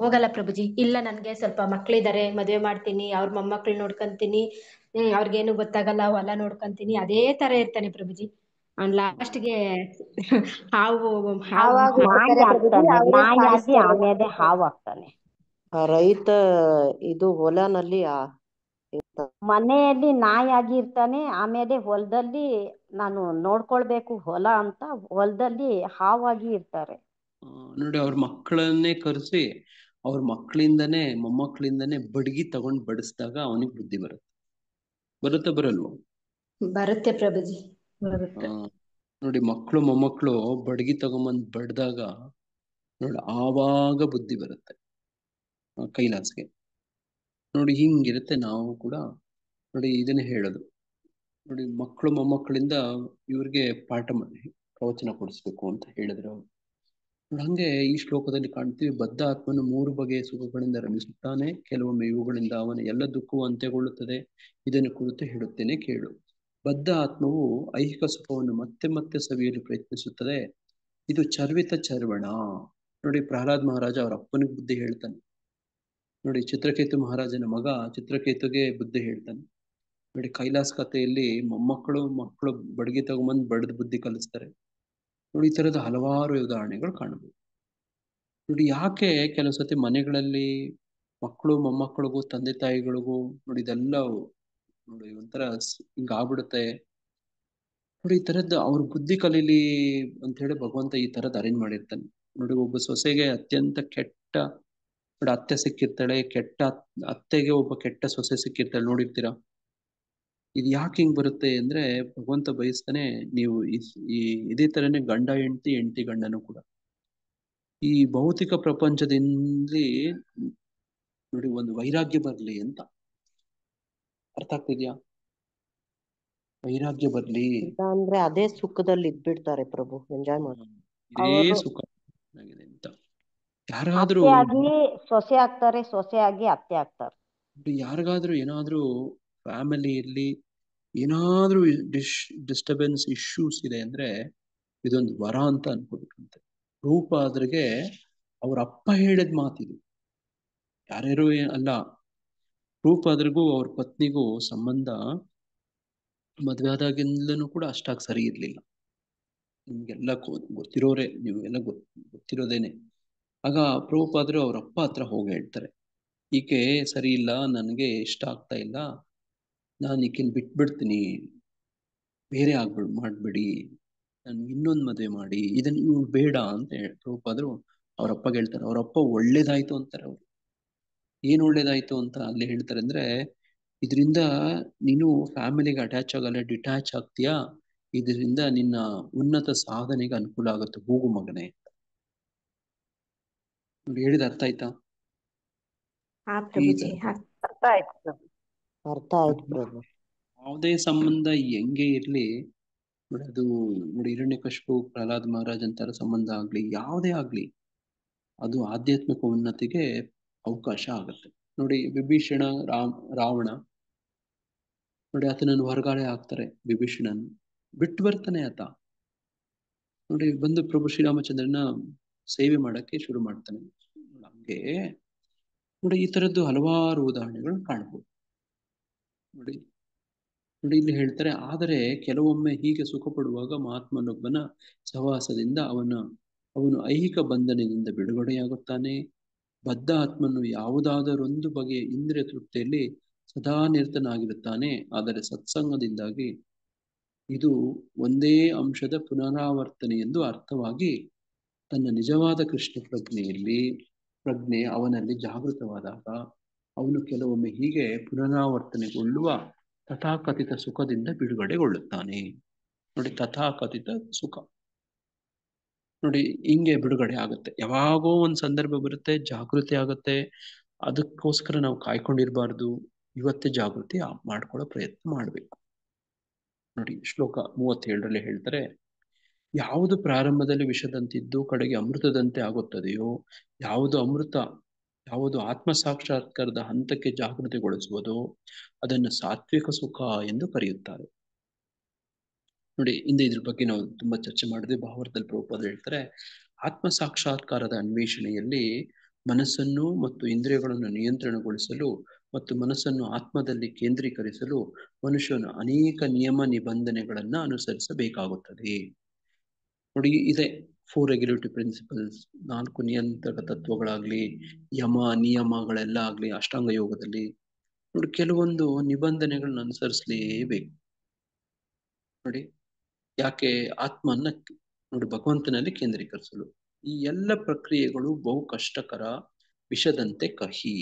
ಹೋಗಲ್ಲ ಪ್ರಭುಜಿ. ಇಲ್ಲ ನನ್ಗೆ ಸ್ವಲ್ಪ ಮಕ್ಳಿದಾರೆ, ಮದ್ವೆ ಮಾಡ್ತೀನಿ, ಅವ್ರ ಮೊಮ್ಮಕ್ಳು ನೋಡ್ಕೊಂತೀನಿ, ಅವ್ರಿಗೇನು ಗೊತ್ತಾಗಲ್ಲ, ಹೊಲ ನೋಡ್ಕೊಂತೀನಿ, ಅದೇ ತರ ಇರ್ತಾನೆ ಪ್ರಭುಜಿ. ಅವ್ನ್ ಲಾಸ್ಟ್ಗೆ ಆಮೇಲೆ ಹಾವಾಗ್ತಾನೆ. ರೈತ ಇದು ಹೊಲನಲ್ಲಿ ಮನೆಯಲ್ಲಿ ನಾಯಾಗಿ ಇರ್ತಾನೆ, ಆಮೇಲೆ ಹೊಲದಲ್ಲಿ ನಾನು ನೋಡ್ಕೊಳ್ಬೇಕು ಹೊಲ ಅಂತ ಹೊಲದಲ್ಲಿ ಹಾವಾಗಿ ಇರ್ತಾರೆ ನೋಡಿ. ಅವ್ರ ಮಕ್ಕಳನ್ನೇ ಕರೆಸಿ ಅವ್ರ ಮಕ್ಕಳಿಂದನೇ ಮೊಮ್ಮಕ್ಕಳಿಂದನೇ ಬಡ್ಗಿ ತಗೊಂಡ್ ಬಡಿಸಿದಾಗ ಅವನಿಗೆ ಬುದ್ಧಿ ಬರುತ್ತೆ ಬರಲ್ವ? ಬರುತ್ತೆ ಪ್ರಭುಜಿ, ಬರುತ್ತೆ ನೋಡಿ. ಮಕ್ಕಳು ಮೊಮ್ಮಕ್ಕಳು ಬಡ್ಗಿ ತಗೊಂಬಂದ್ ಬಡ್ದಾಗ ನೋಡಿ ಆವಾಗ ಬುದ್ಧಿ ಬರುತ್ತೆ ಕೈಲಾಸ್ಗೆ ನೋಡಿ. ಹಿಂಗಿರುತ್ತೆ ನಾವು ಕೂಡ ನೋಡಿ. ಇದನ್ನೇ ಹೇಳೋದು ನೋಡಿ, ಮಕ್ಕಳು ಮೊಮ್ಮಕ್ಕಳಿಂದ ಇವ್ರಿಗೆ ಪ್ರವಚನ ಕೊಡಿಸ್ಬೇಕು ಅಂತ ಹೇಳಿದ್ರು ಅವ್ರು ನೋಡಿ. ಹಂಗೆ ಈ ಶ್ಲೋಕದಲ್ಲಿ ಕಾಣ್ತೀವಿ, ಬದ್ಧ ಆತ್ಮನು 3 ಬಗೆಯ ಸುಖಗಳಿಂದ ರಮಿಸುತ್ತಾನೆ, ಕೆಲವೊಮ್ಮೆ ಇವುಗಳಿಂದ ಅವನ ಎಲ್ಲ ದುಃಖವು ಅಂತ್ಯಗೊಳ್ಳುತ್ತದೆ. ಇದನ್ನು ಕುರಿತು ಹೇಳುತ್ತೇನೆ ಕೇಳು. ಬದ್ಧ ಆತ್ಮವು ಐಹಿಕ ಸುಖವನ್ನು ಮತ್ತೆ ಮತ್ತೆ ಸವಿಯಲು ಪ್ರಯತ್ನಿಸುತ್ತದೆ. ಇದು ಚರ್ವಿತ ಚರ್ವಣ ನೋಡಿ. ಪ್ರಹ್ಲಾದ್ ಮಹಾರಾಜ ಅವ್ರ ಅಪ್ಪನಿಗೆ ಬುದ್ಧಿ ಹೇಳ್ತಾನೆ ನೋಡಿ. ಚಿತ್ರಕೇತು ಮಹಾರಾಜನ ಮಗ ಚಿತ್ರಕೇತುಗೆ ಬುದ್ಧಿ ಹೇಳ್ತಾನೆ ನೋಡಿ. ಕೈಲಾಸ್ ಕಥೆಯಲ್ಲಿ ಮಕ್ಕಳು ಬಡ್ಗಿ ತಗೊಂಬಂದ್ ಬಡ್ದು ಬುದ್ಧಿ ಕಲಿಸ್ತಾರೆ ನೋಡಿ. ಈ ತರದ ಹಲವಾರು ಉದಾಹರಣೆಗಳು ಕಾಣಬಹುದು ನೋಡಿ. ಯಾಕೆ ಕೆಲವು ಸತಿ ಮನೆಗಳಲ್ಲಿ ಮಕ್ಕಳು ಮೊಮ್ಮಕ್ಕಳಿಗೂ ತಂದೆ ತಾಯಿಗಳಿಗೂ ನೋಡಿ ಇದೆಲ್ಲ ನೋಡಿ ಒಂಥರ ಹಿಂಗಾಗ್ಬಿಡುತ್ತೆ ನೋಡಿ. ಈ ತರದ್ದು ಅವ್ರ ಬುದ್ಧಿ ಕಲೀಲಿ ಅಂತ ಹೇಳಿ ಭಗವಂತ ಈ ತರದ್ ಅರೇಂಜ್ ಮಾಡಿರ್ತಾನೆ ನೋಡಿ. ಒಬ್ಬ ಸೊಸೆಗೆ ಅತ್ಯಂತ ಕೆಟ್ಟ ನೋಡಿ ಅತ್ತೆ ಸಿಕ್ಕಿರ್ತಾಳೆ, ಕೆಟ್ಟ ಅತ್ತೆಗೆ ಒಬ್ಬ ಕೆಟ್ಟ ಸೊಸೆ ಸಿಕ್ಕಿರ್ತಾಳೆ, ನೋಡಿರ್ತೀರಾ? ಇದು ಯಾಕೆ ಹಿಂಗ್ ಬರುತ್ತೆ ಅಂದ್ರೆ, ಭಗವಂತ ಬಯಸ್ತಾನೆ ನೀವು ಇದೇ ತರನೇ ಗಂಡ ಹೆಂಡತಿ, ಹೆಂಡತಿ ಗಂಡನು ಕೂಡ ಈ ಭೌತಿಕ ಪ್ರಪಂಚದಿಂದ ನೋಡಿ ಒಂದು ವೈರಾಗ್ಯ ಬರ್ಲಿ ಅಂತ. ಅರ್ಥ ಆಗ್ತಿದ್ಯಾ? ವೈರಾಗ್ಯ ಬರ್ಲಿ ಅಂದ್ರೆ ಅದೇ ಸುಖದಲ್ಲಿ ಇದ್ಬಿಡ್ತಾರೆ ಪ್ರಭು, ಎಂಜಾಯ್ ಮಾಡಿ ಇದೇ ಸುಖ ಆಗಿದೆ ಅಂತ. ಯಾರಾದ್ರೂ ಸೊಸೆ ಆಗ್ತಾರೆ, ಸೊಸೆ ಆಗಿ ಅತ್ತೆ ಆಗ್ತಾರೆ. ಯಾರಿಗಾದ್ರೂ ಏನಾದ್ರೂ ಫ್ಯಾಮಿಲಿಯಲ್ಲಿ ಏನಾದ್ರೂ ಡಿಸ್ಟರ್ಬೆನ್ಸ್ ಇಶ್ಯೂಸ್ ಇದೆ ಅಂದ್ರೆ ಇದೊಂದು ವರ ಅಂತ ಅನ್ಕೋಬೇಕಂತೆ. ರೂಪಾದ್ರಿಗೆ ಅವ್ರ ಅಪ್ಪ ಹೇಳಿದ ಮಾತಿದು, ಯಾರ್ಯಾರು ಅಲ್ಲ. ರೂಪಾದ್ರಿಗೂ ಅವ್ರ ಪತ್ನಿಗೂ ಸಂಬಂಧ ಮದ್ವೆ ಆದಾಗಿಂದಲೂ ಕೂಡ ಅಷ್ಟಾಗಿ ಸರಿ ಇರ್ಲಿಲ್ಲ. ನಿಮ್ಗೆಲ್ಲ ಗೊತ್ತಿರೋರೆ, ನೀವೆಲ್ಲ ಗೊತ್ತಿರೋದೇನೆ. ಆಗ ಪ್ರಭುಪಾದರು ಅವ್ರ ಅಪ್ಪ ಹತ್ರ ಹೋಗಿ ಹೇಳ್ತಾರೆ, ಈಕೆ ಸರಿ ಇಲ್ಲ, ನನಗೆ ಇಷ್ಟ ಆಗ್ತಾ ಇಲ್ಲ, ನಾನು ಈಕೆನ್ ಬಿಟ್ಬಿಡ್ತೀನಿ, ಬೇರೆ ಮಾಡ್ಬಿಡಿ, ನನ್ಗೆ ಇನ್ನೊಂದು ಮದುವೆ ಮಾಡಿ, ಇದನ್ನ ಇವ್ರು ಬೇಡ ಅಂತ ಪ್ರಭುಪಾದರು ಅವ್ರ ಅಪ್ಪಗೆ ಹೇಳ್ತಾರೆ. ಅವ್ರ ಅಪ್ಪ ಒಳ್ಳೇದಾಯ್ತು ಅಂತಾರೆ. ಅವ್ರು ಏನ್ ಒಳ್ಳೇದಾಯ್ತು ಅಂತ ಅಲ್ಲಿ ಹೇಳ್ತಾರೆ ಅಂದ್ರೆ, ಇದರಿಂದ ನೀನು ಫ್ಯಾಮಿಲಿಗೆ ಅಟ್ಯಾಚ್ ಆಗಲ್ಲ, ಡಿಟ್ಯಾಚ್ ಆಗ್ತೀಯಾ, ಇದರಿಂದ ನಿನ್ನ ಉನ್ನತ ಸಾಧನೆಗೆ ಅನುಕೂಲ ಆಗುತ್ತೆ, ಹೋಗು ಮಗನೇ. ಹೇಳಿದ ಅರ್ಥ ಆಯ್ತಾ? ಹಾ ಈ ಪ್ರಭುಜಿ. ತರ ಅರ್ಥ ಆಯ್ತು ಪ್ರಭು, ಅರ್ಥ ಆಯ್ತು ಪ್ರಭು. ಯಾವುದೇ ಸಂಬಂಧ ಹೆಂಗೆ ಇರ್ಲಿ ನೋಡಿ, ಅದು ನೋಡಿ ಹಿರಣ್ಯಕಶಿಪು ಪ್ರಹ್ಲಾದ್ ಮಹಾರಾಜ್ ಅಂತರ ಸಂಬಂಧ ಆಗ್ಲಿ, ಯಾವುದೇ ಆಗ್ಲಿ, ಅದು ಆಧ್ಯಾತ್ಮಿಕ ಉನ್ನತಿಗೆ ಅವಕಾಶ ಆಗುತ್ತೆ. ನೋಡಿ ವಿಭೀಷಣ ರಾವಣ ನೋಡಿ, ಆತನನ್ನು ಹೊರಗಡೆ ಹಾಕ್ತಾರೆ. ವಿಭೀಷಣನ್ ಬಿಟ್ಟು ಬರ್ತಾನೆ ಆತ. ನೋಡಿ ಬಂದು ಪ್ರಭು ಶ್ರೀರಾಮಚಂದ್ರನ ಸೇವೆ ಮಾಡಕ್ಕೆ ಶುರು ಮಾಡ್ತಾನೆ. ಹಂಗೆ ನೋಡಿ ಈ ತರದ್ದು ಹಲವಾರು ಉದಾಹರಣೆಗಳು ಕಾಣ್ಬೋದು. ನೋಡಿ ನೋಡಿ ಇಲ್ಲಿ ಹೇಳ್ತಾರೆ, ಆದರೆ ಕೆಲವೊಮ್ಮೆ ಹೀಗೆ ಸುಖ ಪಡುವಾಗ ಮಹಾತ್ಮನೊಬ್ಬನ ಸಹವಾಸದಿಂದ ಅವನು ಐಹಿಕ ಬಂಧನದಿಂದ ಬಿಡುಗಡೆಯಾಗುತ್ತಾನೆ. ಬದ್ಧ ಆತ್ಮನು ಯಾವುದಾದರೊಂದು ಬಗೆಯ ಇಂದ್ರಿಯ ತೃಪ್ತಿಯಲ್ಲಿ ಸದಾ ನಿರತನಾಗಿರುತ್ತಾನೆ. ಆದರೆ ಸತ್ಸಂಗದಿಂದಾಗಿ ಇದು ಒಂದೇ ಅಂಶದ ಪುನರಾವರ್ತನೆ ಎಂದು ಅರ್ಥವಾಗಿ ತನ್ನ ನಿಜವಾದ ಕೃಷ್ಣ ಪ್ರಜ್ಞೆ ಅವನಲ್ಲಿ ಜಾಗೃತವಾದಾಗ ಅವನು ಕೆಲವೊಮ್ಮೆ ಹೀಗೆ ಪುನರಾವರ್ತನೆಗೊಳ್ಳುವ ತಥಾಕಥಿತ ಸುಖದಿಂದ ಬಿಡುಗಡೆಗೊಳ್ಳುತ್ತಾನೆ. ನೋಡಿ, ತಥಾಕಥಿತ ಸುಖ ನೋಡಿ ಹಿಂಗೆ ಬಿಡುಗಡೆ ಆಗುತ್ತೆ. ಯಾವಾಗೋ ಒಂದು ಸಂದರ್ಭ ಬರುತ್ತೆ, ಜಾಗೃತಿ ಆಗುತ್ತೆ. ಅದಕ್ಕೋಸ್ಕರ ನಾವು ಕಾಯ್ಕೊಂಡಿರ್ಬಾರ್ದು, ಇವತ್ತೇ ಜಾಗೃತಿ ಮಾಡ್ಕೊಳ್ಳೋ ಪ್ರಯತ್ನ ಮಾಡಬೇಕು. ನೋಡಿ ಶ್ಲೋಕ 37ರಲ್ಲಿ ಹೇಳ್ತಾರೆ, ಯಾವುದು ಪ್ರಾರಂಭದಲ್ಲಿ ವಿಷದಂತಿದ್ದು ಕಡೆಗೆ ಅಮೃತದಂತೆ ಆಗುತ್ತದೆಯೋ, ಯಾವುದು ಆತ್ಮ ಸಾಕ್ಷಾತ್ಕಾರದ ಹಂತಕ್ಕೆ ಜಾಗೃತಿಗೊಳಿಸುವುದೋ ಅದನ್ನು ಸಾತ್ವಿಕ ಸುಖ ಎಂದು ಕರೆಯುತ್ತಾರೆ. ನೋಡಿ ಹಿಂದೆ ಇದ್ರ ಬಗ್ಗೆ ನಾವು ತುಂಬಾ ಚರ್ಚೆ ಮಾಡಿದ್ವಿ. ಭಾವಾರ್ಥದಲ್ಲಿ ಪ್ರಭುಪಾದರು ಹೇಳ್ತಾರೆ, ಆತ್ಮ ಸಾಕ್ಷಾತ್ಕಾರದ ಅನ್ವೇಷಣೆಯಲ್ಲಿ ಮನಸ್ಸನ್ನು ಮತ್ತು ಇಂದ್ರಿಯಗಳನ್ನು ನಿಯಂತ್ರಣಗೊಳಿಸಲು ಮತ್ತು ಮನಸ್ಸನ್ನು ಆತ್ಮದಲ್ಲಿ ಕೇಂದ್ರೀಕರಿಸಲು ಮನುಷ್ಯನು ಅನೇಕ ನಿಯಮ ನಿಬಂಧನೆಗಳನ್ನ ಅನುಸರಿಸಬೇಕಾಗುತ್ತದೆ. ನೋಡಿ ಇದೆ 4 ರೆಗ್ಯುಲೇಟರಿ ಪ್ರಿನ್ಸಿಪಲ್ಸ್, 4 ನಿಯಂತ್ರಕ ತತ್ವಗಳಾಗ್ಲಿ, ನಿಯಮಗಳೆಲ್ಲ ಆಗ್ಲಿ, ಅಷ್ಟಾಂಗ ಯೋಗದಲ್ಲಿ ನೋಡಿ ಕೆಲವೊಂದು ನಿಬಂಧನೆಗಳನ್ನ ಅನುಸರಿಸಲೇಬೇಕು. ನೋಡಿ ಯಾಕೆ? ಆತ್ಮನ್ನ ನೋಡಿ ಭಗವಂತನಲ್ಲಿ ಕೇಂದ್ರೀಕರಿಸಲು. ಈ ಎಲ್ಲ ಪ್ರಕ್ರಿಯೆಗಳು ಬಹು ಕಷ್ಟಕರ, ವಿಷದಂತೆ ಕಹಿ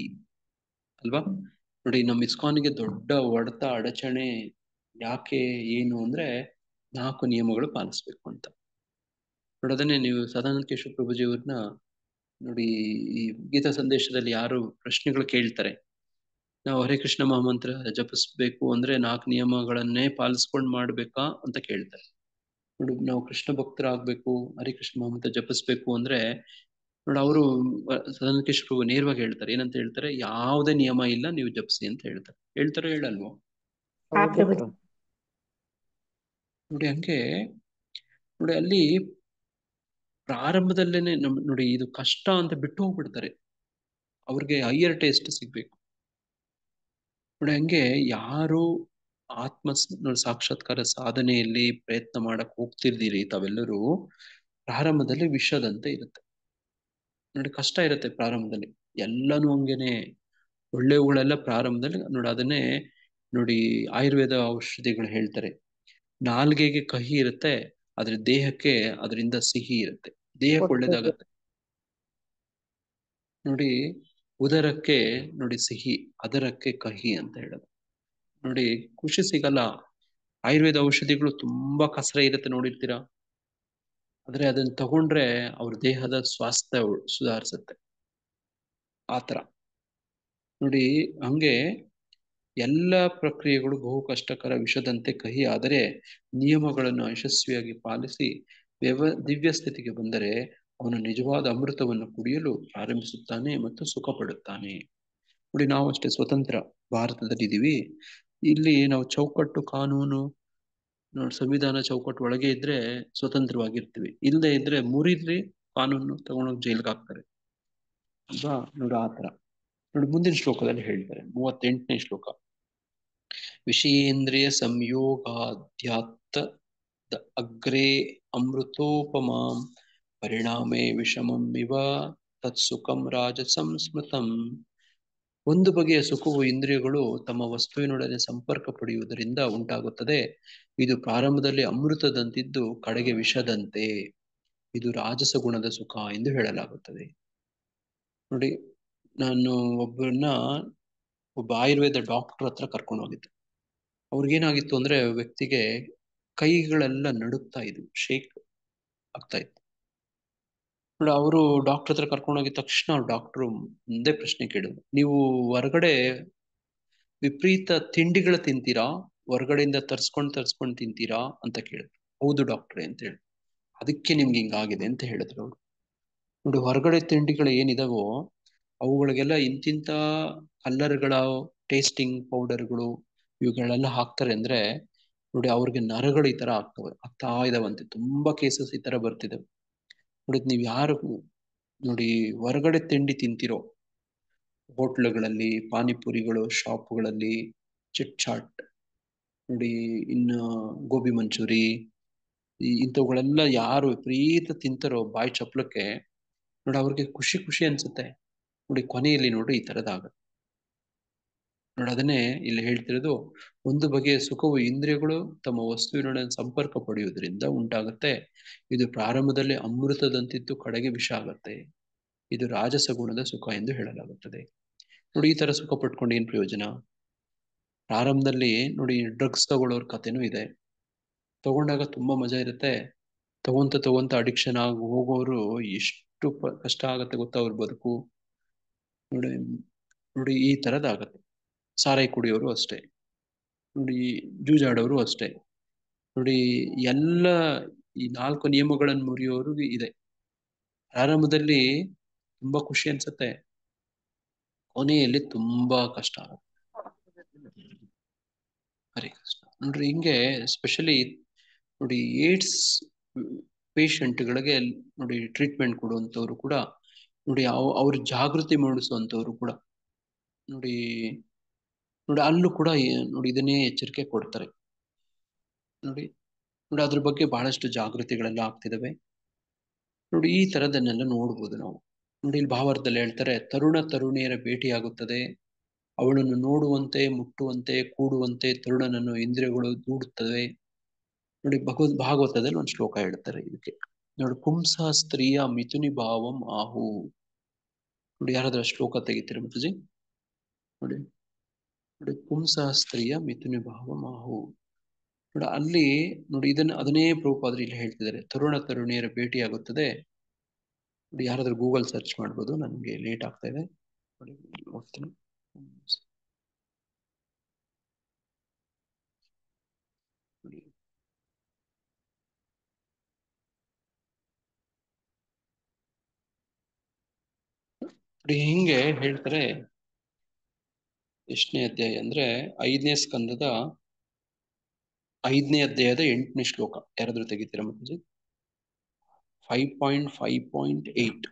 ಅಲ್ವಾ? ನೋಡಿ ನಮ್ಮ ಇಸ್ಕಾನಿಗೆ ದೊಡ್ಡ ಹೊಡೆತ ಅಡಚಣೆ ಯಾಕೆ ಏನು ಅಂದ್ರೆ 4 ನಿಯಮಗಳು ಪಾಲಿಸ್ಬೇಕು ಅಂತ. ನೋಡಿ ಅದನ್ನೇ ನೀವು ಸದಾನಂದ ಕೇಶವ ಪ್ರಭುಜಿಯವ್ರನ್ನ ನೋಡಿ ಈ ಗೀತಾ ಸಂದೇಶದಲ್ಲಿ ಯಾರು ಪ್ರಶ್ನೆಗಳು ಕೇಳ್ತಾರೆ, ನಾವು ಹರೇ ಕೃಷ್ಣ ಮಹಾಮಂತ್ರ ಜಪಿಸ್ಬೇಕು ಅಂದ್ರೆ 4 ನಿಯಮಗಳನ್ನೇ ಪಾಲಿಸ್ಕೊಂಡು ಮಾಡ್ಬೇಕಾ ಅಂತ ಕೇಳ್ತಾರೆ. ನೋಡಿ ನಾವು ಕೃಷ್ಣ ಭಕ್ತರಾಗ್ಬೇಕು, ಹರೇ ಕೃಷ್ಣ ಮಹಾಮಂತ್ರ ಜಪಿಸ್ಬೇಕು ಅಂದ್ರೆ ನೋಡಿ ಅವರು ಸದಾನಂದ ಕೇಶವ ಪ್ರಭು ನೇರವಾಗಿ ಹೇಳ್ತಾರೆ. ಏನಂತ ಹೇಳ್ತಾರೆ? ಯಾವುದೇ ನಿಯಮ ಇಲ್ಲ, ನೀವು ಜಪಿಸಿ ಅಂತ ಹೇಳ್ತಾರೆ ಹೇಳಲ್ವೋ? ನೋಡಿ ಹಂಗೆ ನೋಡಿ ಅಲ್ಲಿ ಪ್ರಾರಂಭದಲ್ಲೇನೆ ನೋಡಿ ಇದು ಕಷ್ಟ ಅಂತ ಬಿಟ್ಟು ಹೋಗ್ಬಿಡ್ತಾರೆ. ಅವ್ರಿಗೆ ಹೈಯರ್ ಟೇಸ್ಟ್ ಸಿಗ್ಬೇಕು. ನೋಡಿ ಹಂಗೆ ಯಾರು ಆತ್ಮ ಸಾಕ್ಷಾತ್ಕಾರ ಸಾಧನೆಯಲ್ಲಿ ಪ್ರಯತ್ನ ಮಾಡಕ್ ಹೋಗ್ತಿರ್ತೀರಿ ತಾವೆಲ್ಲರೂ, ಪ್ರಾರಂಭದಲ್ಲಿ ವಿಷದಂತೆ ಇರುತ್ತೆ. ನೋಡಿ ಕಷ್ಟ ಇರುತ್ತೆ ಪ್ರಾರಂಭದಲ್ಲಿ, ಎಲ್ಲಾನು ಹಂಗೇನೆ. ಒಳ್ಳೆವುಗಳೆಲ್ಲ ಪ್ರಾರಂಭದಲ್ಲಿ ನೋಡಿ ಅದನ್ನೇ ನೋಡಿ ಆಯುರ್ವೇದ ಔಷಧಿಗಳು ಹೇಳ್ತಾರೆ, ನಾಲ್ಗೆಗೆ ಕಹಿ ಇರುತ್ತೆ, ಆದ್ರೆ ದೇಹಕ್ಕೆ ಅದರಿಂದ ಸಿಹಿ ಇರುತ್ತೆ. ದೇಹಕ್ಕೆ ಒಳ್ಳೇದಾಗತ್ತೆ. ನೋಡಿ ಉದರಕ್ಕೆ ನೋಡಿ ಸಿಹಿ, ಅದರಕ್ಕೆ ಕಹಿ ಅಂತ ಹೇಳೋದು. ನೋಡಿ ಖುಷಿ ಸಿಗಲ್ಲ. ಆಯುರ್ವೇದ ಔಷಧಿಗಳು ತುಂಬಾ ಕಸರ ಇರುತ್ತೆ, ನೋಡಿರ್ತೀರಾ. ಆದ್ರೆ ಅದನ್ನ ತಗೊಂಡ್ರೆ ಅವ್ರ ದೇಹದ ಸ್ವಾಸ್ಥ್ಯ ಸುಧಾರಿಸುತ್ತೆ. ಆತರ ನೋಡಿ ಹಂಗೆ ಎಲ್ಲ ಪ್ರಕ್ರಿಯೆಗಳು ಬಹು ಕಷ್ಟಕರ, ವಿಷದಂತೆ ಕಹಿ. ಆದರೆ ನಿಯಮಗಳನ್ನು ಯಶಸ್ವಿಯಾಗಿ ಪಾಲಿಸಿ ದಿವ್ಯ ಸ್ಥಿತಿಗೆ ಬಂದರೆ ಅವನು ನಿಜವಾದ ಅಮೃತವನ್ನು ಕುಡಿಯಲು ಪ್ರಾರಂಭಿಸುತ್ತಾನೆ ಮತ್ತು ಸುಖ ಪಡುತ್ತಾನೆ. ನೋಡಿ ನಾವು ಅಷ್ಟೇ ಸ್ವತಂತ್ರ ಭಾರತದಲ್ಲಿ ಇದೀವಿ. ಇಲ್ಲಿ ನಾವು ಚೌಕಟ್ಟು ಕಾನೂನು ನೋಡಿ ಸಂವಿಧಾನ ಚೌಕಟ್ಟು ಒಳಗೆ ಇದ್ರೆ ಸ್ವತಂತ್ರವಾಗಿರ್ತೀವಿ, ಇಲ್ಲದೆ ಇದ್ರೆ ಮುರಿದ್ರಿ ಕಾನೂನು ತಗೊಂಡೋಗಿ ಜೈಲ್ಗೆ ಹಾಕ್ತಾರೆ ಅಲ್ವಾ. ನೋಡಿ ಆತರ ನೋಡಿ ಮುಂದಿನ ಶ್ಲೋಕದಲ್ಲಿ ಹೇಳ್ತಾರೆ 38ನೇ ಶ್ಲೋಕ. ವಿಷಯೇಂದ್ರಿಯ ಸಂಯೋಗಾಧ್ಯಾತ್ತ ಅಗ್ರೇ ಅಮೃತೋಪಮಾಂ ಪರಿಣಾಮೇ ವಿಷಮಂ ಇವ ತತ್ಸುಖಂ ರಾಜಸಂ ಸ್ಮೃತಂ. ಒಂದು ಬಗೆಯ ಸುಖವು ಇಂದ್ರಿಯಗಳು ತಮ್ಮ ವಸ್ತುವಿನೊಡನೆ ಸಂಪರ್ಕ ಪಡೆಯುವುದರಿಂದ ಉಂಟಾಗುತ್ತದೆ. ಇದು ಪ್ರಾರಂಭದಲ್ಲಿ ಅಮೃತದಂತಿದ್ದು ಕಡೆಗೆ ವಿಷದಂತೆ. ಇದು ರಾಜಸ ಗುಣದ ಸುಖ ಎಂದು ಹೇಳಲಾಗುತ್ತದೆ. ನೋಡಿ, ನಾನು ಒಬ್ಬ ಆಯುರ್ವೇದ ಡಾಕ್ಟರ್ ಹತ್ರ ಕರ್ಕೊಂಡು ಹೋಗಿದ್ದೆ. ಅವ್ರಿಗೇನಾಗಿತ್ತು ಅಂದ್ರೆ ವ್ಯಕ್ತಿಗೆ ಕೈಗಳೆಲ್ಲ ನಡುಗ್ತಾ ಇದ್ವು, ಶೇಕ್ ಆಗ್ತಾ ಇತ್ತು. ನೋಡಿ, ಅವರು ಡಾಕ್ಟರ್ ಹತ್ರ ಕರ್ಕೊಂಡು ಹೋಗಿದ ತಕ್ಷಣ ಅವ್ರು ಡಾಕ್ಟ್ರು ಮುಂದೆ ಪ್ರಶ್ನೆ ಕೇಳಿದ್ರು, ನೀವು ಹೊರಗಡೆ ವಿಪರೀತ ತಿಂಡಿಗಳು ತಿಂತೀರಾ, ಹೊರಗಡೆಯಿಂದ ತರ್ಸ್ಕೊಂಡ್ ತಿಂತೀರಾ ಅಂತ ಕೇಳಿದ್ರು. ಹೌದು ಡಾಕ್ಟ್ರೆ ಅಂತ ಹೇಳಿ. ಅದಕ್ಕೆ ನಿಮ್ಗೆ ಹಿಂಗಾಗಿದೆ ಅಂತ ಹೇಳಿದ್ರು ಅವರು. ನೋಡಿ, ಹೊರಗಡೆ ತಿಂಡಿಗಳು ಏನಿದಾವೋ ಅವುಗಳಿಗೆಲ್ಲ ಇಂತಿಂತ ಕಲ್ಲರ್ಗಳ ಟೇಸ್ಟಿಂಗ್ ಪೌಡರ್ಗಳು ಇವುಗಳೆಲ್ಲ ಹಾಕ್ತಾರೆ ಅಂದ್ರೆ ನೋಡಿ ಅವ್ರಿಗೆ ನರಗಳು ಈ ತರ ಆಗ್ತಾ ಇದಾವಂತೆ. ತುಂಬಾ ಕೇಸಸ್ ಈ ತರ ಬರ್ತಿದಾವೆ. ನೋಡಿ, ನೀವ್ ಯಾರು ನೋಡಿ ಹೊರಗಡೆ ತಿಂಡಿ ತಿಂತಿರೋ ಹೋಟ್ಲುಗಳಲ್ಲಿ, ಪಾನಿಪುರಿಗಳು ಶಾಪ್ಗಳಲ್ಲಿ, ಚಿಟ್ ಚಾಟ್ ನೋಡಿ, ಇನ್ನು ಗೋಬಿ ಮಂಚೂರಿ ಇಂಥವುಗಳೆಲ್ಲ ಯಾರು ವಿಪರೀತ ತಿಂತಾರೋ ಬಾಯಿ ಚಪ್ಲಕ್ಕೆ ನೋಡಿ ಅವ್ರಿಗೆ ಖುಷಿ ಖುಷಿ ಅನ್ಸುತ್ತೆ. ನೋಡಿ ಕೊನೆಯಲ್ಲಿ ನೋಡಿ ಈ ತರದಾಗುತ್ತೆ ನೋಡಿ. ಅದನ್ನೇ ಇಲ್ಲಿ ಹೇಳ್ತಿರೋದು, ಒಂದು ಬಗೆಯ ಸುಖವು ಇಂದ್ರಿಯಗಳು ತಮ್ಮ ವಸ್ತುವಿನೊಡನೆ ಸಂಪರ್ಕ ಪಡೆಯುವುದರಿಂದ ಉಂಟಾಗುತ್ತೆ. ಇದು ಪ್ರಾರಂಭದಲ್ಲಿ ಅಮೃತದಂತಿದ್ದು ಕಡೆಗೆ ವಿಷ ಆಗತ್ತೆ. ಇದು ರಾಜಸ ಗುಣದ ಸುಖ ಎಂದು ಹೇಳಲಾಗುತ್ತದೆ. ನೋಡಿ, ಈ ತರ ಸುಖ ಪಟ್ಕೊಂಡು ಏನ್ ಪ್ರಯೋಜನ? ಪ್ರಾರಂಭದಲ್ಲಿ ನೋಡಿ ಡ್ರಗ್ಸ್ ತಗೊಳ್ಳೋರ್ ಕಥೆನೂ ಇದೆ. ತಗೊಂಡಾಗ ತುಂಬಾ ಮಜಾ ಇರುತ್ತೆ. ತಗೊಂತ ಅಡಿಕ್ಷನ್ ಆಗಿ ಹೋಗೋರು ಎಷ್ಟು ಕಷ್ಟ ಆಗತ್ತೆ ಗೊತ್ತಾ ಅವ್ರ ಬದುಕು. ನೋಡಿ ಈ ತರದಾಗತ್ತೆ. ಸಾರಾಯಿ ಕುಡಿಯೋರು ಅಷ್ಟೇ ನೋಡಿ, ಜೂಜಾಡೋರು ಅಷ್ಟೇ ನೋಡಿ. ಎಲ್ಲ ಈ 4 ನಿಯಮಗಳನ್ನು ಮುರಿಯೋರು ಇದೆ. ಪ್ರಾರಂಭದಲ್ಲಿ ತುಂಬಾ ಖುಷಿ ಅನ್ಸುತ್ತೆ, ಕೊನೆಯಲ್ಲಿ ತುಂಬಾ ಕಷ್ಟ ಆಗುತ್ತೆ. ಹರೇ ಕೃಷ್ಣ. ನೋಡ್ರಿ, ಹಿಂಗೆ ಸ್ಪೆಷಲಿ ನೋಡಿ ಏಡ್ಸ್ ಪೇಷಂಟ್ಗಳಿಗೆ ನೋಡಿ ಟ್ರೀಟ್ಮೆಂಟ್ ಕೊಡುವಂಥವ್ರು ಕೂಡ ನೋಡಿ ಅವ್ರ ಜಾಗೃತಿ ಮೂಡಿಸುವಂಥವ್ರು ಕೂಡ ನೋಡಿ ಅಲ್ಲೂ ಕೂಡ ನೋಡಿ ಇದನ್ನೇ ಎಚ್ಚರಿಕೆ ಕೊಡ್ತಾರೆ. ನೋಡಿ ಅದ್ರ ಬಗ್ಗೆ ಬಹಳಷ್ಟು ಜಾಗೃತಿಗಳೆಲ್ಲ ಆಗ್ತಿದಾವೆ. ನೋಡಿ ಈ ತರದನ್ನೆಲ್ಲ ನೋಡ್ಬೋದು ನಾವು. ನೋಡಿ ಇಲ್ಲಿ ಭಾವಾರ್ಥದಲ್ಲಿ ಹೇಳ್ತಾರೆ, ತರುಣ ತರುಣಿಯರ ಭೇಟಿಯಾಗುತ್ತದೆ, ಅವಳನ್ನು ನೋಡುವಂತೆ, ಮುಟ್ಟುವಂತೆ, ಕೂಡುವಂತೆ ತರುಣನನ್ನು ಇಂದ್ರಿಯಗಳು ದೂಡುತ್ತವೆ. ನೋಡಿ ಭಾಗವತದಲ್ಲಿ ಒಂದು ಶ್ಲೋಕ ಹೇಳ್ತಾರೆ ಇದಕ್ಕೆ ನೋಡಿ, ಪುಂಸ ಸ್ತ್ರೀಯ ಮಿಥುನಿ ಭಾವಂ ಆಹು. ನೋಡಿ ಯಾರಾದ್ರೂ ಶ್ಲೋಕ ತೆಗಿತೀರ ಮುತ್ತುಜಿ? ನೋಡಿ ಪುಂಸ ಸ್ತ್ರೀಯ ಮಿಥುನಿ ಭಾವಂ ಆಹು. ನೋಡಿ ಅಲ್ಲಿ ನೋಡಿ ಅದನ್ನೇ ಪ್ರಭುಪಾದರು ಇಲ್ಲಿ ಹೇಳ್ತಿದ್ದಾರೆ, ತರುಣ ತರುಣಿಯರ ಭೇಟಿಯಾಗುತ್ತದೆ. ನೋಡಿ ಯಾರಾದ್ರೂ ಗೂಗಲ್ ಸರ್ಚ್ ಮಾಡ್ಬೋದು, ನನಗೆ ಲೇಟ್ ಆಗ್ತಾ ಇದೆ ನೋಡಿ ನೋಡ್ತೀನಿ. ನೋಡಿ ಹಿಂಗೆ ಹೇಳ್ತಾರೆ. ಎಷ್ಟನೇ ಅಧ್ಯಾಯ ಅಂದ್ರೆ 5ನೇ ಸ್ಕಂದದ 5ನೇ ಅಧ್ಯಾಯದ 8ನೇ ಶ್ಲೋಕ. ಯಾರಾದ್ರೂ ತೆಗಿತೀರಾ ಮತ್ತೆ? 5.5.8.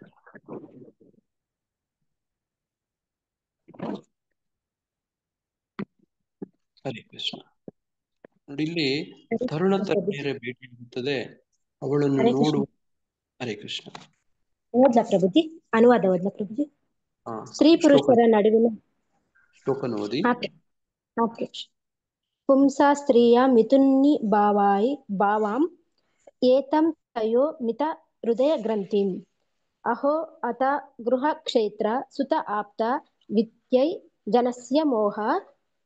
ಹರೇ ಕೃಷ್ಣ. ನೋಡಿ ಇಲ್ಲಿ ತರುಣ ತರುಣಿಯರ ಭೇಟಿ ಆಗುತ್ತದೆ, ಅವಳನ್ನು ನೋಡುವ. ಹರೇ ಕೃಷ್ಣ. ಓದ್ಲಾ ಪ್ರಭುಜಿ? ಅನುವಾದ ಓದ್ಲಾ ಪ್ರಭುಜಿ? ಸ್ತ್ರೀ ಪುರುಷರ ನಡುವಿನ ಶ್ಲೋಕ ಓದಿ. ಪುಂಸಾ ಸ್ತ್ರೀಯ ಮಿಥುನ್ನಿ ಭಾವಾಂ ಏತಂ ತಯೋ ಮಿತ ಹೃದಯ ಗ್ರಂಥಿಂ ಅಹೋ ಅತ ಗೃಹ ಕ್ಷೇತ್ರ ಸುತ ಆಪ್ತ ವಿದ್ಯೈ ಜನಸ್ಯ ಮೋಹ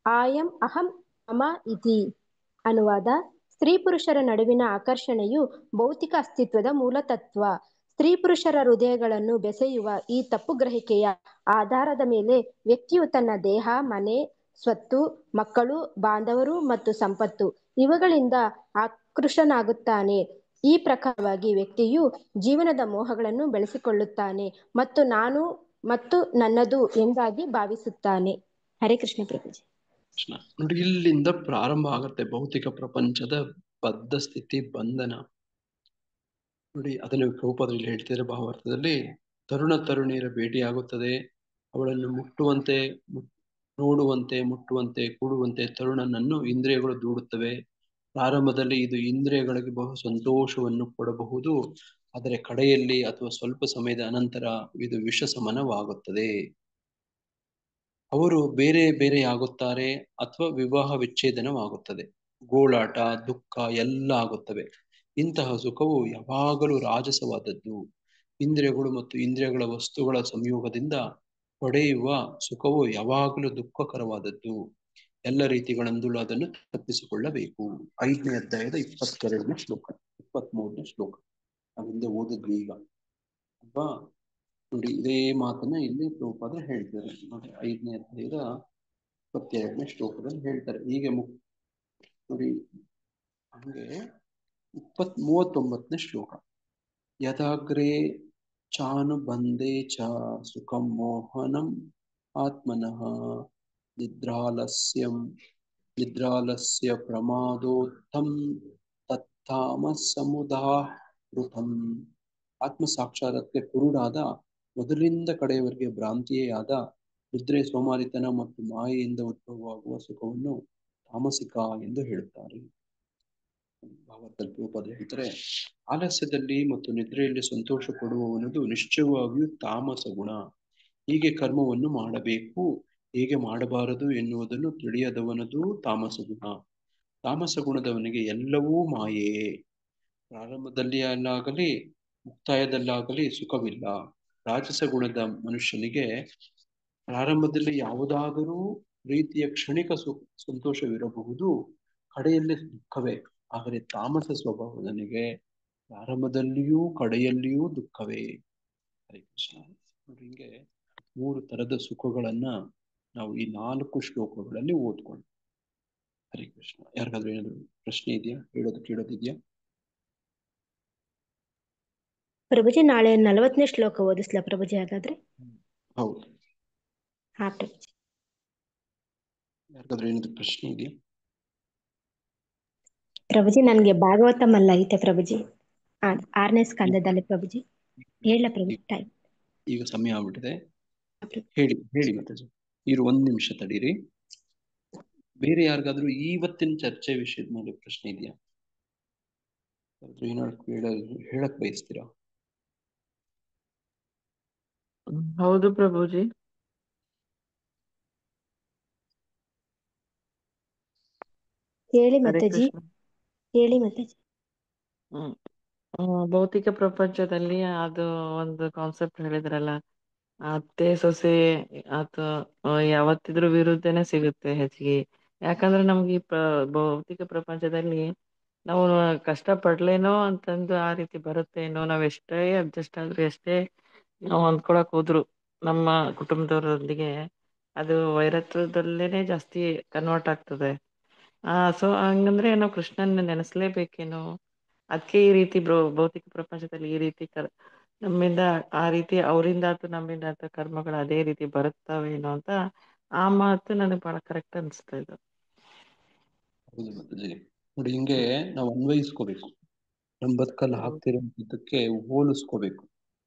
ಆಯಂ ಅಹಂ ಮಮ ಇತಿ. ಅನುವಾದ: ಸ್ತ್ರೀ ಪುರುಷರ ನಡುವಿನ ಆಕರ್ಷಣೆಯು ಭೌತಿಕ ಅಸ್ತಿತ್ವದ ಮೂಲತತ್ವ. ಸ್ತ್ರೀ ಪುರುಷರ ಹೃದಯಗಳನ್ನು ಬೆಸೆಯುವ ಈ ತಪ್ಪು ಗ್ರಹಿಕೆಯ ಆಧಾರದ ಮೇಲೆ ವ್ಯಕ್ತಿಯು ತನ್ನ ದೇಹ, ಮನೆ, ಸ್ವತ್ತು, ಮಕ್ಕಳು, ಬಾಂಧವರು ಮತ್ತು ಸಂಪತ್ತು ಇವುಗಳಿಂದ ಆಕೃಷ್ಟನಾಗುತ್ತಾನೆ. ಈ ಪ್ರಕಾರವಾಗಿ ವ್ಯಕ್ತಿಯು ಜೀವನದ ಮೋಹಗಳನ್ನು ಬೆಳೆಸಿಕೊಳ್ಳುತ್ತಾನೆ ಮತ್ತು ನಾನು ಮತ್ತು ನನ್ನದು ಎಂಬಾಗಿ ಭಾವಿಸುತ್ತಾನೆ. ಹರೇ ಕೃಷ್ಣ ಪ್ರಭುಜಿ. ಕೃಷ್ಣ. ನೋಡಿ ಇಲ್ಲಿಂದ ಪ್ರಾರಂಭ ಆಗುತ್ತೆ ಭೌತಿಕ ಪ್ರಪಂಚದ ಬದ್ಧ ಸ್ಥಿತಿ ಬಂಧನ. ನೋಡಿ ಅದನ್ನು ಪ್ರಭುಪಾದರು ಹೇಳ್ತಿದ್ದಾರೆ ಭಾವಾರ್ಥದಲ್ಲಿ. ತರುಣ ತರುಣಿಯರ ಭೇಟಿಯಾಗುತ್ತದೆ, ಅವಳನ್ನು ನೋಡುವಂತೆ ಮುಟ್ಟುವಂತೆ ಕೂಡುವಂತೆ ತರುಣನನ್ನು ಇಂದ್ರಿಯಗಳು ದೂಡುತ್ತವೆ. ಪ್ರಾರಂಭದಲ್ಲಿ ಇದು ಇಂದ್ರಿಯಗಳಿಗೆ ಬಹು ಸಂತೋಷವನ್ನು ಕೊಡಬಹುದು, ಆದರೆ ಕಡೆಯಲ್ಲಿ ಅಥವಾ ಸ್ವಲ್ಪ ಸಮಯದ ಅನಂತರ ಇದು ವಿಷ ಸಮನವಾಗುತ್ತದೆ. ಅವರು ಬೇರೆ ಬೇರೆಯಾಗುತ್ತಾರೆ ಅಥವಾ ವಿವಾಹ ವಿಚ್ಛೇದನವಾಗುತ್ತದೆ, ಗೋಳಾಟ ದುಃಖ ಎಲ್ಲ ಆಗುತ್ತವೆ. ಇಂತಹ ಸುಖವು ಯಾವಾಗಲೂ ರಾಜಸವಾದದ್ದು. ಇಂದ್ರಿಯಗಳು ಮತ್ತು ಇಂದ್ರಿಯಗಳ ವಸ್ತುಗಳ ಸಂಯೋಗದಿಂದ ಪಡೆಯುವ ಸುಖವು ಯಾವಾಗಲೂ ದುಃಖಕರವಾದದ್ದು. ಎಲ್ಲ ರೀತಿಗಳಿಂದಲೂ ಅದನ್ನು ತಪ್ಪಿಸಿಕೊಳ್ಳಬೇಕು. 5ನೇ ಅಧ್ಯಾಯದ 22ನೇ ಶ್ಲೋಕ, 23ನೇ ಶ್ಲೋಕ ಅಲ್ಲಿಂದ ಓದಿದ್ವಿ ಈಗ ಅಲ್ವಾ. ನೋಡಿ ಇದೇ ಮಾತನ್ನ ಇಲ್ಲಿ ಪ್ರಭುಪಾದರು ಹೇಳ್ತಾರೆ. ನೋಡಿ 5ನೇ ಅಧ್ಯಾಯದ 22ನೇ ಶ್ಲೋಕದಲ್ಲಿ ಹೇಳ್ತಾರೆ ಹೀಗೆ. ನೋಡಿ ಹಂಗೆ 39ನೇ ಶ್ಲೋಕ. ಯದಾಗ್ರೇ ಚಾನುಬಂಧೆ ಚ ಸುಖಂ ಮೋಹನಂ ಆತ್ಮನಃ ನಿದ್ರಾಲಸ್ಯ ಪ್ರಮಾದೋತ್ತಂ ತತ್ತಾಮಸ್ಸಮುದಾಹೃತಂ. ಆತ್ಮ ಸಾಕ್ಷಾತ್ಕಾರಕ್ಕೆ ಕುರುಡಾದ, ಮೊದಲಿಂದ ಕಡೆಯವರೆಗೆ ಭ್ರಾಂತಿಯೇ ಆದ ನಿದ್ರೆ, ಸೋಮಾರಿತನ ಮತ್ತು ಮಾಯೆಯಿಂದ ಉದ್ಭವವಾಗುವ ಸುಖವನ್ನು ತಾಮಸಿಕ ಎಂದು ಹೇಳುತ್ತಾರೆ. ಭಾವಾರ್ಥದಲ್ಲಿ ಪ್ರಭುಪಾದರು ಹೇಳ್ತಾರೆ, ಆಲಸ್ಯದಲ್ಲಿ ಮತ್ತು ನಿದ್ರೆಯಲ್ಲಿ ಸಂತೋಷ ಪಡುವವನದು ನಿಶ್ಚಯವಾಗಿಯೂ ತಾಮಸ ಗುಣ. ಹೀಗೆ ಕರ್ಮವನ್ನು ಮಾಡಬೇಕು, ಹೇಗೆ ಮಾಡಬಾರದು ಎನ್ನುವುದನ್ನು ತಿಳಿಯದವನದು ತಾಮಸ ಗುಣ. ತಾಮಸ ಗುಣದವನಿಗೆ ಎಲ್ಲವೂ ಮಾಯೆಯೇ. ಪ್ರಾರಂಭದಲ್ಲಿ ಅಲ್ಲಾಗಲಿ ಮುಕ್ತಾಯದಲ್ಲಾಗಲಿ ಸುಖವಿಲ್ಲ. ರಾಜಸ ಗುಣದ ಮನುಷ್ಯನಿಗೆ ಪ್ರಾರಂಭದಲ್ಲಿ ಯಾವುದಾದರೂ ರೀತಿಯ ಕ್ಷಣಿಕ ಸಂತೋಷವಿರಬಹುದು, ಕಡೆಯಲ್ಲಿ ದುಃಖವೇ. ಆದರೆ ತಾಮಸ ಸ್ವಭಾವದನಿಗೆ ಪ್ರಾರಂಭದಲ್ಲಿಯೂ ಕಡೆಯಲ್ಲಿಯೂ ದುಃಖವೇ. ಹರೇ ಕೃಷ್ಣ. ನೋಡಿ ಹಿಂಗೆ 3 ತರದ ಸುಖಗಳನ್ನ ನಾವು ಈ 4 ಶ್ಲೋಕಗಳಲ್ಲಿ ಓದ್ಕೊಂಡು. ಹರೇ ಕೃಷ್ಣ. ಯಾರಿಗಾದ್ರೂ ಏನಾದ್ರು ಪ್ರಶ್ನೆ ಇದೆಯಾ, ಕೇಳೋದಿದ್ಯಾ? ಪ್ರಭುಜಿ ನಾಳೆ 40ನೇ ಶ್ಲೋಕ ಓದಿಸ್ಲಾ ಪ್ರಭುಜಿ ಹಾಗಾದ್ರೆ? ಹೌದು. ಹಾ ಪ್ರಭುಜಿ. ಯಾರಿಗಾದ್ರೂ ಏನಾದ್ರು ಪ್ರಶ್ನೆ ಇದೆಯಾ? ಪ್ರಭುಜಿ ನನ್ಗೆ ಭಾಗವತಂ ಅಲ್ಲ ಐತೆ ಪ್ರಭುಜಿ, 6ನೇ ಸ್ಕಂದದಲ್ಲಿ ಪ್ರಭುಜಿ. ಹೇಳ ಪ್ರಭುಜಿ, ಟೈಮ್ ಈಗ ಸಮಯ ಆಗ್ಬಿಟ್ಟಿದೆ. ಹೇಳಿ ಮಾತಾಜಿ. ಇರು 1 ನಿಮಿಷ ತಡೀರಿ. ಬೇರೆ ಯಾರಿಗಾದ್ರೂ ಇವತ್ತಿನ ಚರ್ಚೆ ವಿಷಯದ ಮೇಲೆ ಪ್ರಶ್ನೆ ಇದೆಯಾ? ಏನಾದ್ರು ಹೇಳಕ್ ಬಯಸ್ತೀರಾ? ಹೌದು ಪ್ರಭುಜಿ. ಹೇಳಿ ಹರೇ ಮಾತಾಜಿ, ಕೃಷ್ಣ. ಹೇಳಿ ಮಾತಾಜಿ. ಭೌತಿಕ ಪ್ರಪಂಚದಲ್ಲಿ ಅದು ಒಂದು ಕಾನ್ಸೆಪ್ಟ್ ಹೇಳಿದ್ರಲ್ಲ, ಅತ್ತೆ ಸೊಸೆ ಅಥವಾ ಯಾವತ್ತಿದ್ರೂ ವಿರುದ್ಧನೇ ಸಿಗುತ್ತೆ ಹೆಚ್ಚಿಗೆ. ಯಾಕಂದ್ರೆ ನಮ್ಗೆ ಈ ಭೌತಿಕ ಪ್ರಪಂಚದಲ್ಲಿ ನಾವು ಕಷ್ಟ ಪಡ್ಲೇನೋ ಅಂತಂದು ಆ ರೀತಿ ಬರುತ್ತೇನೋ. ನಾವ್ ಎಷ್ಟೇ ಅಡ್ಜಸ್ಟ್ ಆದ್ರೂ, ಎಷ್ಟೇ ನಾವು ಹೊಂದ್ಕೊಳಕ್ ಹೋದ್ರು ನಮ್ಮ ಕುಟುಂಬದವರೊಂದಿಗೆ, ಅದು ವೈರತ್ವದಲ್ಲೇನೆ ಜಾಸ್ತಿ ಕನ್ವರ್ಟ್ ಆಗ್ತದೆ. ಸೊ ಹಂಗಂದ್ರೆ ನಾವು ಕೃಷ್ಣನ ನೆನೆಸ್ಲೇಬೇಕೇನೋ. ಅದಕ್ಕೆ ಈ ರೀತಿ ಭೌತಿಕ ಪ್ರಪಂಚದಲ್ಲಿ ಈ ರೀತಿ ನಮ್ಮಿಂದ ಆ ರೀತಿ ಅವರಿಂದ ಆಯ್ತು ನಮ್ಮಿಂದ ಆಯ್ತು ಕರ್ಮಗಳು ಅದೇ ರೀತಿ ಬರುತ್ತವೇನೋ ಅಂತ ಆ ಮಾತು ನನಗೆ ಬಹಳ ಕರೆಕ್ಟ್ ಅನ್ಸ್ತಾ ಇದೆ. ಹೌದು ಮಾತಾಜಿ. ನೋಡಿ ಹಿಂಗೆ ನಾವು ಅನ್ವಯಿಸ್ಕೋಬೇಕು, ನಮ್ಮ ಬದುಕಲ್ಲಿ ಆಗ್ತಿರೋದಕ್ಕೆ ಹೋಲಿಸ್ಕೋಬೇಕು.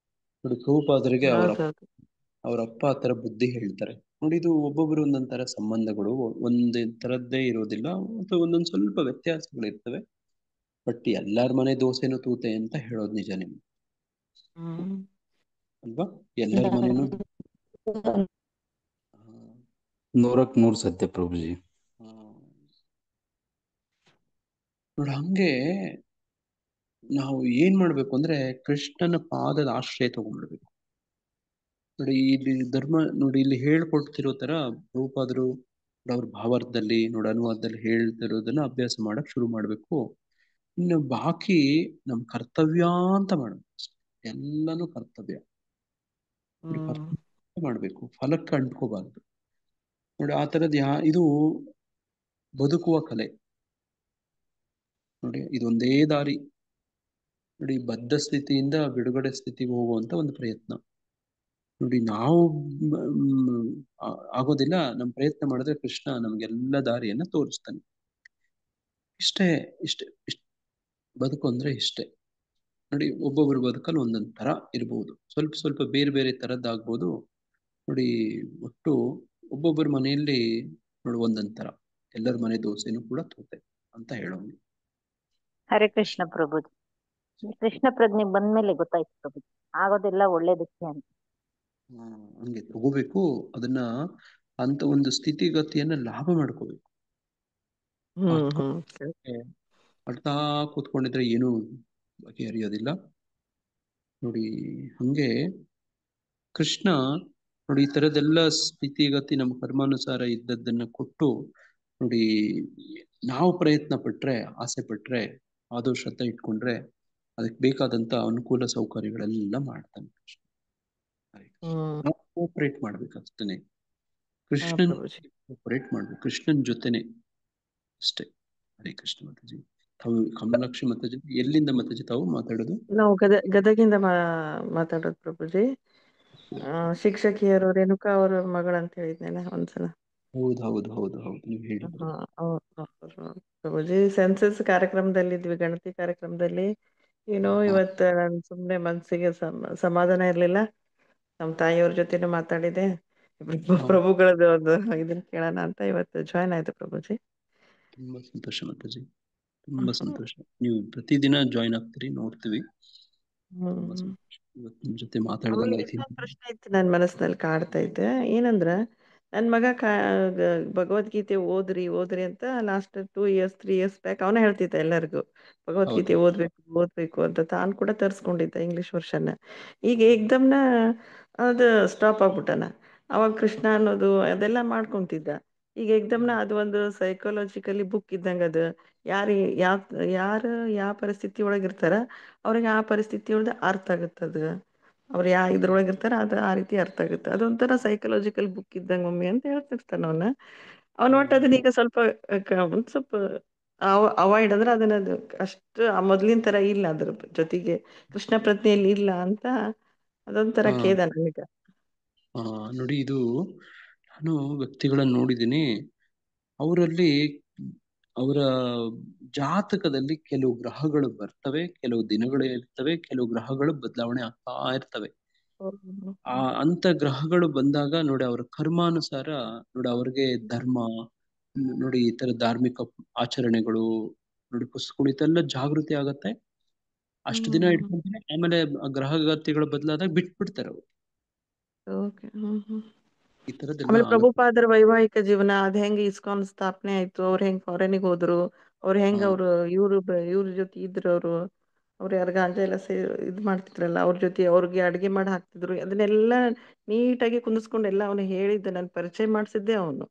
ನೋಡಿ ಪ್ರಭುಪಾದರಿಗೆ ಅವರ ಅಪ್ಪ ಆ ತರ ಬುದ್ಧಿ ಹೇಳ್ತಾರೆ. ನೋಡಿ ಇದು ಒಬ್ಬೊಬ್ರು ಒಂದೊಂದ್ ತರ ಸಂಬಂಧಗಳು ಒಂದೇ ತರದ್ದೇ ಇರೋದಿಲ್ಲ, ಅಥವಾ ಒಂದೊಂದ್ ಸ್ವಲ್ಪ ವ್ಯತ್ಯಾಸಗಳಿರ್ತವೆ. ಬಟ್ ಎಲ್ಲಾರ ಮನೆ ದೋಸೆನೂ ತೂತೆ ಅಂತ ಹೇಳೋದು ನಿಜ ನಿಮ್ಗೆ ಅಲ್ವಾ? ಎಲ್ಲರ ಮನೇನು 100ಕ್ಕೆ 100 ಸತ್ಯ ಪ್ರಭುಜಿ. ನೋಡಿ ಹಂಗೆ ನಾವು ಏನ್ ಮಾಡ್ಬೇಕು ಅಂದ್ರೆ ಕೃಷ್ಣನ ಪಾದದ ಆಶ್ರಯ ತಗೊಂಡ್ಬಿಡ್ಬೇಕು. ನೋಡಿ ಇಲ್ಲಿ ಧರ್ಮ ನೋಡಿ ಇಲ್ಲಿ ಹೇಳ್ಕೊಡ್ತಿರೋ ತರ ಪ್ರಭುಪಾದರು ಅವ್ರ ಭಾವಾರ್ಥದಲ್ಲಿ ನೋಡಿ ಅನುವಾದದಲ್ಲಿ ಹೇಳ್ತಿರೋದನ್ನ ಅಭ್ಯಾಸ ಮಾಡಕ್ ಶುರು ಮಾಡ್ಬೇಕು. ಇನ್ನು ಬಾಕಿ ನಮ್ ಕರ್ತವ್ಯ ಅಂತ ಮಾಡ್ಬೇಕು. ಎಲ್ಲಾನು ಕರ್ತವ್ಯ ಮಾಡ್ಬೇಕು, ಫಲಕ್ಕೆ ಅಂಟ್ಕೋಬಾರ್ದು. ನೋಡಿ ಆ ತರದ್ ಇದು ಬದುಕುವ ಕಲೆ. ನೋಡಿ ಇದೊಂದೇ ದಾರಿ. ನೋಡಿ ಬದ್ಧ ಸ್ಥಿತಿಯಿಂದ ಬಿಡುಗಡೆ ಸ್ಥಿತಿಗೆ ಹೋಗುವಂತ ಒಂದು ಪ್ರಯತ್ನ. ನೋಡಿ ನಾವು ಆಗೋದಿಲ್ಲ, ನಮ್ ಪ್ರಯತ್ನ ಮಾಡಿದ್ರೆ ಕೃಷ್ಣ ನಮ್ಗೆಲ್ಲ ದಾರಿಯನ್ನ ತೋರಿಸ್ತಾನೆ. ಇಷ್ಟೇ ಇಷ್ಟೇ ಇಷ್ಟ ಬದುಕು ಅಂದ್ರೆ ಇಷ್ಟೇ. ನೋಡಿ ಒಬ್ಬೊಬ್ಬರ ಬದುಕಲ್ಲಿ ಒಂದೊಂದ್ ತರ ಇರ್ಬೋದು, ಸ್ವಲ್ಪ ಸ್ವಲ್ಪ ಬೇರೆ ಬೇರೆ ತರದ್ದಾಗ್ಬೋದು. ನೋಡಿ ಒಟ್ಟು ಒಬ್ಬೊಬ್ಬರ ಮನೆಯಲ್ಲಿ ನೋಡಿ ಒಂದೊಂದ್ ತರ, ಎಲ್ಲರ ಮನೆ ದೋಸೆನೂ ಕೂಡ ತೂತೆ ಅಂತ ಹೇಳೋಂಗೆ. ಹರೇ ಕೃಷ್ಣ ಪ್ರಭುಜಿ. ಕೃಷ್ಣ ಪ್ರಜ್ಞೆ ಬಂದ್ಮೇಲೆ ಗೊತ್ತಾಯ್ತು ಪ್ರಭುಜಿ, ಆಗೋದೆಲ್ಲ ಒಳ್ಳೇದಕ್ಕೆ ಅಂತ. ಹಂಗೆ ತಗೋಬೇಕು ಅದನ್ನ, ಅಂತ ಒಂದು ಸ್ಥಿತಿಗತಿಯನ್ನ ಲಾಭ ಮಾಡ್ಕೋಬೇಕು. ಅಳ್ತಾ ಕೂತ್ಕೊಂಡಿದ್ರೆ ಏನು ಬಗೆಹರಿಯೋದಿಲ್ಲ. ನೋಡಿ ಹಂಗೆ ಕೃಷ್ಣ ನೋಡಿ ಈ ತರದೆಲ್ಲ ಸ್ಥಿತಿಗತಿ ನಮ್ಮ ಕರ್ಮಾನುಸಾರ ಇದ್ದದ್ದನ್ನ ಕೊಟ್ಟು, ನೋಡಿ ನಾವು ಪ್ರಯತ್ನ ಪಟ್ರೆ, ಆಸೆ ಪಟ್ರೆ, ಆದೋ ಶ್ರದ್ಧೆ ಇಟ್ಕೊಂಡ್ರೆ ಅದಕ್ಕೆ ಬೇಕಾದಂತ ಅನುಕೂಲ ಸೌಕರ್ಯಗಳೆಲ್ಲ ಮಾಡ್ತಾನೆ ಕೃಷ್ಣ. ನಾವು ಕೋಆಪರೇಟ್ ಮಾಡ್ಬೇಕಷ್ಟೇನೆ, ಕೃಷ್ಣನ್ ಕೋಆಪರೇಟ್ ಮಾಡ್ಬೇಕು, ಕೃಷ್ಣನ್ ಜೊತೆನೆ ಅಷ್ಟೇ. ಹರೇ ಕೃಷ್ಣ ಮಾತಾಜಿ. ತಾವು ಕಮಲಾಕ್ಷಿ ಮಾತಾಜಿ ಎಲ್ಲಿಂದ ಮಾತಾಜಿ ತಾವು ಮಾತಾಡೋದು? ನಾವು ಗದಗಿಂದ ಮಾತಾಡೋದು ಪ್ರಭುಜಿ. ಶಿಕ್ಷಕಿಯರು ರೇಣುಕಾ ಅವರ ಮಗಳಂತ ಹೇಳಿದ್ನಲ್ಲ ಒಂದ್ಸಲ. ಹೌದು ಹೌದು ಹೌದು ಹೌದು, ನೀವು ಹೇಳಿದ್ರು. ಪ್ರಭುಜಿ ಸೆನ್ಸಸ್ ಕಾರ್ಯಕ್ರಮದಲ್ಲಿ ಇದ್ವಿ, ಗಣತಿ ಕಾರ್ಯಕ್ರಮದಲ್ಲಿ. ಏನೋ ಇವತ್ತ ನನ್ ಸುಮ್ನೆ ಮನ್ಸಿಗೆ ಸಮಾಧಾನ ಇರ್ಲಿಲ್ಲ. ನಮ್ ತಾಯಿಯವ್ರ ಜೊತೆನೂ ಮಾತಾಡಿದೆ, ಪ್ರಭುಗಳದ್ದು ಒಂದು ಇದನ್ನ ಕೇಳೋಣ ಅಂತ ಇವತ್ತು ಜಾಯ್ನ್ ಆಯ್ತು ಪ್ರಭುಜಿ. ತುಂಬಾ ಸಂತೋಷ ಮಾತಾಜಿ, ತುಂಬಾ ಸಂತೋಷ. ನೀವು ಪ್ರತಿದಿನ ಜಾಯ್ನ್ ಆಗ್ತೀರಿ, ನೋಡ್ತೀವಿ. ತುಂಬಾ ಸಂತೋಷ ಇವತ್ತು ನಿಮ್ ಜೊತೆ ಮಾತಾಡ್ದಂಗ ಆಯ್ತು. ಇನ್ನೊಂದು ಪ್ರಶ್ನೆ ಇತ್ತು ನನ್ ಮನಸ್ಸಿನಲ್ಲಿ ಕಾಡ್ತಾ ಇದ್ದೆ. ಏನಂದ್ರ ನನ್ ಮಗ ಭಗವದ್ಗೀತೆ ಓದ್ರಿ ಅಂತ ಲಾಸ್ಟ್ 2 years 3 years ಬ್ಯಾಕ್ ಅವನೇ ಹೇಳ್ತಿದ್ದ ಎಲ್ಲರಿಗೂ ಭಗವದ್ಗೀತೆ ಓದ್ಬೇಕು ಅಂತ. ತಾನು ಕೂಡ ತರ್ಸ್ಕೊಂಡಿದ್ದ ಇಂಗ್ಲಿಷ್ ವರ್ಷನ್. ಈಗ ಏಕ್ದಮ್ನ ಅದು ಸ್ಟಾಪ್ ಆಗ್ಬಿಟ್ಟನ. ಅವಾಗ ಕೃಷ್ಣ ಅನ್ನೋದು ಅದೆಲ್ಲ ಮಾಡ್ಕೊಂತಿದ್ದ. ಈಗ ಏಕ್ದಮ್ನ ಅದು ಒಂದು ಸೈಕಾಲಜಿಕಲಿ ಬುಕ್ ಇದ್ದಂಗ. ಅದು ಯಾರು ಯಾವ ಪರಿಸ್ಥಿತಿ ಒಳಗಿರ್ತಾರ ಅವ್ರಿಗೆ ಆ ಪರಿಸ್ಥಿತಿ ಒಳಗೆ ಅರ್ಥ ಆಗುತ್ತದ. ಅವ್ರು ಇದ್ರೊಳಗೆ ಇರ್ತಾರ ಅದು ಆ ರೀತಿ ಅರ್ಥ ಆಗುತ್ತೆ. ಅದೊಂಥರ ಸೈಕಲಾಜಿಕಲ್ ಬುಕ್ ಇದ್ದಂಗ ಒಮ್ಮೆ ಅಂತ ಹೇಳ್ತಿರ್ತಾನ ಅವನ ಒಟ್ಟು ಅದನ್ನ ಈಗ ಸ್ವಲ್ಪ ಒಂದ್ ಸ್ವಲ್ಪ ಅವಾಯ್ಡ್ ಅಂದ್ರೆ ಅದನ್ನ ಅಷ್ಟು ಮೊದ್ಲಿನ ತರ ಇಲ್ಲ, ಅದ್ರ ಜೊತೆಗೆ ಕೃಷ್ಣ ಪ್ರಜ್ಞೆಯಲ್ಲಿ ಇಲ್ಲ ಅಂತ ಅದೊಂಥರ ಖೇದ ನನಗ. ನೋಡಿ ಇದು ನಾನು ವ್ಯಕ್ತಿಗಳನ್ನ ನೋಡಿದ್ದೀನಿ, ಅವರಲ್ಲಿ ಅವರ ಜಾತಕದಲ್ಲಿ ಕೆಲವು ಗ್ರಹಗಳು ಬರ್ತವೆ, ಕೆಲವು ದಿನಗಳು ಇರ್ತವೆ, ಕೆಲವು ಗ್ರಹಗಳು ಬದಲಾವಣೆ ಆಗ್ತಾ ಇರ್ತವೆ. ಅಂತ ಗ್ರಹಗಳು ಬಂದಾಗ ನೋಡಿ ಅವರ ಕರ್ಮಾನುಸಾರ ನೋಡಿ ಅವ್ರಿಗೆ ಧರ್ಮ, ನೋಡಿ ಈ ತರ ಧಾರ್ಮಿಕ ಆಚರಣೆಗಳು, ನೋಡಿ ಪುಸ್ತಕಗಳು ಇದೆಲ್ಲ ಜಾಗೃತಿ ಆಗತ್ತೆ. ಅಷ್ಟು ದಿನ ಇಟ್ಕೊಂತಾರೆ, ಆಮೇಲೆ ಗ್ರಹಗತಿಗಳು ಬದಲಾದಾಗ ಬಿಟ್ಬಿಡ್ತಾರೆ ಅವರು. ಈ ತರದೆಲ್ಲ ಆಮೇಲೆ ಪ್ರಭುಪಾದರ ವೈವಾಹಿಕ ಜೀವನ ಅದ್ ಹೆಂಗ ಇಸ್ಕಾನ್ ಸ್ಥಾಪನೆ ಆಯ್ತು, ಅವ್ರ ಹೆಂಗ್ ಫಾರಿನಿಗೆ ಹೋದ್ರು, ಅವ್ರ ಹೆಂಗ ಇವ್ರ ಜೊತೆ ಇದ್ರು, ಅವ್ರು ಯಾರ ಗಾಂಜಾ ಎಲ್ಲ ಇದ್ ಮಾಡ್ತಿದ್ರಲ್ಲ ಅವ್ರ ಜೊತೆ ಅವ್ರಿಗೆ ಅಡ್ಗೆ ಮಾಡಿ ಹಾಕ್ತಿದ್ರು. ಅದನ್ನೆಲ್ಲ ನೀಟಾಗಿ ಕುಂದಿಸ್ಕೊಂಡು ಎಲ್ಲ ಅವನು ಹೇಳಿದ್ದ, ನನ್ ಪರಿಚಯ ಮಾಡ್ಸಿದ್ದೆ ಅವನು.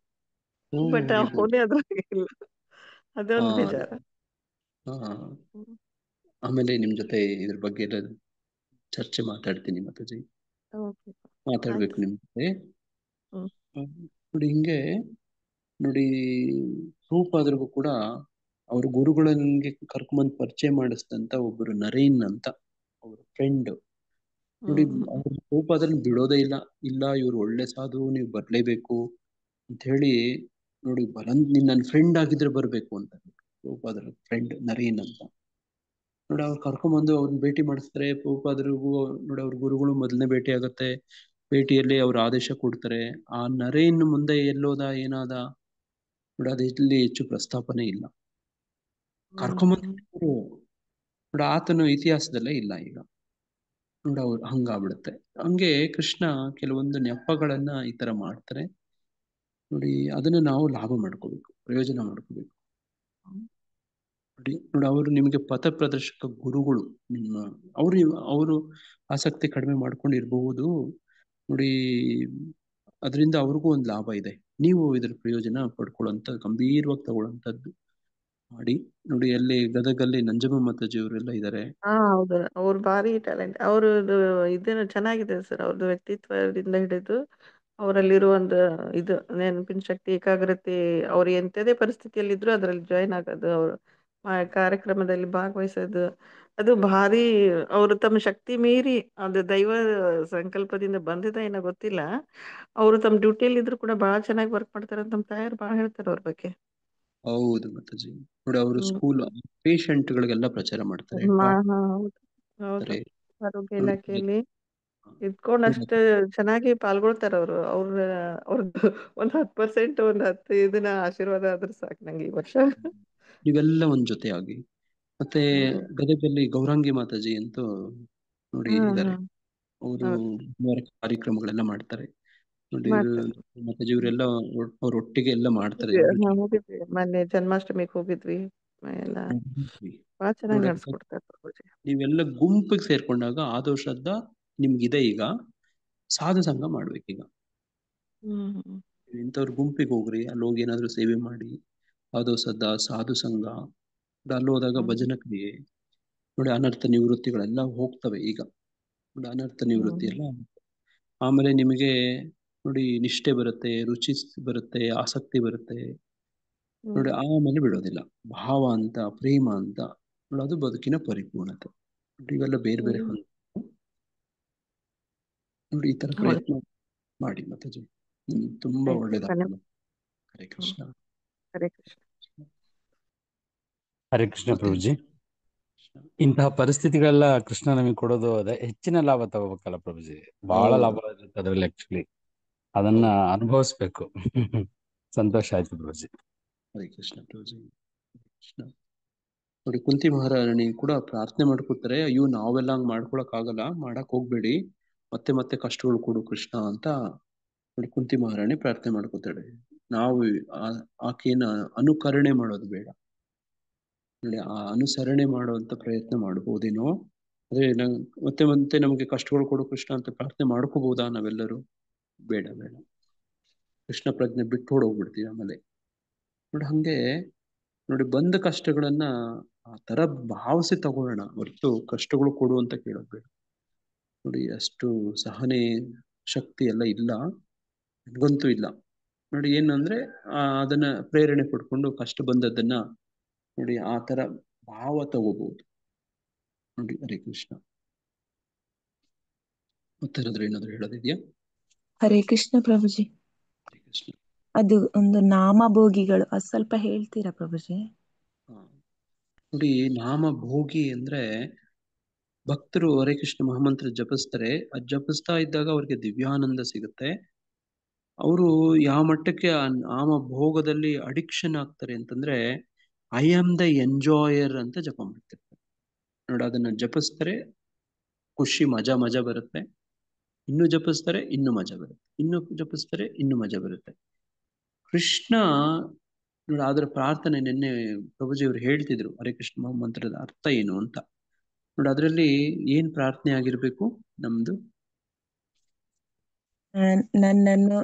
ಬಟ್ ಅವನೇ ಅದ್ರಾಗ ಇಲ್ಲ, ಅದೊಂದು ಬೇಜಾರ. ಆಮೇಲೆ ನಿಮ್ ಜೊತೆ ಇದ್ರ ಬಗ್ಗೆ ಎಲ್ಲ ಚರ್ಚೆ ಮಾತಾಡ್ತೀನಿ ಮಾತಾಜಿ, ಮಾತಾಡ್ಬೇಕು ನಿಮ್ ಜೊತೆ. ನೋಡಿ ಹಿಂಗೆ ನೋಡಿ ರೂಪಾದ್ರಿಗೂ ಕೂಡ ಅವ್ರ ಗುರುಗಳಿಗೆ ಕರ್ಕೊಂಬಂದ್ ಪರಿಚಯ ಮಾಡಿಸಿದಂತ ಒಬ್ಬರು ನರೇನ್ ಅಂತ ಅವ್ರ ಫ್ರೆಂಡ್. ನೋಡಿ ಅವ್ರ ರೂಪಾದ್ರಲ್ಲಿ ಬಿಡೋದೇ ಇಲ್ಲ ಇವ್ರು ಒಳ್ಳೆ ಸಾಧು, ನೀವು ಬರ್ಲೇಬೇಕು ಅಂತ ಹೇಳಿ ನೋಡಿ ನೀನ್ ನನ್ನ ಫ್ರೆಂಡ್ ಆಗಿದ್ರೆ ಬರ್ಬೇಕು ಅಂತ ರೂಪಾದ್ರ ಫ್ರೆಂಡ್ ನರೇನ್ ಅಂತ. ನೋಡಿ ಅವ್ರು ಕರ್ಕೊಂಬಂದು ಅವ್ರನ್ನ ಭೇಟಿ ಮಾಡಿಸ್ತಾರೆ. ಪ್ರಭುಪಾದರಿಗೂ ನೋಡಿ ಅವ್ರ ಗುರುಗಳು ಮೊದಲನೇ ಭೇಟಿ ಆಗತ್ತೆ. ಭೇಟಿಯಲ್ಲಿ ಅವ್ರ ಆದೇಶ ಕೊಡ್ತಾರೆ. ಆ ನರೇನ್ ಮುಂದೆ ಎಲ್ಲೋದ ಏನಾದ ನೋಡಿ ಅದಿಲ್ಲಿ ಹೆಚ್ಚು ಪ್ರಸ್ತಾಪನೆ ಇಲ್ಲ. ಕರ್ಕೊಂಬಂದು ನೋಡಿ ಆತನು ಇತಿಹಾಸದಲ್ಲೇ ಇಲ್ಲ ಈಗ. ನೋಡಿ ಅವ್ರು ಹಂಗಾಗ್ಬಿಡುತ್ತೆ. ಹಂಗೆ ಕೃಷ್ಣ ಕೆಲವೊಂದು ನೆಪಗಳನ್ನ ಈ ತರ ಮಾಡ್ತಾರೆ. ನೋಡಿ ಅದನ್ನ ನಾವು ಲಾಭ ಮಾಡ್ಕೋಬೇಕು, ಪ್ರಯೋಜನ ಮಾಡ್ಕೋಬೇಕು. ನೋಡಿ ಅವರು ನಿಮಗೆ ಪಥ ಪ್ರದರ್ಶಕ ಗುರುಗಳು. ನಿಮ್ಮ ಅವರು ಆಸಕ್ತಿ ಕಡಿಮೆ ಮಾಡ್ಕೊಂಡಿರ್ಬಹುದು. ನೋಡಿ ಅದರಿಂದ ಅವ್ರಿಗೂ ಒಂದು ಲಾಭ ಇದೆ. ನೀವು ಇದ್ರ ಪ್ರಯೋಜನ ಪಡ್ಕೊಳ್ಳುವಂತ, ಗಂಭೀರವಾಗಿ ತಗೊಳ್ಳೋಂಥದ್ದು ಮಾಡಿ. ನೋಡಿ ಅಲ್ಲಿ ಗದಗಲ್ಲಿ ನಂಜಮ್ಮ ಮಾತಾಜಿ ಅವರೆಲ್ಲ ಇದ್ದಾರೆ. ಹೌದು, ಅವ್ರು ಭಾರಿ ಟ್ಯಾಲೆಂಟ್. ಅವ್ರದ್ದು ಇದನ್ನು ಚೆನ್ನಾಗಿದೆ ಸರ್. ಅವ್ರದ್ದು ವ್ಯಕ್ತಿತ್ವದಿಂದ ಹಿಡಿದು ಅವರಲ್ಲಿರುವ ಒಂದು ನೆನಪಿನ ಶಕ್ತಿ, ಏಕಾಗ್ರತೆ, ಅವ್ರು ಎಂತದೇ ಪರಿಸ್ಥಿತಿಯಲ್ಲಿ ಇದ್ರು ಅದ್ರಲ್ಲಿ ಜಾಯಿನ್ ಆಗೋದು, ಅವ್ರು ಆ ಕಾರ್ಯಕ್ರಮದಲ್ಲಿ ಭಾಗವಹಿಸೋದು ಅದು ಭಾರಿ ಅವರು ತಮ್ಮ ಶಕ್ತಿ ಮೀರಿ ಅದು ದೈವ ಸಂಕಲ್ಪದಿಂದ ಬಂದಿದೆ ಏನೋ ಗೊತ್ತಿಲ್ಲ. ಅವರು ತಮ್ಮ ಡ್ಯೂಟಿಯಲ್ಲಿ ಇದ್ರು ಕೂಡ ಬಹಳ ಚೆನ್ನಾಗಿ ವರ್ಕ್ ಮಾಡ್ತಾರೆ ಅಂತ ನಮ್ಮ ತಾಯರು ಬಹಳ ಹೇಳ್ತಾರೆ ಅವ್ರ ಬಗ್ಗೆ. ಹೌದು ಮಾತಾಜಿ. ನೋಡಿ ಅವರು ಹ್ಮ್. ಸ್ಕೂಲ್ ಗಳಿಗೆಲ್ಲ ಪ್ರಚಾರ ಮಾಡ್ತಾರೆ, ಟಾಕ್ ಹೌದು ಹೌದು ಮಾಡ್ತಾರೆ. ಆರೋಗ್ಯ ನೋಡಿ ಇಲಾಖೆಯಲ್ಲಿ ಇದ್ಕೊಂಡು ಅಷ್ಟು ಚೆನ್ನಾಗಿ ಪಾಲ್ಗೊಳ್ತಾರ ಅವರು. ಅವ್ರದ್ದು ಒಂದ್ 10% ಒಂದ್ 10 ಇದನ್ನ ಆಶೀರ್ವಾದ ಆದ್ರೆ ಸಾಕು ನಂಗೆ ಈ ವರ್ಷ. ನೀವೆಲ್ಲ ಒಂದ್ ಜೊತೆ ಆಗಿ. ಮತ್ತೆ ಹ್ಮ್. ಗದಗಲ್ಲಿ ಗೌರಾಂಗಿ ಮಾತಾಜಿ ಅಂತ ನೋಡಿ ಹ್ಮ್ ಇದ್ದಾರೆ. ಹ್ಮ್ ಅವರು ಹೌದು ಕಾರ್ಯಕ್ರಮಗಳೆಲ್ಲ ಮಾಡ್ತಾರೆ ನೋಡಿ. ಮಾಡ್ತಾರೆ. ಮಾತಾಜಿ ಇವರೆಲ್ಲ ಅವ್ರ ಒಟ್ಟಿಗೆ ಎಲ್ಲ ಮಾಡ್ತಾರೆ. ಹೋಗಿದ್ವಿ ಮೊನ್ನೆ ಜನ್ಮಾಷ್ಟಮಿಗೆ ಹೋಗಿದ್ವಿ ಎಲ್ಲ ಬಹಳ ಚೆನ್ನಾಗಿ ನೋಡಿ ನಡ್ಸ್ಕೊಡ್ತಾರೆ ಪ್ರಭುಜಿ. ನೀವೆಲ್ಲ ಗುಂಪಿಗೆ ಸೇರ್ಕೊಂಡಾಗ ಆದೋಷದ ನಿಮ್ಗಿದೆ. ಈಗ ಸಾಧು ಸಂಘ ಮಾಡ್ಬೇಕೀಗ. ಹ್ಮ್ ಇಂಥವ್ರ ಗುಂಪಿಗೆ ಹೋಗ್ರಿ, ಅಲ್ಲಿ ಹೋಗಿ ಏನಾದ್ರು ಸೇವೆ ಮಾಡಿ. ಆದೋಸದ ಸಾಧು ಸಂಘ ಅಲ್ಲಿ ಹೋದಾಗ ಭಜನ ಕ್ರಿಯೆ ನೋಡಿ, ಅನರ್ಥ ನಿವೃತ್ತಿಗಳೆಲ್ಲ ಹೋಗ್ತವೆ ಈಗ. ನೋಡಿ ಅನರ್ಥ ನಿವೃತ್ತಿ ಎಲ್ಲ. ಆಮೇಲೆ ನಿಮಗೆ ನೋಡಿ ನಿಷ್ಠೆ ಬರುತ್ತೆ, ರುಚಿ ಬರುತ್ತೆ, ಆಸಕ್ತಿ ಬರುತ್ತೆ ನೋಡಿ. ಆಮೇಲೆ ಬಿಡೋದಿಲ್ಲ. ಭಾವ ಅಂತ, ಪ್ರೇಮ ಅಂತ ನೋಡಿ, ಅದು ಬದುಕಿನ ಪರಿಪೂರ್ಣತೆ ನೋಡಿ. ಇವೆಲ್ಲ ಬೇರೆ ಬೇರೆ ಹಂತ ನೋಡಿ. ಈ ತರ ಪ್ರಯತ್ನ ಮಾಡಿ ಮಾತಾಜಿ, ತುಂಬಾ ಒಳ್ಳೇದಾಗ್ತದೆ. ಹರೇ ಕೃಷ್ಣ. ಹರೇ ಕೃಷ್ಣ. ಹರೇ ಕೃಷ್ಣ ಪ್ರಭುಜಿ. ಇಂತಹ ಪರಿಸ್ಥಿತಿಗಳೆಲ್ಲ ಕೃಷ್ಣ ನಮಗೆ ಕೊಡೋದು ಅದೇ ಹೆಚ್ಚಿನ ಲಾಭ ತಗೋಬೇಕಲ್ಲ ಪ್ರಭುಜಿ. ಬಹಳ ಲಾಭ ಇರುತ್ತೆ ಅದ್ರಲ್ಲಿ ಆಕ್ಚುಲಿ. ಅದನ್ನ ಅನುಭವಿಸ್ಬೇಕು. ಸಂತೋಷ ಆಯ್ತು ಪ್ರಭುಜಿ. ಹರೇ ಕೃಷ್ಣ ಪ್ರಭುಜಿ. ಕೃಷ್ಣ ನೋಡಿ, ಕುಂತಿ ಮಹಾರಾಣಿ ಕೂಡ ಪ್ರಾರ್ಥನೆ ಮಾಡ್ಕೊತಾರೆ. ಅಯ್ಯೋ ನಾವೆಲ್ಲ ಹಂಗ್ ಮಾಡ್ಕೊಳಕ್ ಆಗಲ್ಲ, ಮಾಡಕ್ ಹೋಗ್ಬೇಡಿ, ಮತ್ತೆ ಮತ್ತೆ ಕಷ್ಟಗಳು ಕೊಡು ಕೃಷ್ಣ ಅಂತ ನೋಡಿ ಕುಂತಿ ಮಹಾರಾಣಿ ಪ್ರಾರ್ಥನೆ ಮಾಡ್ಕೊತಾಳೆ. ನಾವು ಆಕೆಯನ್ನ ಅನುಕರಣೆ ಮಾಡೋದು ಬೇಡ ನೋಡಿ, ಆ ಅನುಸರಣೆ ಮಾಡುವಂತ ಪ್ರಯತ್ನ ಮಾಡಬಹುದೇನೋ. ಅದೇ ಮತ್ತೆ ಮತ್ತೆ ನಮಗೆ ಕಷ್ಟಗಳು ಕೊಡು ಕೃಷ್ಣ ಅಂತ ಪ್ರಾರ್ಥನೆ ಮಾಡ್ಕೋಬಹುದಾ ನಾವೆಲ್ಲರೂ? ಬೇಡ ಬೇಡ. ಕೃಷ್ಣ ಪ್ರಜ್ಞೆ ಬಿಟ್ಟು ಹೊಡೋಗ್ಬಿಡ್ತೀವಿ ಆಮೇಲೆ ನೋಡಿ. ಹಂಗೆ ನೋಡಿ, ಬಂದ ಕಷ್ಟಗಳನ್ನ ಆ ತರ ಭಾವಿಸಿ ತಗೊಳ್ಳೋಣ ಹೊರತು ಕಷ್ಟಗಳು ಕೊಡು ಅಂತ ಕೇಳೋದು ಬೇಡ ನೋಡಿ. ಅಷ್ಟು ಸಹನೆ ಶಕ್ತಿ ಎಲ್ಲ ಇಲ್ಲ, ನನಗಂತೂ ಇಲ್ಲ ನೋಡಿ. ಏನಂದ್ರೆ ಅದನ್ನ ಪ್ರೇರಣೆ ಪಡ್ಕೊಂಡು ಕಷ್ಟ ಬಂದದ್ದನ್ನ ನೋಡಿ ಆ ತರ ಭಾವ ತಗೋಬಹುದು ನೋಡಿ. ಹರೇ ಕೃಷ್ಣ. ಮತ್ತೆ ಏನಾದ್ರು ಹೇಳೋದಿದ್ಯಾ? ಹರೇ ಕೃಷ್ಣ ಪ್ರಭುಜಿ. ಹರೇ ಕೃಷ್ಣ. ಅದು ಒಂದು ನಾಮಭೋಗಿಗಳು, ಅದು ಸ್ವಲ್ಪ ಹೇಳ್ತೀರಾ ಪ್ರಭುಜಿ? ನೋಡಿ, ನಾಮ ಭೋಗಿ ಅಂದ್ರೆ ಭಕ್ತರು ಹರೇ ಕೃಷ್ಣ ಮಹಾಮಂತ್ರ ಜಪಿಸ್ತಾರೆ. ಅದು ಜಪಿಸ್ತಾ ಇದ್ದಾಗ ಅವ್ರಿಗೆ ದಿವ್ಯಾನಂದ ಸಿಗುತ್ತೆ. ಅವರು ಯಾವ ಮಟ್ಟಕ್ಕೆ ಆ ನಾಮ ಭೋಗದಲ್ಲಿ ಅಡಿಕ್ಷನ್ ಆಗ್ತಾರೆ ಅಂತಂದ್ರೆ, ಐ ಆಮ್ ದ ಎಂಜಾಯರ್ ಅಂತ ಜಪ ಮಾಡ್ತಿರ್ತಾರೆ ನೋಡಿ. ಅದನ್ನ ಜಪಿಸ್ತಾರೆ, ಖುಷಿ ಮಜಾ ಮಜಾ ಬರುತ್ತೆ. ಇನ್ನು ಜಪಿಸ್ತಾರೆ, ಇನ್ನು ಮಜಾ ಬರುತ್ತೆ. ಇನ್ನು ಜಪಿಸ್ತಾರೆ, ಇನ್ನು ಮಜಾ ಬರುತ್ತೆ. ಕೃಷ್ಣ ನೋಡಿ ಅದರ ಪ್ರಾರ್ಥನೆ ನಿನ್ನೆ ಪ್ರಭುಜಿ ಅವರು ಹೇಳ್ತಿದ್ರು, ಹರೇ ಕೃಷ್ಣ ಮಂತ್ರದ ಅರ್ಥ ಏನು ಅಂತ ನೋಡಿ. ಅದರಲ್ಲಿ ಏನ್ ಪ್ರಾರ್ಥನೆ ಆಗಿರ್ಬೇಕು ನಮ್ದು? ನನ್ನನ್ನು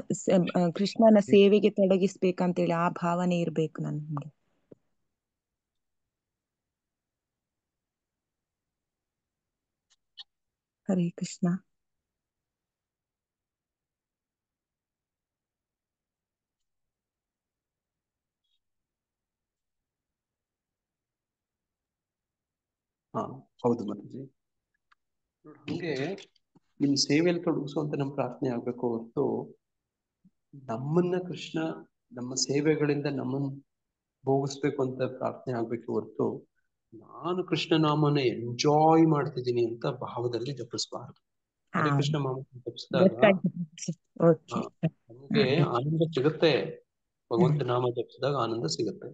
ಕೃಷ್ಣನ ಸೇವೆಗೆ ತೊಡಗಿಸ್ಬೇಕಂತೇಳಿ ಆ ಭಾವನೆ ಇರ್ಬೇಕು ನನ್ಗೆ. ಹರೇ ಕೃಷ್ಣ. ಹೌದು ಮಾತಾಜಿ. ಹಂಗೆ ನಿಮ್ ಸೇವೆಯಲ್ಲಿ ತೊಡಗಿಸುವಂತ ನಮ್ಮ ಪ್ರಾರ್ಥನೆ ಆಗ್ಬೇಕು ಹೊರತು ನಮ್ಮನ್ನ ಕೃಷ್ಣ ನಮ್ಮ ಸೇವೆಗಳಿಂದ ನಮ್ಮನ್ನ ಭೋಗಿಸ್ಬೇಕು ಅಂತ ಪ್ರಾರ್ಥನೆ ಆಗ್ಬೇಕು ಹೊರತು ನಾನು ಕೃಷ್ಣ ನಾಮನ ಎಂಜಾಯ್ ಮಾಡ್ತಿದ್ದೀನಿ ಅಂತ ಭಾವದಲ್ಲಿ ಜಪಿಸಬಾರದು. ಹರೇ ಕೃಷ್ಣ ನಾಮ ಜಪಿಸಿದಾಗ ನಮ್ಗೆ ಆನಂದ ಸಿಗುತ್ತೆ. ಭಗವಂತ ನಾಮ ಜಪಿಸಿದಾಗ ಆನಂದ ಸಿಗುತ್ತೆ.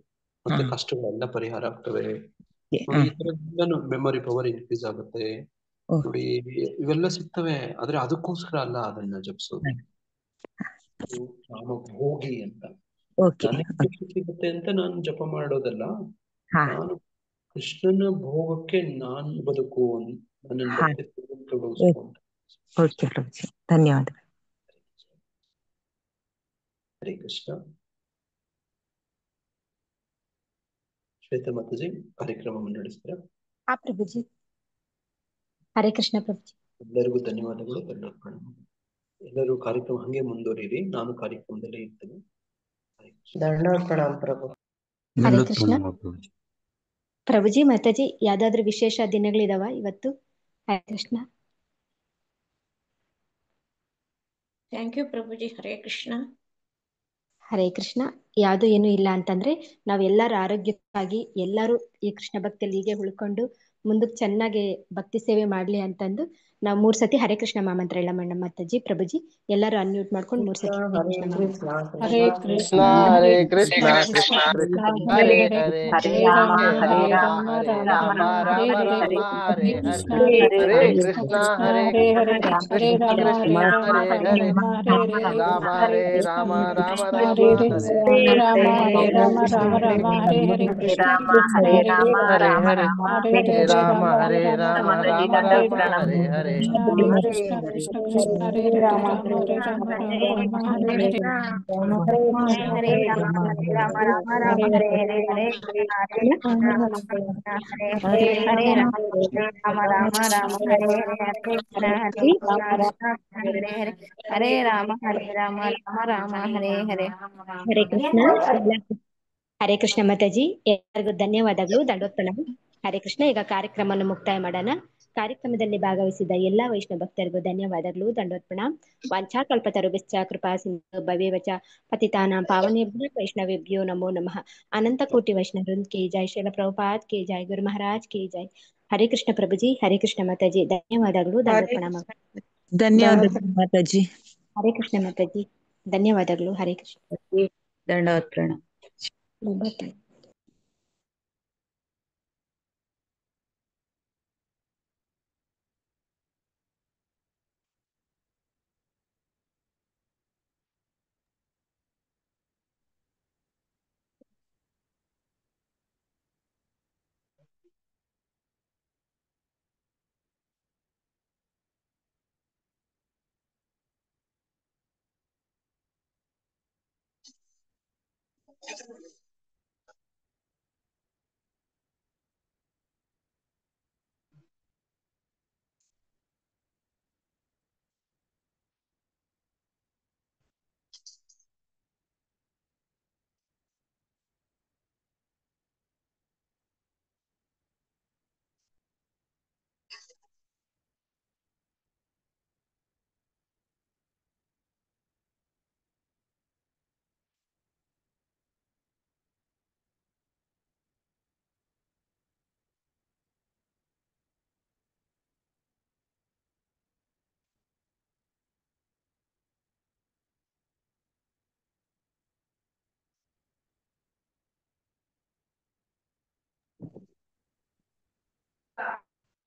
ಮತ್ತೆ ಕಷ್ಟಗಳೆಲ್ಲ ಪರಿಹಾರ ಆಗ್ತವೆ ನೋಡಿ. ಈ ತರದೆಲ್ಲ ಮೆಮೊರಿ ಪವರ್ ಇನ್ಕ್ರೀಸ್ ಆಗುತ್ತೆ ನೋಡಿ. ಇವೆಲ್ಲ ಸಿಗ್ತವೆ. ಆದ್ರೆ ಅದಕ್ಕೋಸ್ಕರ ಅಲ್ಲ ಅದನ್ನ ಜಪಿಸೋದು. ನಾಮ ಭೋಗಿ ಅಂತ ನನಗೆ ಸಿಗುತ್ತೆ ಅಂತ ನಾನು ಜಪ ಮಾಡೋದಲ್ಲ. ನಾನು ಕೃಷ್ಣನ ಭೋಗಕ್ಕೆ ನಾನು ಬದುಕು, ನನ್ನನ್ನು ಭಕ್ತಿ ತೊಡಗಿಸ್ಕೊಂಡು. ಧನ್ಯವಾದ. ಹರೇ ಕೃಷ್ಣ. ಶ್ವೇತಾ ಮಾತಾಜಿ ಕಾರ್ಯಕ್ರಮವನ್ನು ನಡೆಸ್ತೀರಾ? ಪ್ರಭುಜಿ. ಹರೇ ಕೃಷ್ಣ ಪ್ರಭುಜಿ. ಎಲ್ಲರಿಗೂ ಧನ್ಯವಾದಗಳು. ಎಲ್ಲರೂ ಕಾರ್ಯಕ್ರಮ ಹಂಗೆ ಮುಂದುವರಿಯಿರಿ. ನಾನು ಕಾರ್ಯಕ್ರಮದಲ್ಲೇ ಇರ್ತೇನೆ. ಧನ್ಯವಾದ ಪ್ರಭು. ಹರೇ ಕೃಷ್ಣ. ಪ್ರಭುಜಿ ಮಾತಾಜಿ ಯಾವ್ದಾದ್ರು ವಿಶೇಷ ದಿನಗಳಿದಾವ ಇವತ್ತು? ಹರೇ ಕೃಷ್ಣ. ಥ್ಯಾಂಕ್ ಯು ಪ್ರಭುಜಿ. ಹರೇ ಕೃಷ್ಣ. ಹರೇ ಕೃಷ್ಣ. ಯಾವುದು ಏನು ಇಲ್ಲ ಅಂತಂದ್ರೆ ನಾವೆಲ್ಲರ ಆರೋಗ್ಯಕ್ಕಾಗಿ ಎಲ್ಲರೂ ಈ ಕೃಷ್ಣ ಭಕ್ತಿಯಲ್ಲಿ ಹೀಗೆ ಉಳ್ಕೊಂಡು ಮುಂದಕ್ಕೆ ಚೆನ್ನಾಗಿ ಭಕ್ತಿ ಸೇವೆ ಮಾಡ್ಲಿ ಅಂತಂದು ನಾವು 3 ಸತಿ ಹರೇ ಕೃಷ್ಣ ಮಾಮಂತ್ರ ಹೇಳೋಣ. ಮಾತಾಜಿ ಪ್ರಭುಜಿ ಎಲ್ಲರೂ ಅನ್ಮ್ಯೂಟ್ ಮಾಡ್ಕೊಂಡು 3 ಸತಿ ಹರೇ ಕೃಷ್ಣ ಮಾಮಂತ್ರ. ಹರೇ ಕೃಷ್ಣ ಹರೇ ಕೃಷ್ಣ ಕೃಷ್ಣ ಕೃಷ್ಣ ಕೃಷ್ಣ ಹರೇ ಕೃಷ್ಣ ಹರೇ ಹರೇ ಹರೇ ರಾಮ ಹರೇ ಹರೇ ರಾಮ ರಾಮ ಹರೇ ರಾಮ ರಾಮ ರಾಮ ರಾಮ ಹರೇ ರಾಮ ಹರೇ ಹರೇ ಹರೇ ಹರೇ ಕೃಷ್ಣ ಹರೇ ಹರೇ ಹರೇ ಕೃಷ್ಣ ಕೃಷ್ಣ ಕೃಷ್ಣ ಹರೇ ಹರೇ ಹರೇ ಕೃಷ್ಣ ಹರೇ ರಾಮ ಕೃಷ್ಣ ಹರೇ ರಾಮ ಹರೇ ರಾಮ ಹರೇ ರಾಮ ಹರೇ ಹರೇ ಹರೇ ರಾಮ ಕೃಷ್ಣ ಹರೇ ಹರೇ ಕೃಷ್ಣ ರಾಮ ಹರೇ ರಾಮ ಕೃಷ್ಣ ರಾಮ ಹರೇ ಹರೇ ಹರೇ ಹರೇ ರಾಮ ಹರೇ ಹರೇ ರಾಮ ಕೃಷ್ಣ ರಾಮ ಹರೇ ರಾಮ ಹರೇ ಹರೇ ಕೃಷ್ಣ ಕೃಷ್ಣ ಹರೇ ಹರೇ ಹರೇ ಹರೇ ಹರೇ ಹರೇ ಹರೇ ಹರೇ ಹರೇ ರಾಮ ರಾಮ ಹರೇ ಹರೇ ರಾಮ ರಾಮ ರಾಮ ರಾಮ ರಾಮ ಹರೇ ರಾಮ ಹರೇ ಹರೇ ಹರೇ ಕೃಷ್ಣ ಹರೇ ಕೃಷ್ಣ ಕೃಷ್ಣ ಕೃಷ್ಣ ಹರೇ ಹರೇ ರಾಮ ಹರೇ ರಾಮ ರಾಮ ರಾಮ ಹರೇ ಹರೇ ಹರೇ ಕೃಷ್ಣ ಹರೇ ಹರೇ ರಾಮ ಕೃಷ್ಣ ಹರೇ ಕೃಷ್ಣ ರಾಮ ರಾಮ ಕೃಷ್ಣ ರಾಮ ಹರೇ ಹರೇ ಹರೇ ಹರೇ ಹರೇ ಕೃಷ್ಣ ಹರೇ ಕೃಷ್ಣ ಕೃಷ್ಣ ಹರೇ ಹರೇ ಹರೇ ಹರೇ ರಾಮ ರಾಮ ಹರೇ ರಾಮ ರಾಮ ರಾಮ ಹರೇ ಹರೇ ಹರೇ ಕೃಷ್ಣ ಹರೇ ಕೃಷ್ಣ ಕೃಷ್ಣ ಕೃಷ್ಣ ಹರೇ ಹರೇ ಹರೇ ರಾಮ ರಾಮ ರಾಮ ಹರೇ ಹರೇ. ಹರೇ ಕೃಷ್ಣ. ಹರೇ ಕೃಷ್ಣ ಮಾತಾಜಿ ಎಲ್ಲರಿಗೂ ಧನ್ಯವಾದಗಳು. ದಂಡೋತ್ ಪ್ರಣಾಮ. ಹರೇ ಕೃಷ್ಣ. ಈಗ ಕಾರ್ಯಕ್ರಮವನ್ನು ಮುಕ್ತಾಯ ಮಾಡೋಣ. ಕಾರ್ಯಕ್ರಮದಲ್ಲಿ ಭಾಗವಹಿಸಿದ ಎಲ್ಲಾ ವೈಷ್ಣವ ಭಕ್ತರಿಗೂ ಧನ್ಯವಾದಗಳು. ದಂಡೋತ್ ಪ್ರಣಾಮ. ವಾಂಛಾ ಕಲ್ಪತರುಭ್ಯಶ್ಚ ಕೃಪಾ ಸಿಂಧು ಭವೇವಚ ಪತಿತಾನಾಂ ಪಾವನೇಭ್ಯೋ ವೈಷ್ಣವೇಭ್ಯೋ ನಮೋ ನಮಃ. ಅನಂತ ಕೋಟಿ ವೈಷ್ಣವೃಂದ ಕಿ ಜೈ. ಶ್ರೀಲ ಪ್ರಭುಪಾದ್ ಕಿ ಜೈ. ಗುರು ಮಹಾರಾಜ್ ಕಿ ಜೈ. ಹರೇ ಕೃಷ್ಣ ಪ್ರಭುಜಿ. ಹರೇ ಕೃಷ್ಣ ಮಾತಾಜಿ ಧನ್ಯವಾದಗಳು. ದಂಡೋತ್ ಪ್ರಣಾಮ. ಧನ್ಯವಾದಗಳು ಮಾತಾಜಿ. ಹರೇ ಕೃಷ್ಣ ಮಾತಾಜಿ ಧನ್ಯವಾದಗಳು. ಹರೇ ಕೃಷ್ಣ. ದಂಡವತ್ ಪ್ರಣಾಮ.